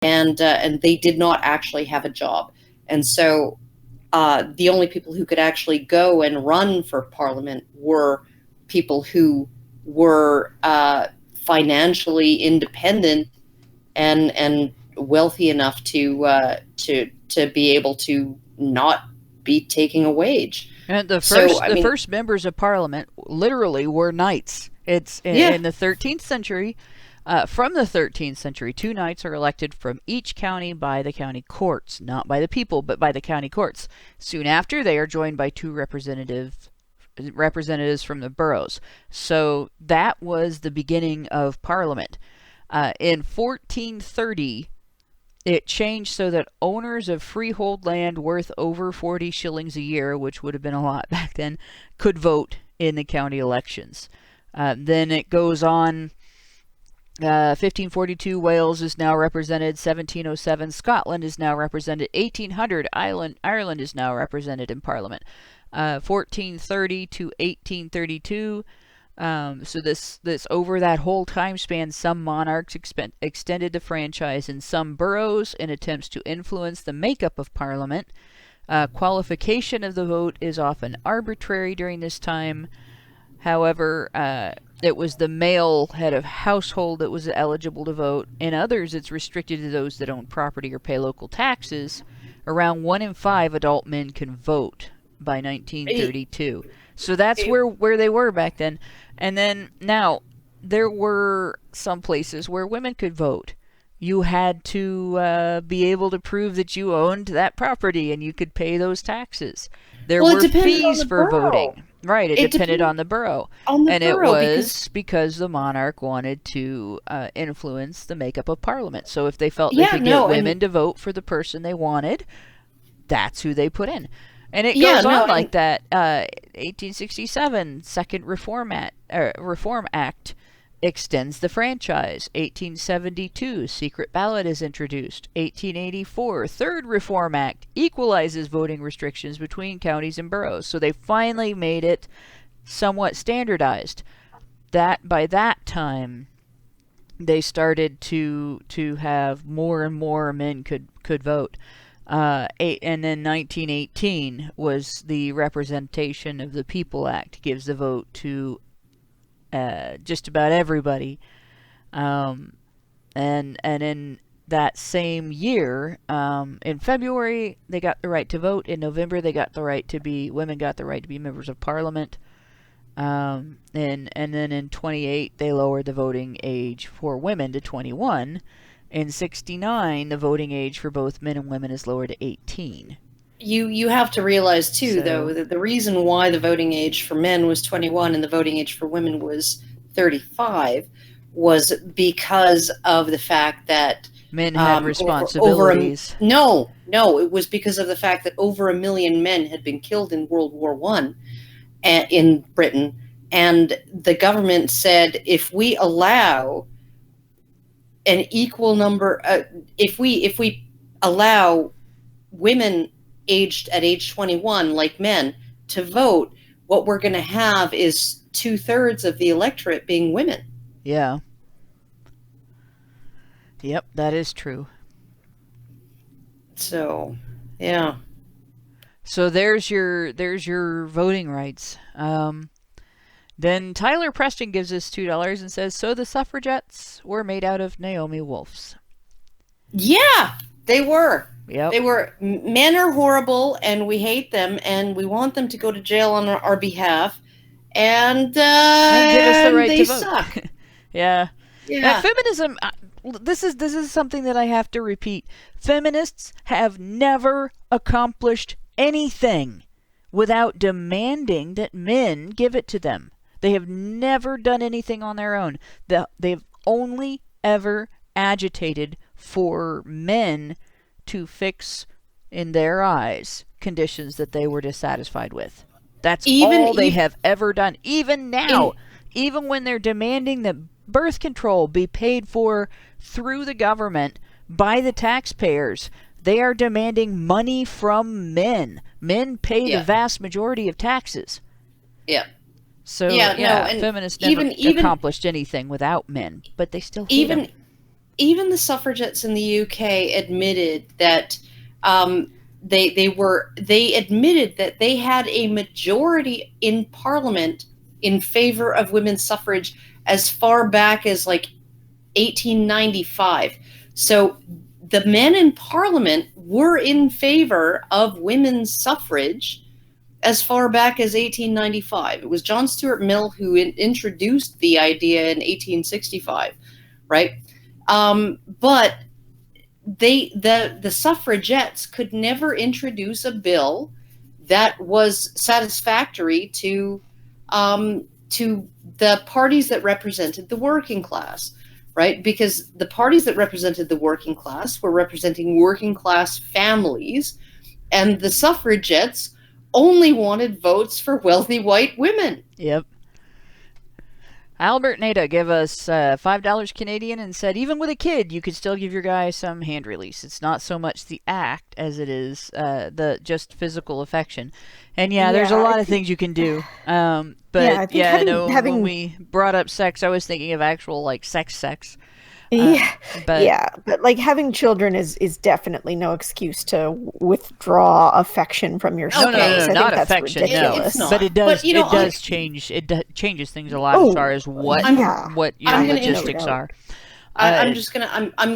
And they did not actually have a job. And so the only people who could actually go and run for parliament were people who were financially independent and wealthy enough to be able to not be taking a wage. And the first members of parliament literally were knights. It's in the 13th century. From the 13th century, 2 knights are elected from each county by the county courts, not by the people, but by the county courts. Soon after, they are joined by 2 representatives from the boroughs. So that was the beginning of Parliament. In 1430, it changed so that owners of freehold land worth over 40 shillings a year, which would have been a lot back then, could vote in the county elections. Then it goes on. 1542, Wales is now represented. 1707, Scotland is now represented. 1800, Ireland is now represented in Parliament. 1430 to 1832. So this over that whole time span, some monarchs extended the franchise in some boroughs in attempts to influence the makeup of Parliament. Qualification of the vote is often arbitrary during this time. However, it was the male head of household that was eligible to vote. In others, it's restricted to those that own property or pay local taxes. Around 1 in 5 adult men can vote by 1932. So that's where they were back then. And then now, there were some places where women could vote. You had to be able to prove that you owned that property and you could pay those taxes. There were fees for voting. Right, it depended on the borough. It was because the monarch wanted to influence the makeup of Parliament. So if they felt they could get women to vote for the person they wanted, that's who they put in. And it goes on like that. 1867, Second Reform Act extends the franchise. 1872, secret ballot is introduced. 1884, Third Reform Act equalizes voting restrictions between counties and boroughs. So they finally made it somewhat standardized. That by that time, they started to have more and more men could vote. And then 1918 was the Representation of the People Act, gives the vote to just about everybody. And in that same year, in February, they got the right to vote. In November, women got the right to be members of parliament. And then in 28, they lowered the voting age for women to 21. In 69, the voting age for both men and women is lowered to 18. You have to realize, too, though, that the reason why the voting age for men was 21 and the voting age for women was 35 was because of the fact that men had responsibilities. No, it was because of the fact that over 1 million men had been killed in World War I in Britain, and the government said, if we allow an equal number, if we allow women aged at age 21 like men to vote, what we're going to have is 2/3 of the electorate being women. Yeah. Yep, that is true. So, yeah. So there's your voting rights. Then Tyler Preston gives us $2 and says, so the suffragettes were made out of Naomi Wolf's. Yeah, they were. Yep. They were. Men are horrible, and we hate them, and we want them to go to jail on our behalf, and give us the right to vote. Suck. Yeah. Now, feminism. This is something that I have to repeat. Feminists have never accomplished anything without demanding that men give it to them. They have never done anything on their own. They've only ever agitated for men to fix, in their eyes, conditions that they were dissatisfied with. That's all they have ever done. Even now, even when they're demanding that birth control be paid for through the government by the taxpayers, they are demanding money from men. Men pay the vast majority of taxes. Yeah. So, feminists never accomplished anything without men, but they still hate them. Even the suffragettes in the UK admitted that they admitted that they had a majority in Parliament in favor of women's suffrage as far back as like 1895. So the men in Parliament were in favor of women's suffrage as far back as 1895. It was John Stuart Mill who introduced the idea in 1865, right? But the suffragettes could never introduce a bill that was satisfactory to the parties that represented the working class, right? Because the parties that represented the working class were representing working class families, and the suffragettes only wanted votes for wealthy white women. Yep. Albert Nada gave us $5 Canadian and said, even with a kid, you could still give your guy some hand release. It's not so much the act as it is the just physical affection. And there's a lot of things you can do. But when we brought up sex, I was thinking of actual like sex. But like having children is definitely no excuse to withdraw affection from your spouse. No, not affection. Ridiculous. No, but it does. It does change. It changes things a lot as far as what your logistics are. I'm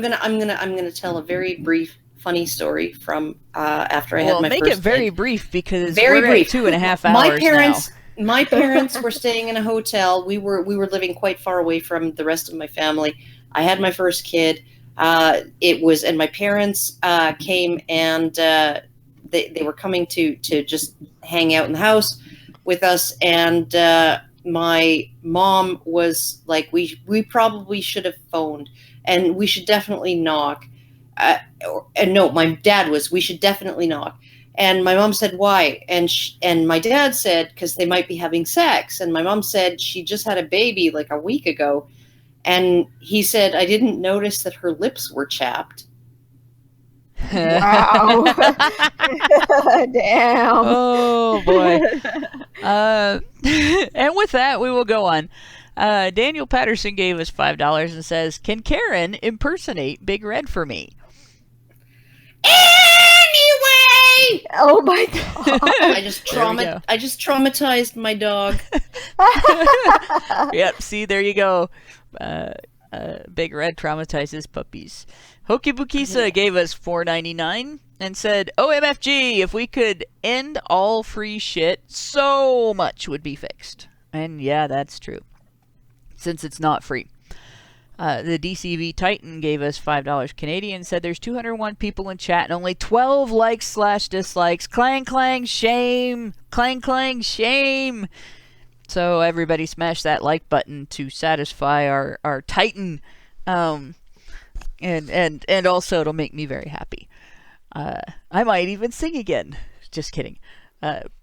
gonna tell a very brief, funny story from after I had my first. Make it very brief because we're at 2.5 hours My parents were staying in a hotel. We were living quite far away from the rest of my family. I had my first kid. And my parents came and they were coming to just hang out in the house with us. And my mom was like, we probably should have phoned, and we should definitely knock. My dad was, we should definitely knock. And my mom said, why? And my dad said, because they might be having sex. And my mom said, she just had a baby like a week ago. And he said, I didn't notice that her lips were chapped. Wow. Damn. Oh, boy. And with that, we will go on. Daniel Patterson gave us $5 and says, can Karen impersonate Big Red for me? Anyway! away! Oh my god! I just traumatized my dog. Yep, see, there you go. Big Red traumatizes puppies. Hokibukisa gave us $4.99 and said, OMFG, if we could end all free shit, so much would be fixed. And yeah, that's true. Since it's not free. The DCV Titan gave us $5 Canadian, said there's 201 people in chat and only 12 likes/dislikes. Clang, clang, shame. Clang, clang, shame. So everybody smash that like button to satisfy our Titan. And also it'll make me very happy. I might even sing again. Just kidding.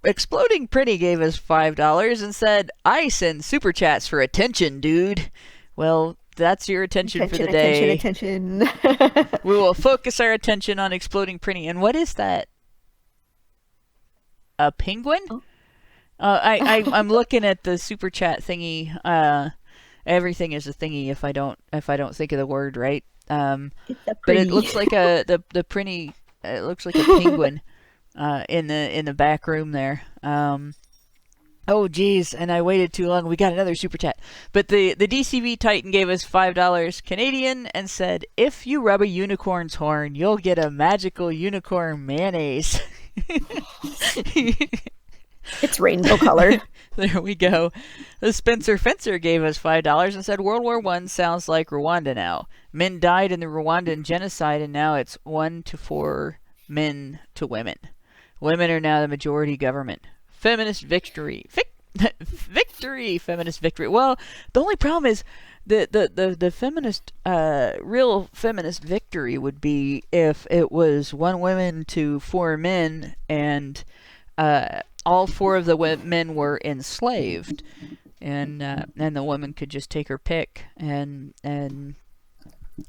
Exploding Pretty gave us $5 and said, I send super chats for attention, dude. Well, that's your attention for the day. Attention. We will focus our attention on Exploding Pretty. And what is that? A penguin? Oh. I'm looking at the super chat thingy. Everything is a thingy if I don't think of the word right. But it looks like the pretty. It looks like a penguin in the back room there. Oh geez, and I waited too long. We got another super chat. But the DCV Titan gave us $5 Canadian and said, if you rub a unicorn's horn, you'll get a magical unicorn mayonnaise. It's rainbow colored. There we go. The Spencer Fencer gave us $5 and said World War I sounds like Rwanda now. Men died in the Rwandan genocide and now it's 1-4 men to women. Women are now the majority government. Feminist victory. Victory! Feminist victory. Well, the only problem is the feminist, real feminist victory would be if it was 1 woman to 4 men and all 4 of the men were enslaved, and the woman could just take her pick and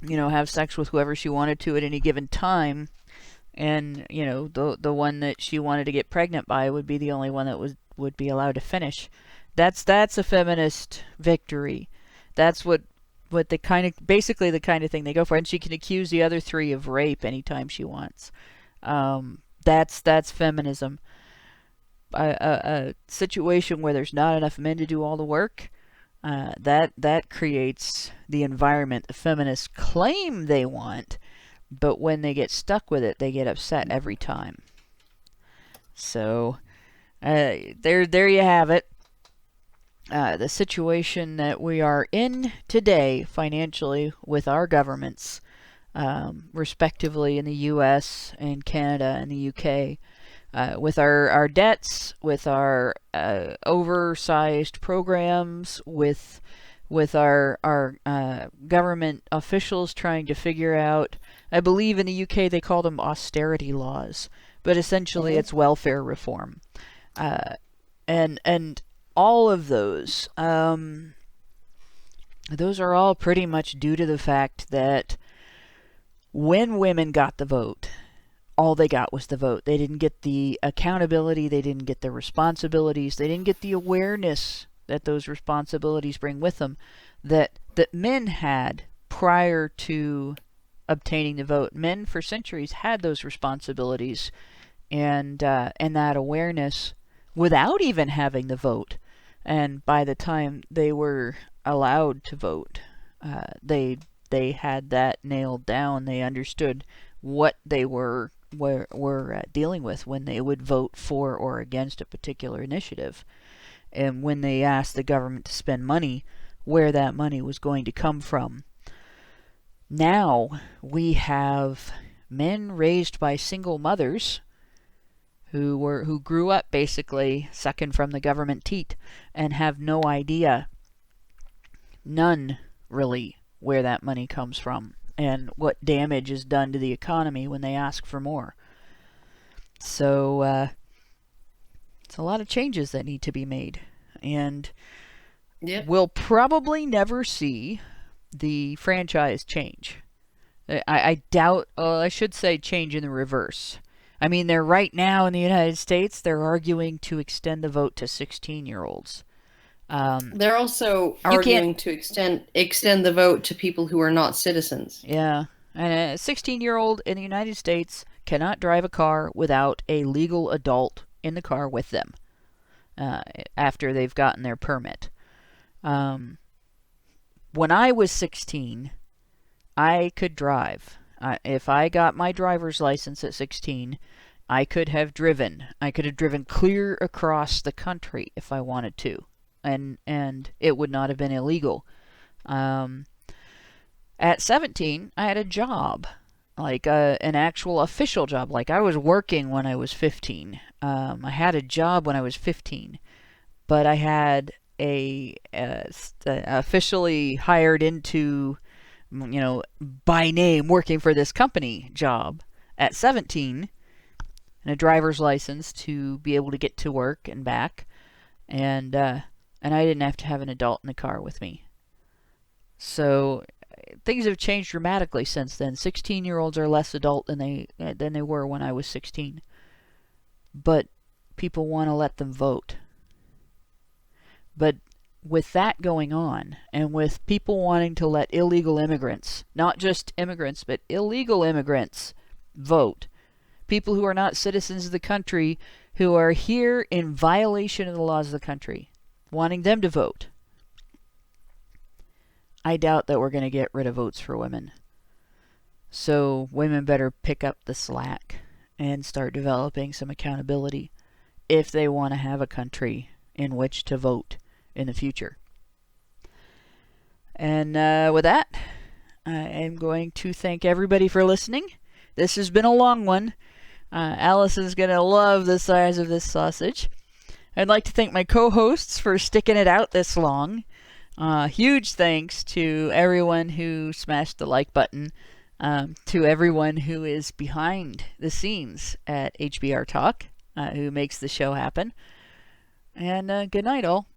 have sex with whoever she wanted to at any given time, and the one that she wanted to get pregnant by would be the only one that would be allowed to finish. That's a feminist victory. That's what basically the kind of thing they go for, and she can accuse the other 3 of rape anytime she wants. That's feminism. A situation where there's not enough men to do all the work, that creates the environment the feminists claim they want, but when they get stuck with it, they get upset every time. So there you have it. The situation that we are in today financially with our governments, respectively in the US and Canada and the UK, with our debts, with our oversized programs, with our government officials trying to figure out, I believe in the UK they call them austerity laws, but essentially it's welfare reform. And all of those are all pretty much due to the fact that when women got the vote, all they got was the vote. They didn't get the accountability, they didn't get the responsibilities, they didn't get the awareness that those responsibilities bring with them that men had prior to obtaining the vote. Men for centuries had those responsibilities and that awareness without even having the vote. And by the time they were allowed to vote, they had that nailed down. They understood what they were dealing with when they would vote for or against a particular initiative. And when they asked the government to spend money, where that money was going to come from. Now we have men raised by single mothers who grew up basically sucking from the government teat and have no idea, none really, where that money comes from and what damage is done to the economy when they ask for more. So it's a lot of changes that need to be made, and we'll probably never see the franchise change. I doubt, I should say change in the reverse. I mean, they're right now in the United States, they're arguing to extend the vote to 16-year-olds. They're also arguing to extend the vote to people who are not citizens. Yeah, and a 16-year-old in the United States cannot drive a car without a legal adult in the car with them after they've gotten their permit. When I was 16, I could drive. If I got my driver's license at 16, I could have driven. I could have driven clear across the country if I wanted to, and it would not have been illegal. At 17, I had a job, like an actual official job. Like, I was working when I was 15. I had a job when I was 15, but I had a officially hired into, by name, working for this company job at 17, and a driver's license to be able to get to work and back, and I didn't have to have an adult in the car with me. So things have changed dramatically since then. 16-year-olds are less adult than they were when I was 16. But people want to let them vote. But with that going on, and with people wanting to let illegal immigrants, not just immigrants, but illegal immigrants, vote, people who are not citizens of the country, who are here in violation of the laws of the country, wanting them to vote, I doubt that we're going to get rid of votes for women. So women better pick up the slack and start developing some accountability if they want to have a country in which to vote in the future. And with that, I am going to thank everybody for listening. This has been a long one. Alison's going to love the size of this sausage. I'd like to thank my co-hosts for sticking it out this long. Huge thanks to everyone who smashed the like button, to everyone who is behind the scenes at HBR Talk, who makes the show happen. And good night, all.